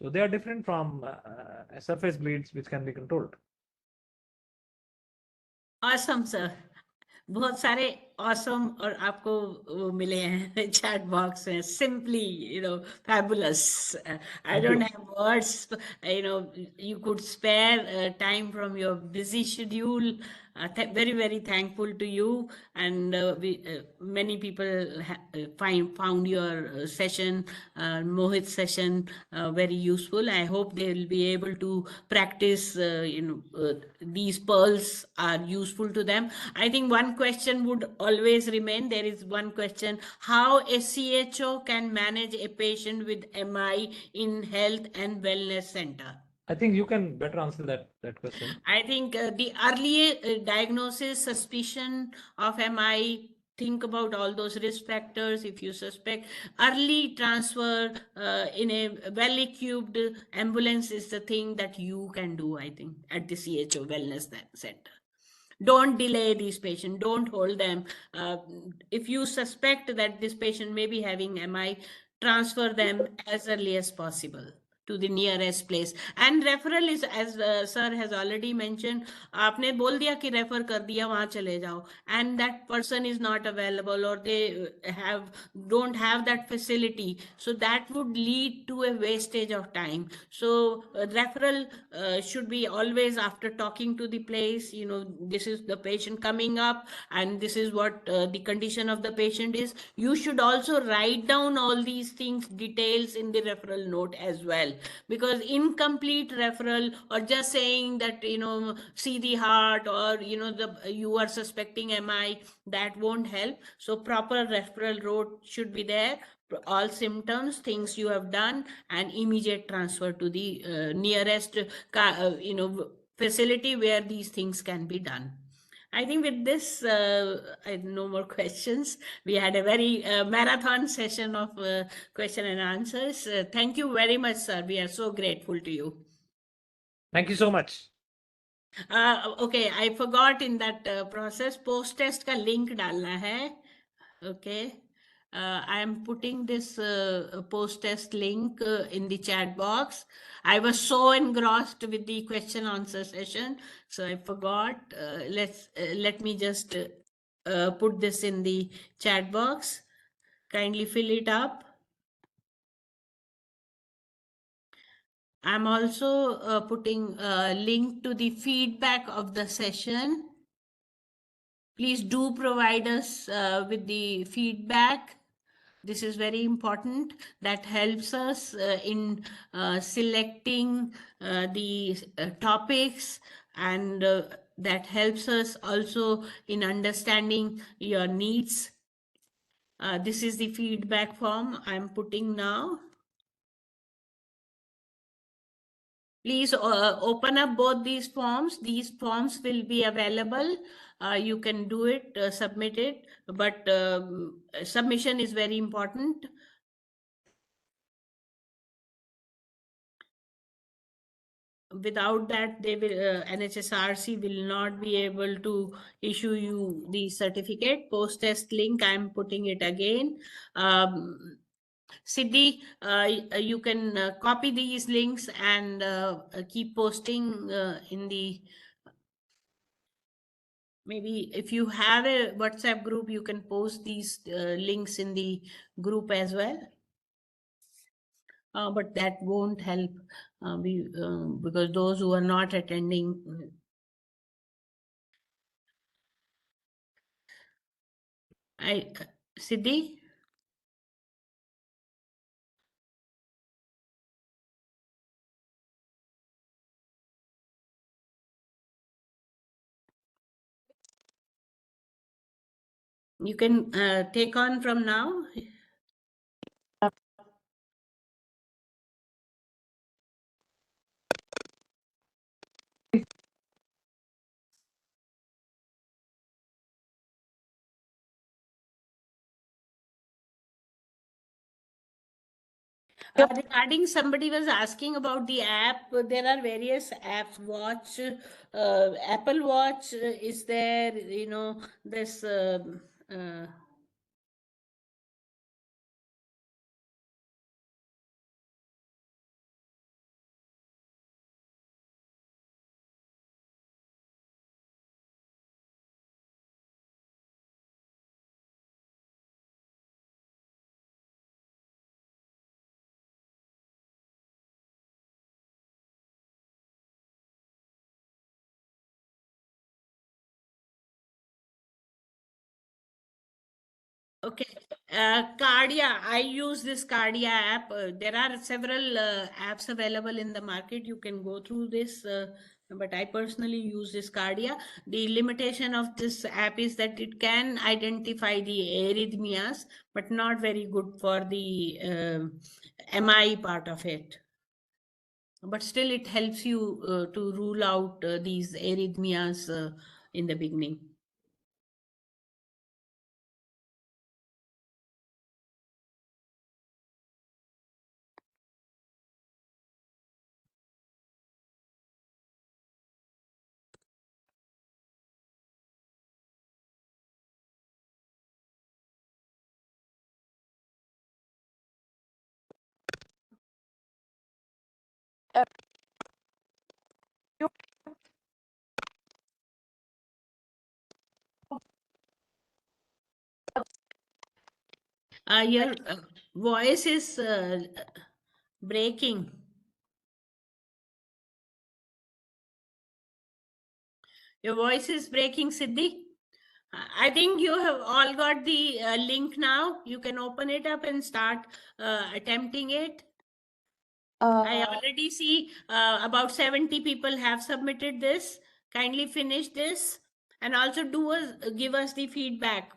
So they are different from surface bleeds, which can be controlled. Awesome, sir. बहुत सारे awesome और आपको वो मिले हैं chat box में, simply, fabulous. I don't have words. You could spare time from your busy schedule. Very, very thankful to you, and many people found your session, Mohit's session, very useful. I hope they will be able to practice. These pearls are useful to them. I think one question would always remain. There is one question: how a CHO can manage a patient with MI in health and wellness center? I think you can better answer that question. I think the early diagnosis, suspicion of MI, think about all those risk factors. If you suspect, early transfer in a well-equipped ambulance is the thing that you can do, I think, at the CHO Wellness Center. Don't delay these patients. Don't hold them. If you suspect that this patient may be having MI, transfer them as early as possible to the nearest place. And referral is, as sir has already mentioned, आपने बोल दिया कि refer कर दिया, वहाँ चले जाओ, and that person is not available, or they don't have that facility, so that would lead to a wastage of time. So referral should be always after talking to the place. This is the patient coming up, and this is what the condition of the patient is. You should also write down all these things, details in the referral note as well, because incomplete referral, or just saying that see the heart, or you are suspecting MI, that won't help. So proper referral note should be there, all symptoms, things you have done, and immediate transfer to the nearest facility where these things can be done. I think with this, I have no more questions. We had a very marathon session of question and answers. Thank you very much, sir. We are so grateful to you. Thank you so much. Okay, I forgot in that process, post-test ka link डालना है. Okay. I am putting this post-test link in the chat box. I was so engrossed with the question answer session, so I forgot. Let me just put this in the chat box. Kindly fill it up. I'm also putting a link to the feedback of the session. Please do provide us with the feedback. This is very important. That helps us in selecting the topics, and that helps us also in understanding your needs. This is the feedback form I'm putting now. Please open up both these forms. These forms will be available. You can do it, submit it, but submission is very important. without that, they will NHSRC will not be able to issue you the certificate. Post test link, I'm putting it again. Siddhi, you can copy these links and keep posting in the, maybe if you have a WhatsApp group, you can post these links in the group as well. But that won't help because those who are not attending. Siddhi? You can take on from now. Regarding, somebody was asking about the app. There are various apps. Watch, Apple Watch is there. You know, this. Okay, Cardia. I use this Cardia app. There are several apps available in the market. You can go through this, but I personally use this Cardia. The limitation of this app is that it can identify the arrhythmias, but not very good for the MI part of it. But still, it helps you to rule out these arrhythmias in the beginning. Your voice is breaking. Your voice is breaking, Siddhi. I think you have all got the link now. You can open it up and start attempting it. I already see about 70 people have submitted this. Kindly finish this and also give us the feedback.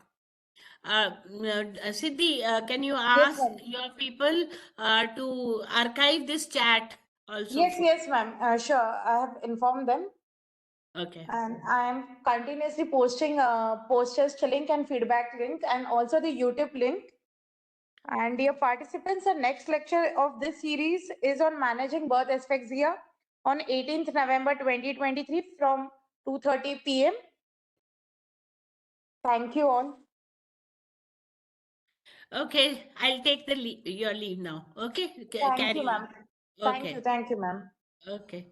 Siddhi, can you ask your people to archive this chat also? Yes, ma'am. Sure. I have informed them. Okay. And I am continuously posting post-test link and feedback link and also the YouTube link. And dear participants, the next lecture of this series is on managing birth asphyxia on 18th November 2023 from 2:30 p.m. Thank you all. Okay, I'll take the your leave now. Okay, Thank carry you, ma'am. on. Okay. Thank you, ma'am. Okay.